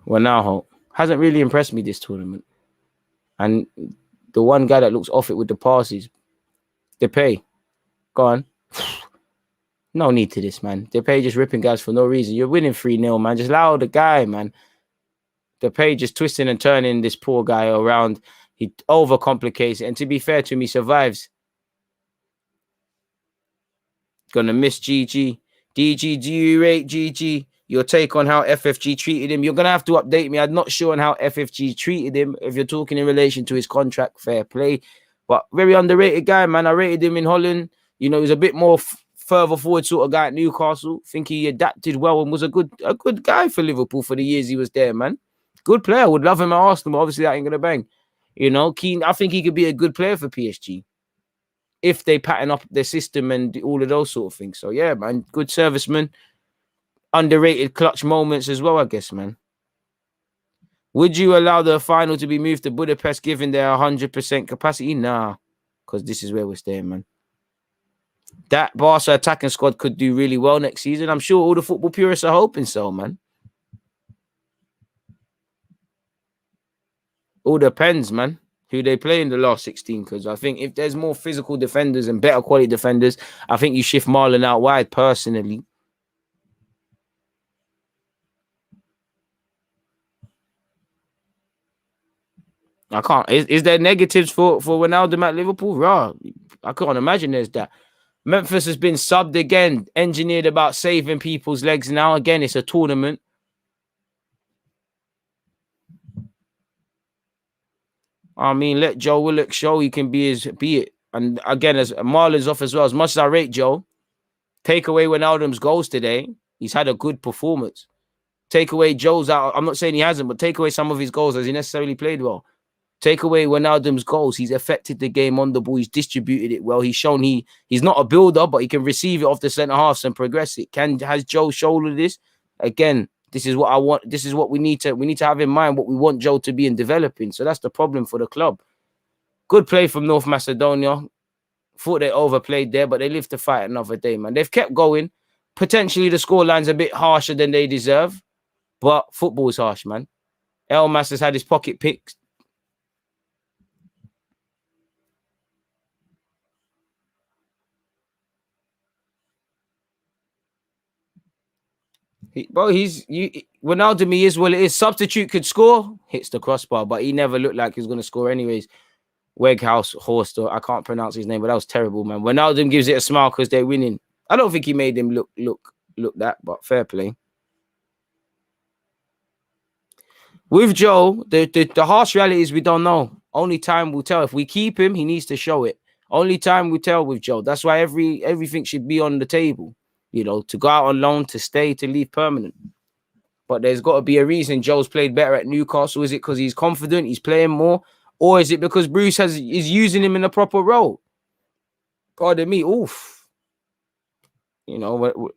Wijnaldum hasn't really impressed me this tournament. And the one guy that looks off it with the passes, Depay. Go on. No need to this, man. Depay just ripping guys for no reason. You're winning 3-0, man. Just allow the guy, man. Depay just twisting and turning this poor guy around. He overcomplicates it. And to be fair to him, he survives. Gonna miss GG. DG, do you rate GG? Your take on how FFG treated him? You're going to have to update me. I'm not sure on how FFG treated him. If you're talking in relation to his contract, fair play. But very underrated guy, man. I rated him in Holland. You know, he's a bit more further forward sort of guy at Newcastle. Think he adapted well and was a good guy for Liverpool for the years he was there, man. Good player. Would love him at Arsenal, but obviously that ain't going to bang. You know, I think he could be a good player for PSG if they pattern up their system and all of those sort of things. So, yeah, man, good serviceman. Underrated clutch moments as well, I guess, man. Would you allow the final to be moved to Budapest given their 100% capacity? Nah, because this is where we're staying, man. That Barca attacking squad could do really well next season. I'm sure all the football purists are hoping so, man. All depends, man, who they play in the last 16. Because I think if there's more physical defenders and better quality defenders, I think you shift Marlon out wide, personally. I can't. Is there negatives for Wijnaldum at Liverpool? Raw. I can't imagine there's that. Memphis has been subbed again, engineered about saving people's legs now. Again, it's a tournament. I mean, let Joe Willock show he can be it. And again, as Marlon's off as well, as much as I rate Joe, take away Wijnaldum's goals today, he's had a good performance. Take away Joe's out. I'm not saying he hasn't, but take away some of his goals. Has he necessarily played well? Take away Wijnaldum's goals. He's affected the game on the ball. He's distributed it well. He's shown he's not a builder, but he can receive it off the centre halves and progress it. Has Joe shouldered this? Again, this is what I want. This is what we need to have in mind, what we want Joe to be in developing. So that's the problem for the club. Good play from North Macedonia. Thought they overplayed there, but they live to fight another day, man. They've kept going. Potentially the scoreline's a bit harsher than they deserve, but football is harsh, man. Elmas has had his pocket picked. Ronaldo, he is what it is. Substitute could score, hits the crossbar, but he never looked like he was going to score anyways. Horst, I can't pronounce his name, but that was terrible, man. Ronaldo gives it a smile because they're winning. I don't think he made him look that, but fair play. With Joe, the harsh reality is we don't know. Only time will tell. If we keep him, he needs to show it. Only time will tell with Joe. That's why everything should be on the table. You know, to go out on loan, to stay, to leave permanent. But there's got to be a reason Joe's played better at Newcastle. Is it because he's confident, he's playing more? Or is it because Bruce is using him in a proper role? Pardon me, oof. You know,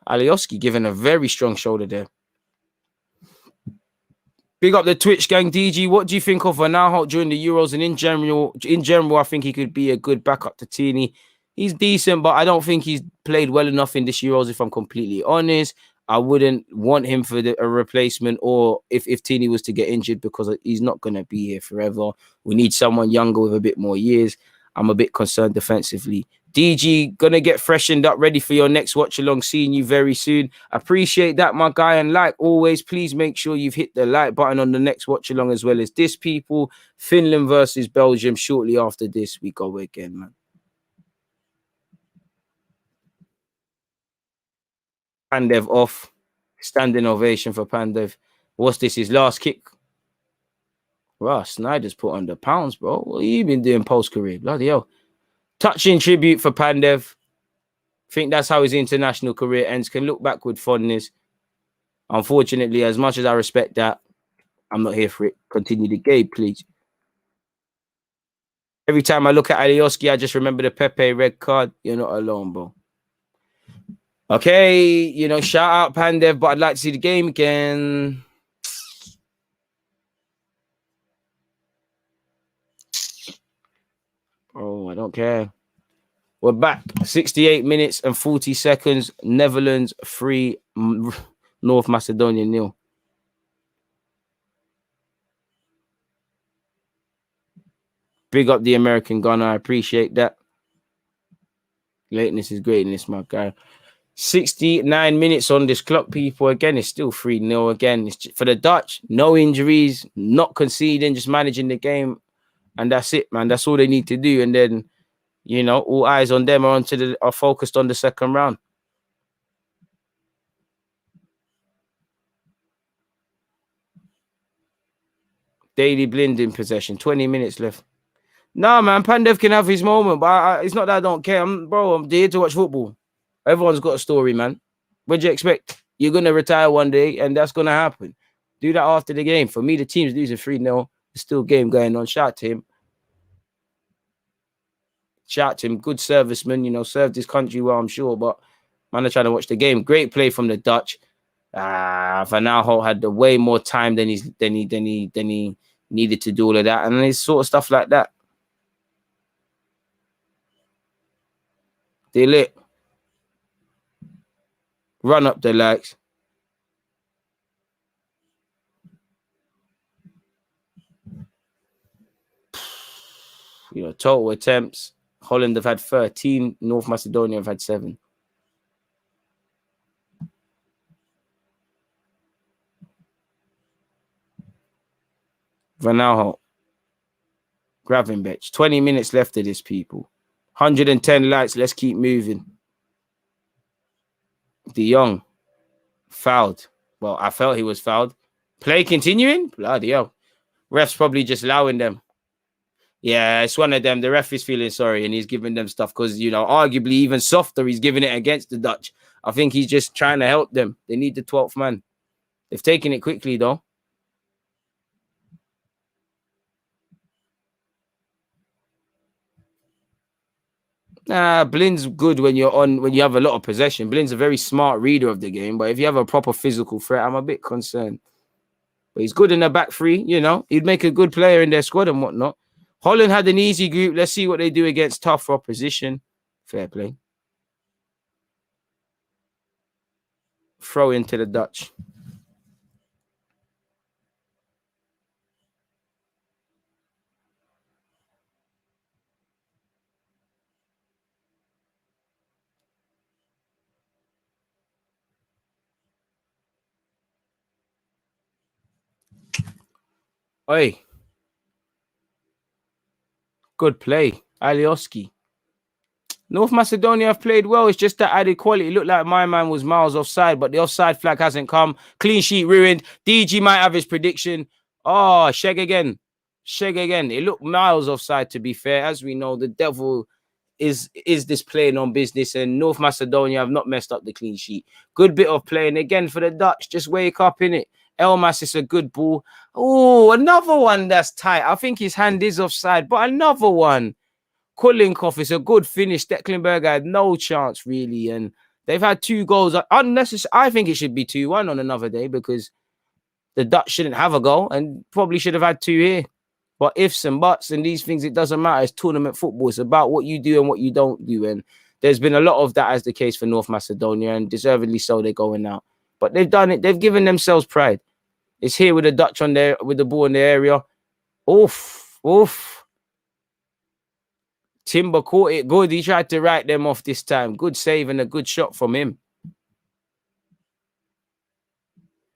Alioski giving a very strong shoulder there. Big up the Twitch gang, DG. What do you think of Wijnaldum during the Euros and in general, I think he could be a good backup to Tini. He's decent, but I don't think he's played well enough in this Euros, if I'm completely honest. I wouldn't want him for a replacement, or if Tini was to get injured, because he's not going to be here forever. We need someone younger with a bit more years. I'm a bit concerned defensively. DG, gonna get freshened up, ready for your next watch along. Seeing you very soon. Appreciate that, my guy. And like always, please make sure you've hit the like button on the next watch along as well as this, people. Finland versus Belgium. Shortly after this, we go again, man. Pandev off. Standing ovation for Pandev. What's this? His last kick? Ross Snyder's put under pounds, bro. What have you been doing post-career? Bloody hell. Touching tribute for Pandev. Think that's how his international career ends. Can look back with fondness. Unfortunately, as much as I respect that, I'm not here for it. Continue the game, please. Every time I look at Alioski, I just remember the Pepe red card. You're not alone, bro. Okay, you know, shout out Pandev, but I'd like to see the game again. Oh, I don't care. We're back. 68 minutes and 40 seconds. Netherlands 3, North Macedonia 0. Big up the American gunner. I appreciate that. Lateness is greatness, my guy. 69 minutes on this clock, people. Again, it's still 3-0. Again, it's for the Dutch. No injuries, not conceding, just managing the game. And that's it, man. That's all they need to do. And then, you know, all eyes on them are focused on the second round. Daily Blind in possession. 20 minutes left. Nah, man. Pandev can have his moment, but it's not that I don't care. I'm here to watch football. Everyone's got a story, man. What do you expect? You're going to retire one day, and that's going to happen. Do that after the game. For me, the team's losing 3-0. There's still a game going on. Shout to him. Shout to him. Good serviceman, you know, served his country well, I'm sure. But man, I'm trying to watch the game. Great play from the Dutch. Van Aanholt had way more time than he needed to do all of that, and it's sort of stuff like that. They lit. Run up the likes. You know, total attempts. Holland have had 13. North Macedonia have had 7. Van Aanholt. Gravenberch. 20 minutes left of this, people. 110 likes. Let's keep moving. De Jong. Fouled. Well, I felt he was fouled. Play continuing? Bloody hell. Ref's probably just allowing them. Yeah, it's one of them. The ref is feeling sorry and he's giving them stuff because, you know, arguably even softer, he's giving it against the Dutch. I think he's just trying to help them. They need the 12th man. They've taken it quickly, though. Blin's good when you have a lot of possession. Blin's a very smart reader of the game, but if you have a proper physical threat, I'm a bit concerned. But he's good in the back three, you know. He'd make a good player in their squad and whatnot. Holland had an easy group. Let's see what they do against tough opposition. Fair play. Throw into the Dutch. Oi. Good play. Alioski. North Macedonia have played well. It's just that added quality. It looked like my man was miles offside, but the offside flag hasn't come. Clean sheet ruined. DG might have his prediction. Oh, Sheg again. Sheg again. It looked miles offside, to be fair. As we know, the devil is displaying on business, and North Macedonia have not messed up the clean sheet. Good bit of playing again for the Dutch. Just wake up, in it. Elmas is a good ball. Oh, another one that's tight. I think his hand is offside, but another one. Kulinkov is a good finish. Stecklenberg had no chance, really. And they've had 2 goals. Unnecessary. I think it should be 2-1 on another day because the Dutch shouldn't have a goal and probably should have had 2 here. But ifs and buts and these things, it doesn't matter. It's tournament football. It's about what you do and what you don't do. And there's been a lot of that as the case for North Macedonia, and deservedly so, they're going out. But they've done it. They've given themselves pride. It's here with the Dutch on there, with the ball in the area. Oof, oof. Timber caught it good. He tried to write them off this time. Good save and a good shot from him.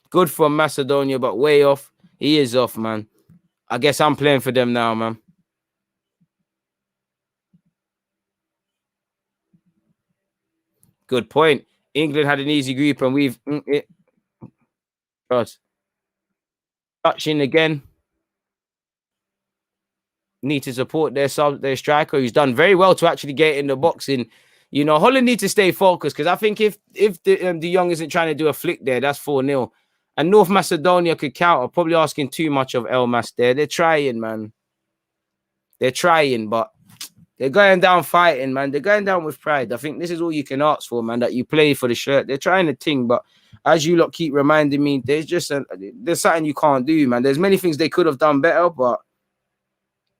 Good from Macedonia, but way off. He is off, man. I guess I'm playing for them now, man. Good point. England had an easy group and we've... Touching again. Need to support their striker, who's done very well to actually get in the box. And, you know, Holland need to stay focused because I think if De Jong isn't trying to do a flick there, that's 4-0. And North Macedonia could counter, probably asking too much of Elmas there. They're trying, man. They're trying, but they're going down fighting, man. They're going down with pride. I think this is all you can ask for, man, that you play for the shirt. They're trying to ting, but as you lot keep reminding me, there's something you can't do, man. There's many things they could have done better, but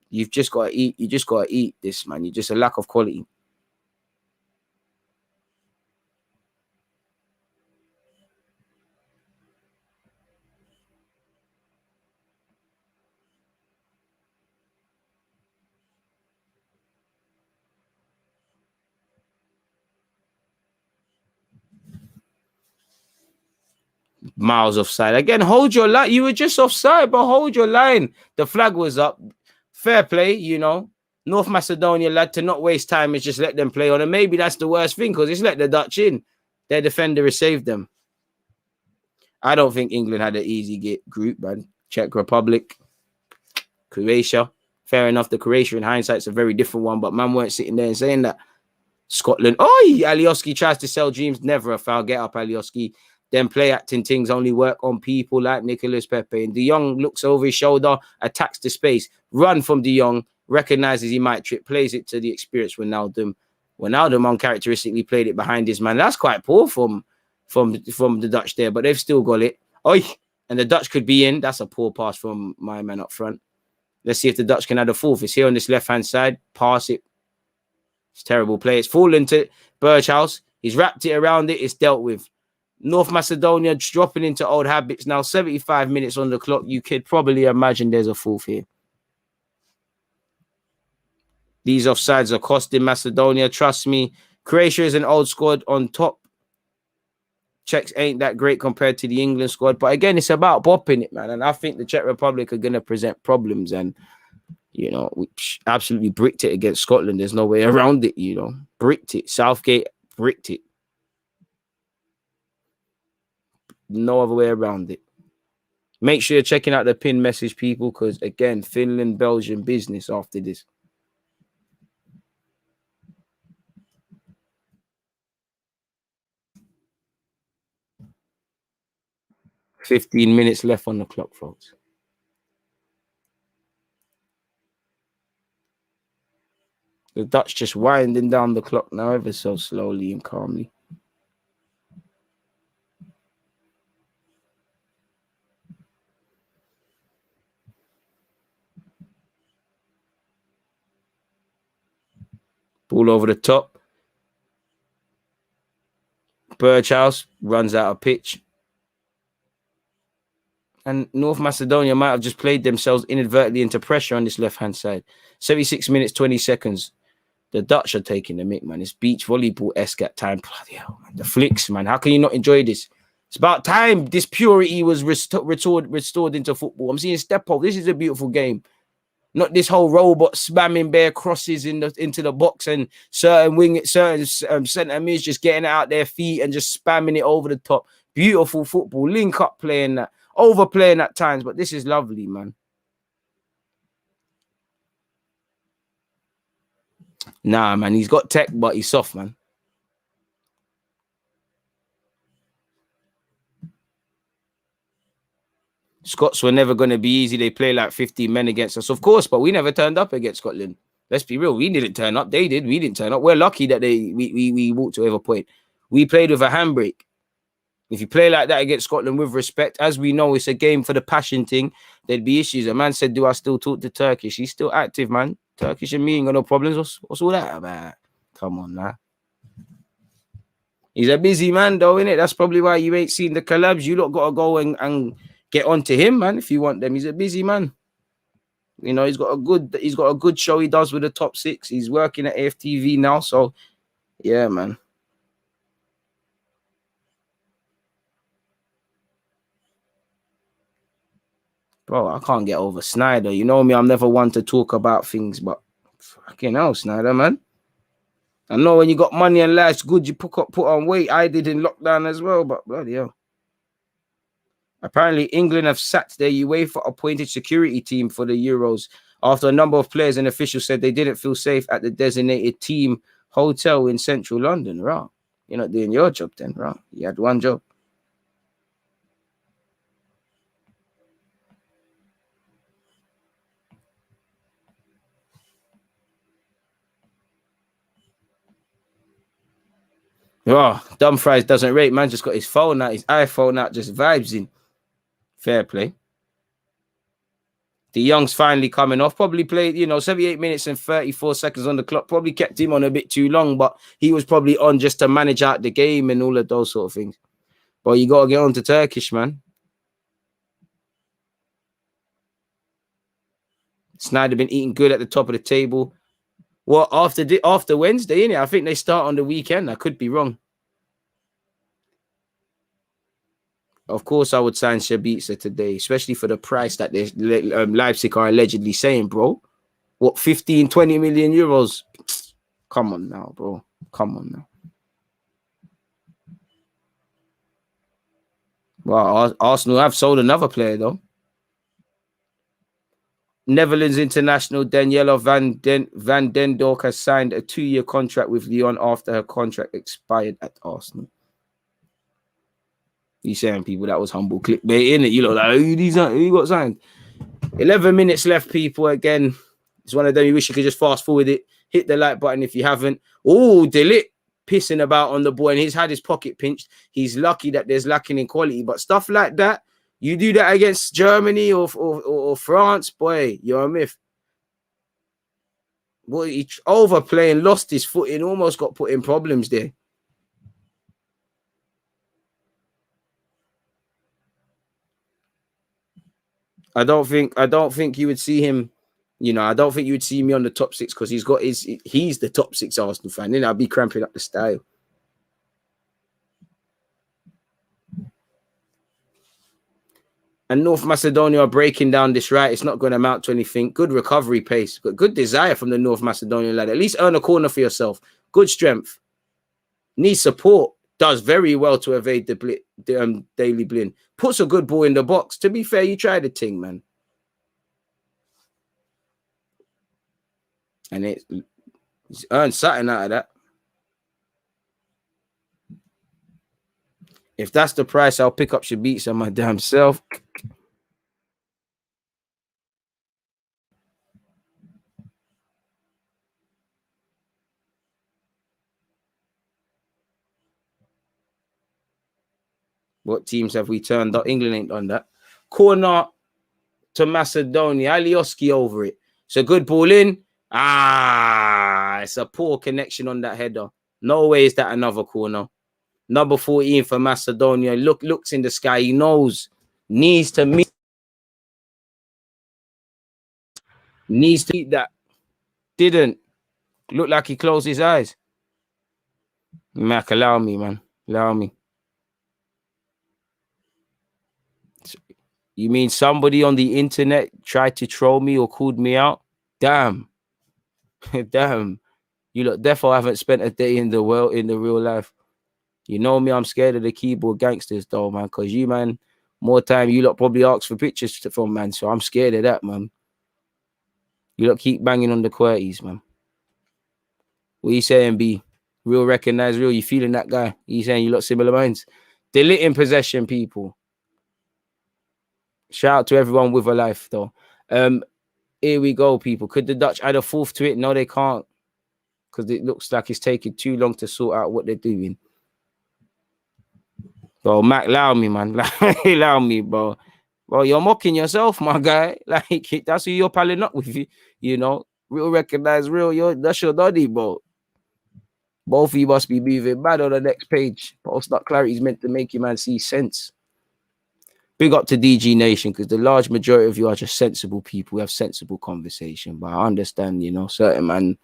you've just got to eat. You just got to eat this, man. You're just a lack of quality. Miles offside. Again, hold your line. You were just offside, but hold your line. The flag was up. Fair play, you know. North Macedonia, lad, to not waste time is just let them play on. And maybe that's the worst thing because it's let the Dutch in. Their defender has saved them. I don't think England had an easy group, man. Czech Republic, Croatia. Fair enough. The Croatia in hindsight's a very different one, but man weren't sitting there and saying that. Scotland. Oh, Alioski tries to sell dreams. Never a foul. Get up, Alioski. Then play acting things only work on people like Nicolas Pepe. And De Jong looks over his shoulder, attacks the space. Run from De Jong, recognizes he might trip, plays it to the experienced Wijnaldum. Wijnaldum uncharacteristically played it behind his man. That's quite poor from the Dutch there, but they've still got it. Oh, and the Dutch could be in. That's a poor pass from my man up front. Let's see if the Dutch can add a fourth. It's here on this left-hand side. Pass it. It's terrible play. It's fallen to Berghaus. He's wrapped it around it. It's dealt with. North Macedonia dropping into old habits now. 75 minutes on the clock. You could probably imagine there's a fourth here. These offsides are costing Macedonia. Trust me. Croatia is an old squad on top. Czechs ain't that great compared to the England squad. But again, it's about bopping it, man. And I think the Czech Republic are going to present problems. And, you know, we absolutely bricked it against Scotland. There's no way around it, you know. Bricked it. Southgate bricked it. No other way around it. Make sure you're checking out the pin message, people, because again, Finland, Belgium business after this. "15 minutes left on the clock, folks." The Dutch just winding down the clock now ever so slowly and calmly. Ball over the top. Birchhouse runs out of pitch. And North Macedonia might have just played themselves inadvertently into pressure on this left-hand side. 76 minutes, 20 seconds. The Dutch are taking the mick, man. It's beach volleyball-esque at time. Bloody hell, man. The flicks, man. How can you not enjoy this? It's about time this purity was restored into football. I'm seeing step up. This is a beautiful game. Not this whole robot spamming bare crosses into the box and certain centre mids just getting it out their feet and just spamming it over the top. Beautiful football. Link up playing that. Overplaying at times, but this is lovely, man. Nah, man. He's got tech, but he's soft, man. Scots were never going to be easy. They play like 15 men against us, of course, but we never turned up against Scotland. Let's be real. We didn't turn up. They did. We didn't turn up. We're lucky that we walked to every point. We played with a handbrake. If you play like that against Scotland with respect, as we know, it's a game for the passion thing. There'd be issues. A man said, "Do I still talk to Turkish?" He's still active, man. Turkish and me ain't got no problems. What's all that about? Come on, now. He's a busy man, though, innit? That's probably why you ain't seen the collabs. You lot got to go and get onto him, man. If you want them, he's a busy man. You know, he's got a good show he does with the top six. He's working at AFTV now, so yeah, man. Bro, I can't get over Snyder. You know me, I'm never one to talk about things, but fucking hell, Snyder, man. I know when you got money and life's good, you put on weight. I did in lockdown as well, but bloody hell. Apparently, England have sacked their UEFA appointed security team for the Euros after a number of players and officials said they didn't feel safe at the designated team hotel in central London. Right. You're not doing your job then, right? You had one job. Oh, Dumfries doesn't rate. Man just got his phone out, his iPhone out, just vibes in. Fair play. The Young's finally coming off. Probably played, 78 minutes and 34 seconds on the clock. Probably kept him on a bit too long, but he was probably on just to manage out the game and all of those sort of things. But you got to get on to Turkish, man. Snyder been eating good at the top of the table. Well, after Wednesday, innit? I think they start on the weekend. I could be wrong. Of course, I would sign Sabitzer today, especially for the price that Leipzig are allegedly saying, bro. What, 15, 20 million euros? Come on now, bro. Come on now. Well, Arsenal have sold another player, though. Netherlands international Daniela van den Dork has signed a 2-year contract with Lyon after her contract expired at Arsenal. You saying, people, that was humble clickbait, innit? You look like, who got signed? 11 minutes left, people. Again, it's one of them you wish you could just fast forward it. Hit the like button if you haven't. Oh, Delit pissing about on the boy, and he's had his pocket pinched. He's lucky that there's lacking in quality, but stuff like that, you do that against Germany or France, boy, you're a myth. Boy, he overplaying, lost his footing, almost got put in problems there. I don't think you would see him. I don't think you would see me on the top six because he's the top six Arsenal fan. Then I'll be cramping up the style. And North Macedonia are breaking down this right. It's not going to amount to anything. Good recovery pace. Good desire from the North Macedonian lad. At least earn a corner for yourself. Good strength. Need support. Does very well to evade the Daily Blind. Puts a good ball in the box. To be fair, you try the thing, man. And it's earned something out of that. If that's the price, I'll pick up Shabitz on my damn self. What teams have we turned up? England ain't done that. Corner to Macedonia. Alioski over it. It's a good ball in. It's a poor connection on that header. No way is that another corner. Number 14 for Macedonia. Looks in the sky. He knows. Needs to meet that. Didn't. Look like he closed his eyes. Mac, allow me, man. Allow me. You mean somebody on the internet tried to troll me or called me out? Damn. Damn. You look defo haven't spent a day in the world in the real life. You know me, I'm scared of the keyboard gangsters though, man. Cause you, man, more time you lot probably ask for pictures from, man. So I'm scared of that, man. You lot keep banging on the QWERTYs, man. What you saying, B? Real recognize real. You feeling that guy? You saying you lot similar minds? Delete in possession, people. Shout out to everyone with a life, though. Here we go, people. Could the Dutch add a fourth to it? No, they can't. Because it looks like it's taking too long to sort out what they're doing. Bro, Mac, allow me, man. Allow me, bro. Bro, you're mocking yourself, my guy. Like, that's who you're palling up with. You know, real recognize real. That's your daddy, bro. Both of you must be moving bad on the next page. Post that clarity is meant to make you, man, see sense. Big up to DG Nation, because the large majority of you are just sensible people. We have sensible conversation. But I understand, you know, certain man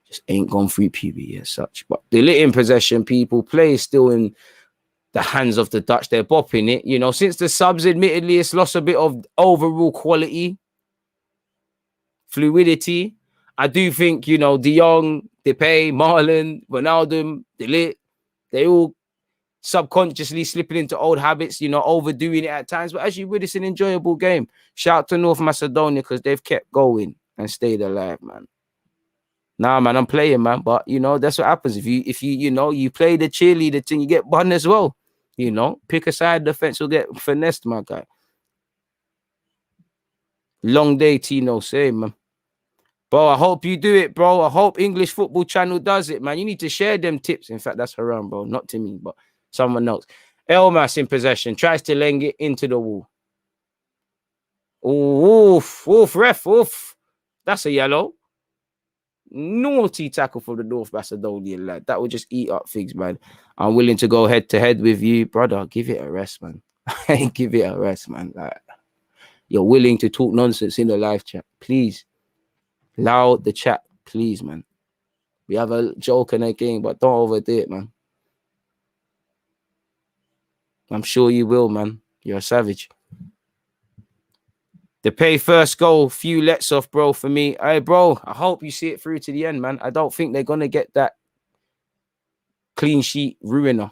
just ain't gone through puberty as such. But the lit in possession, people, play is still in the hands of the Dutch. They're bopping it. You know, since the subs, admittedly, it's lost a bit of overall quality, fluidity. I do think, you know, De Jong, Depay, Marlon, Ronaldo, De Ligt, they all subconsciously slipping into old habits, you know, overdoing it at times. But actually, with it's an enjoyable game. Shout out to North Macedonia because they've kept going and stayed alive, man. Nah, man, I'm playing, man. But, you know, that's what happens. If you know, you play the cheerleader thing, you get bun as well. You know, pick a side, the fence will get finessed, my guy. Long day, Tino, same, man. Bro, I hope you do it, bro. I hope English Football Channel does it, man. You need to share them tips. In fact, that's Haram, bro. Not to me, but someone else. Elmas in possession. Tries to leng it into the wall. Oof, ref, oof. That's a yellow. Naughty tackle for the North Macedonian lad. That would just eat up things, man. I'm willing to go head to head with you, brother. Give it a rest, man. Give it a rest, man. Like, you're willing to talk nonsense in the live chat. Please. Allow the chat, please, man. We have a joke in a game, but don't overdo it, man. I'm sure you will, man. You're a savage. The pay first goal, few lets off, bro, for me. Hey, bro, I hope you see it through to the end, man. I don't think they're going to get that clean sheet ruiner.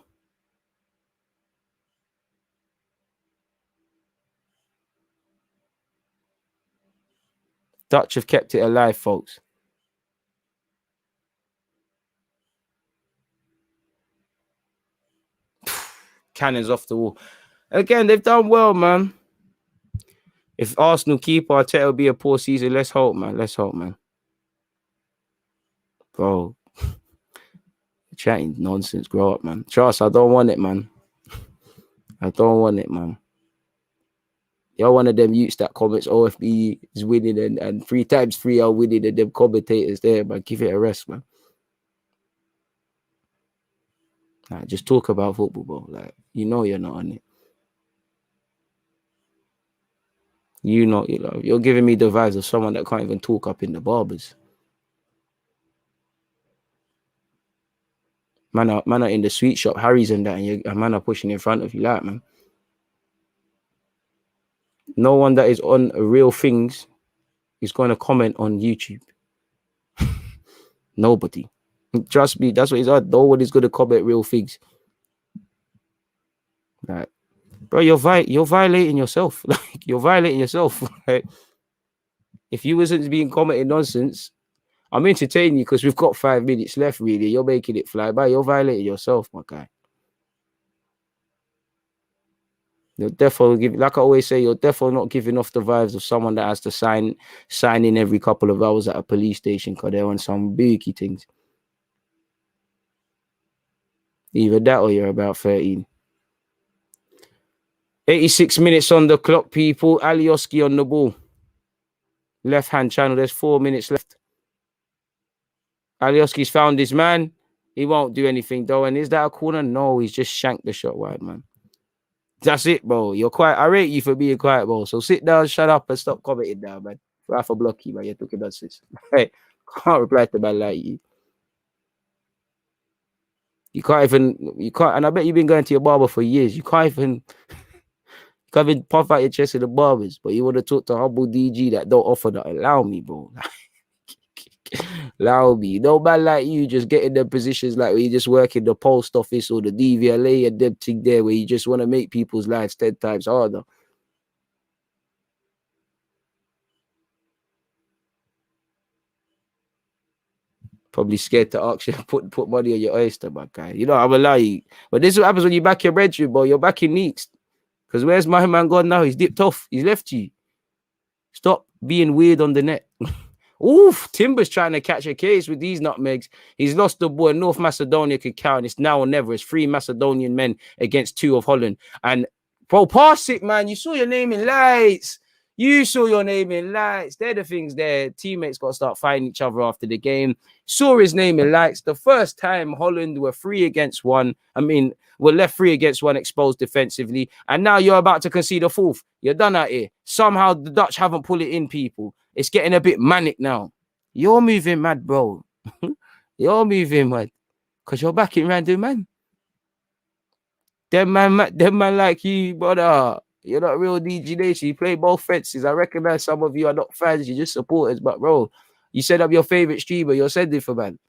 Dutch have kept it alive, folks. Cannons off the wall. Again, they've done well, man. If Arsenal keep Arteta, it'll be a poor season. Let's hope, man. Let's hope, man. Bro. Chatting nonsense. Grow up, man. Trust, I don't want it, man. I don't want it, man. You're one of them youths that comments OFB is winning and 3 times 3 are winning and them commentators there, man. Give it a rest, man. Like, just talk about football, bro. Like, you know you're not on it. You know, you're giving me the vibes of someone that can't even talk up in the barbers. Man are in the sweet shop, Harry's and that, and man are pushing in front of you, like, man. No one that is on real things is going to comment on YouTube. Nobody. Trust me, that's what it's at. Nobody's going to comment real things. Like, bro, you're violating yourself. Like, you're violating yourself. Like, if you wasn't being commenting nonsense, I'm entertaining you because we've got 5 minutes left, really. You're making it fly by. You're violating yourself, my guy. You're definitely like I always say, you're definitely not giving off the vibes of someone that has to sign in every couple of hours at a police station because they're on some bookie things. Either that or you're about 13. 86 minutes on the clock, people. Alioski on the ball. Left hand channel. There's 4 minutes left. Alioski's found his man. He won't do anything though. And is that a corner? No, he's just shanked the shot wide, man. That's it, bro. You're quiet. I rate you for being quiet, bro. So sit down, shut up, and stop commenting now, man. I have to block you, man. You're talking nonsense. Hey, can't reply to man like you. You can't, and I bet you've been going to your barber for years. You can't even puff out your chest in the barbers, but you want to talk to humble DG that don't offer that. Allow me, bro. Allow me. No man like you just get in the positions like where you just work in the post office or the DVLA and them thing there where you just want to make people's lives 10 times harder. Probably scared to ask you to put money on your oyster, my guy. You know, I'm a lie. But this is what happens when you back your bedroom, bro. You're back in next. Because where's my man gone now? He's dipped off. He's left you. Stop being weird on the net. Oof, Timber's trying to catch a case with these nutmegs. He's lost the ball. North Macedonia could count. It's now or never. It's 3 Macedonian men against 2 of Holland. And, bro, pass it, man. You saw your name in lights. You saw your name in lights. They're the things there. Teammates got to start fighting each other after the game. Saw his name in lights. The first time Holland were 3 against 1. I mean, we're left 3 against 1 exposed defensively. And now you're about to concede a 4th. You're done out here. Somehow the Dutch haven't pulled it in, people. It's getting a bit manic now. You're moving mad, bro. You're moving mad. Because you're back in random, man. Them man like you, brother. You're not real DG Nation. You play both fences. I recognize some of you are not fans. You're just supporters. But, bro, you set up your favorite streamer. You're sending for, man.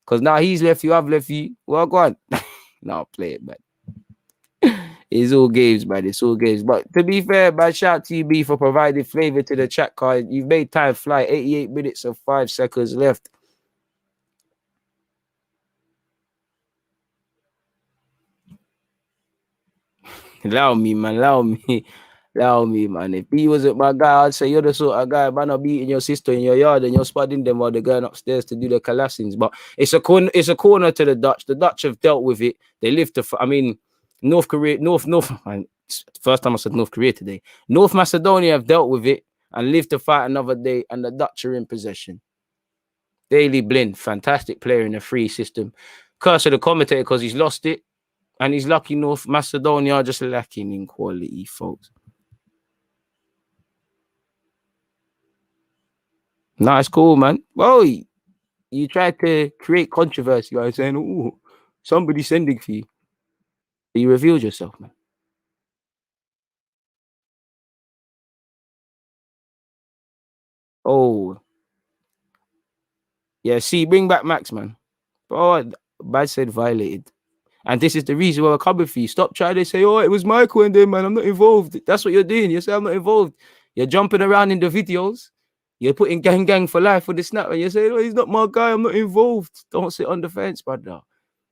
Because now he's left you. I've left you. Well, go on. Now play it, man. It's all games, man. It's all games. But to be fair, man, shout out to you, B, for providing flavor to the chat card. You've made time fly. 88 minutes and 5 seconds left. Allow me, man. Allow me, man. If he wasn't my guy, I'd say you're the sort of guy, man, I'll beating your sister in your yard and you're spudding them while they're going upstairs to do the calassings. But it's a corner to the Dutch. The Dutch have dealt with it. They live to, I mean, North Korea, man, first time I said North Korea today. North Macedonia have dealt with it and live to fight another day, and the Dutch are in possession. Daily Blind, fantastic player in a free system. Curse of the commentator because he's lost it. And he's lucky North Macedonia are just lacking in quality, folks. Nah, it's cool, man. Well, you tried to create controversy by saying, oh, somebody's sending for you. You revealed yourself, man. Oh. Yeah, see, bring back Max, man. Oh, Bad said violated. And this is the reason why we're coming for you. Stop trying to say, oh, it was Michael and then, man. I'm not involved. That's what you're doing. You say I'm not involved. You're jumping around in the videos. You're putting gang for life for the snap. And you're saying, oh, he's not my guy. I'm not involved. Don't sit on the fence, brother.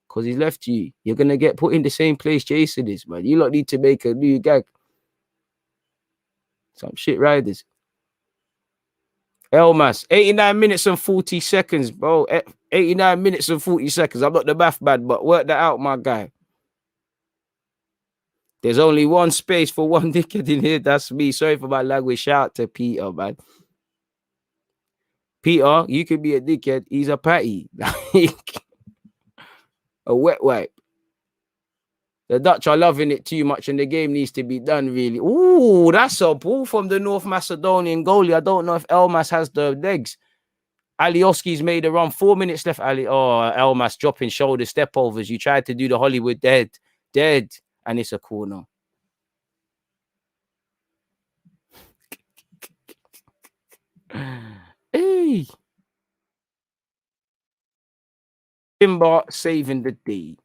Because he's left you. You're going to get put in the same place Jason is, man. You lot need to make a new gag. Some shit riders. Elmas, 89 minutes and 40 seconds, bro. 89 minutes and 40 seconds. I'm not the math man, but work that out, my guy. There's only one space for one dickhead in here. That's me. Sorry for my language. Shout out to Peter, man. Peter, you could be a dickhead. He's a patty. A wet wipe. The Dutch are loving it too much and the game needs to be done, really. Ooh, that's a ball from the North Macedonian goalie. I don't know if Elmas has the legs. Alioski's made a run. 4 minutes left. Elmas dropping shoulder step overs. You tried to do the Hollywood dead. And it's a corner. Hey. Timber saving the day.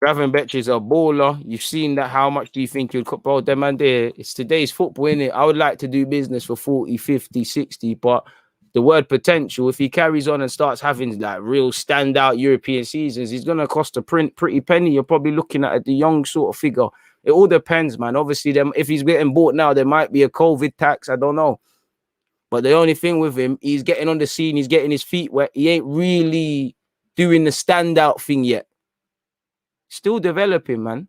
Gravenberch is a baller. You've seen that. How much do you think you'll cut? Bro, them man there. It's today's football, innit? I would like to do business for 40, 50, 60, but the word potential, if he carries on and starts having like real standout European seasons, he's going to cost a pretty penny. You're probably looking at a De Jong sort of figure. It all depends, man. Obviously, if he's getting bought now, there might be a COVID tax. I don't know. But the only thing with him, he's getting on the scene. He's getting his feet wet. He ain't really doing the standout thing yet. Still developing, man.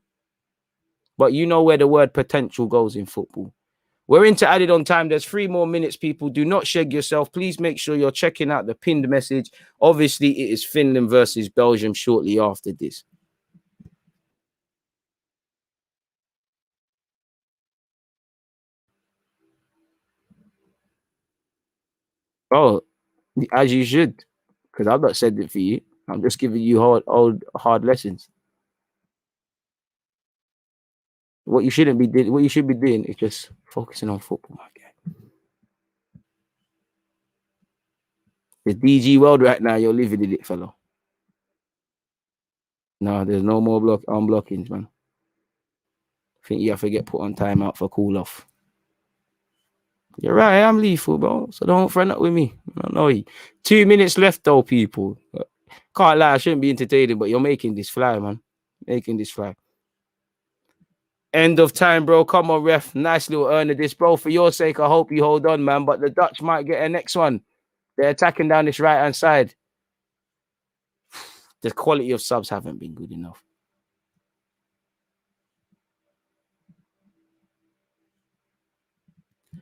But you know where the word potential goes in football. We're into added on time. There's 3 more minutes, people. Do not shag yourself. Please make sure you're checking out the pinned message. Obviously, it is Finland versus Belgium shortly after this. Oh, as you should. Because I've not said it for you. I'm just giving you hard lessons. What you shouldn't be doing, what you should be doing is just focusing on football, my guy. The DG world right now, you're living in it, fellow. No, there's no more unblockings, man. I think you have to get put on timeout for cool off. You're right, I'm lethal, bro. So don't friend up with me. I don't know you. 2 minutes left, though, people. Can't lie, I shouldn't be entertaining, but you're making this fly, man. Making this fly. End of time, bro. Come on, ref. Nice little earn of this, bro. For your sake, I hope you hold on, man. But the Dutch might get a next one. They're attacking down this right-hand side. The quality of subs haven't been good enough.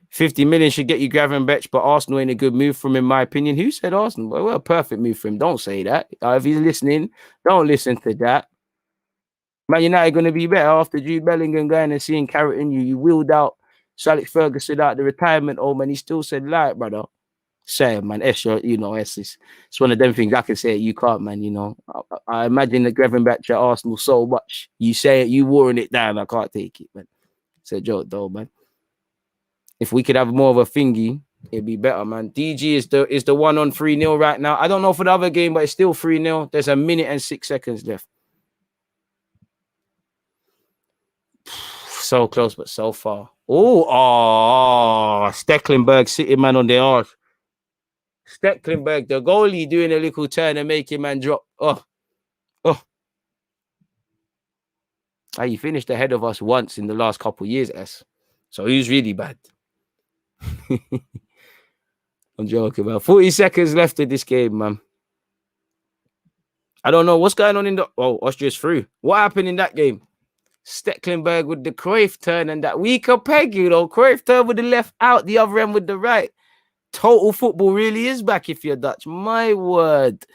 50 million should get you Gravenberch, but Arsenal ain't a good move for him, in my opinion. Who said Arsenal? Well, a perfect move for him. Don't say that. If he's listening, don't listen to that. Man United going to be better after Jude Bellingham going and seeing Carrot in you. You wheeled out Alex Ferguson out the retirement home, and he still said, like, brother. Say, man, it's one of them things I can say you can't, man. You know, I imagine that Gravenberch at Arsenal so much. You say it, you watering it down. I can't take it, man. It's a joke, though, man. If we could have more of a thingy, it'd be better, man. DG is the one on 3-0 right now. I don't know for the other game, but it's still 3-0. There's 1 minute and 6 seconds left. So close, but so far. Oh, Stecklenburg sitting man on the arse. Stecklenburg, the goalie, doing a little turn and making man drop. Oh. He finished ahead of us once in the last couple of years, S. So he's really bad. I'm joking, man. 40 seconds left of this game, man. I don't know what's going on in the... Oh, Austria's through. What happened in that game? Stecklenburg with the Cruyff turn and that weaker peg, you know. Cruyff turn with the left out, the other end with the right. Total football really is back if you're Dutch. My word.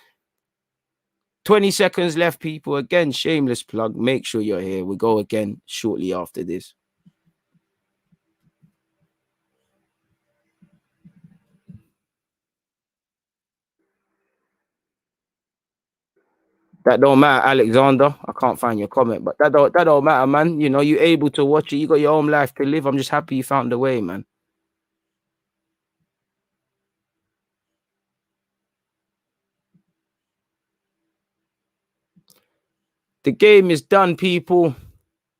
20 seconds left, people. Again, shameless plug. Make sure you're here. We'll go again shortly after this. That don't matter, Alexander. I can't find your comment, but that don't matter, man. You know, you're able to watch it. You got your own life to live. I'm just happy you found a way, man. The game is done, people.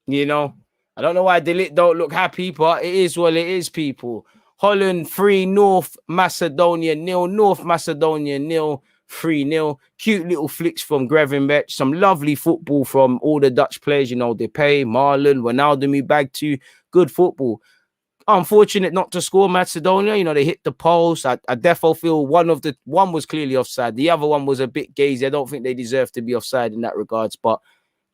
You know, I don't know why Delete don't look happy, but it is what it is, people. Holland 3, North Macedonia 0, North Macedonia 0, 3-0. Cute little flicks from Gravenberch. Some lovely football from all the Dutch players. You know, Depay, Marlon, Wijnaldum, bagged 2. Good football. Unfortunate not to score Macedonia. You know, they hit the post. I defo feel one was clearly offside. The other one was a bit gazy. I don't think they deserve to be offside in that regards. But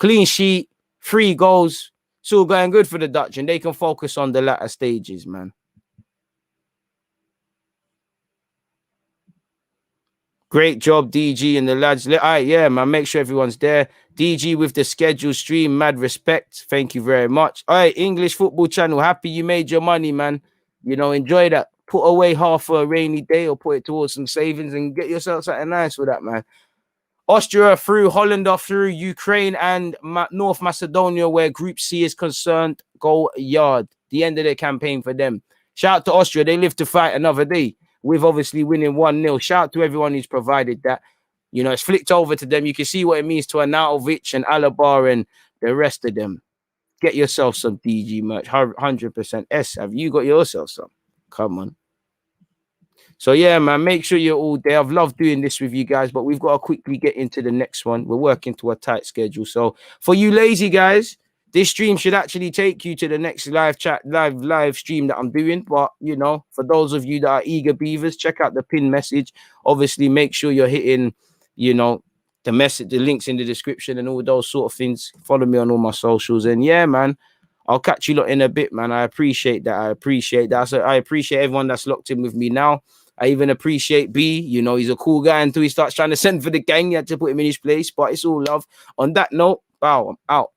clean sheet, 3 goals. It's all going good for the Dutch, and they can focus on the latter stages, man. Great job, DG and the lads. All right, yeah, man. Make sure everyone's there. DG with the schedule stream. Mad respect. Thank you very much. All right, English Football Channel. Happy you made your money, man. You know, enjoy that. Put away half for a rainy day or put it towards some savings and get yourself something nice with that, man. Austria through, Holland are through, Ukraine and North Macedonia, where Group C is concerned, go yard. The end of their campaign for them. Shout out to Austria. They live to fight another day. With obviously winning 1-0. Shout out to everyone who's provided that. You know, it's flicked over to them. You can see what it means to Arnautovic and Alaba and the rest of them. Get yourself some DG merch, 100%. S, have you got yourself some? Come on. So yeah, man, make sure you're all there. I've loved doing this with you guys, but we've got to quickly get into the next one. We're working to a tight schedule. So for you lazy guys, this stream should actually take you to the next live stream that I'm doing. But you know, for those of you that are eager beavers, check out the pin message. Obviously, make sure you're hitting, you know, the links in the description and all those sort of things. Follow me on all my socials. And yeah, man, I'll catch you lot in a bit, man. I appreciate that. I appreciate that. So I appreciate everyone that's locked in with me now. I even appreciate B. You know, he's a cool guy until he starts trying to send for the gang. You had to put him in his place, but it's all love. On that note, bow, I'm out.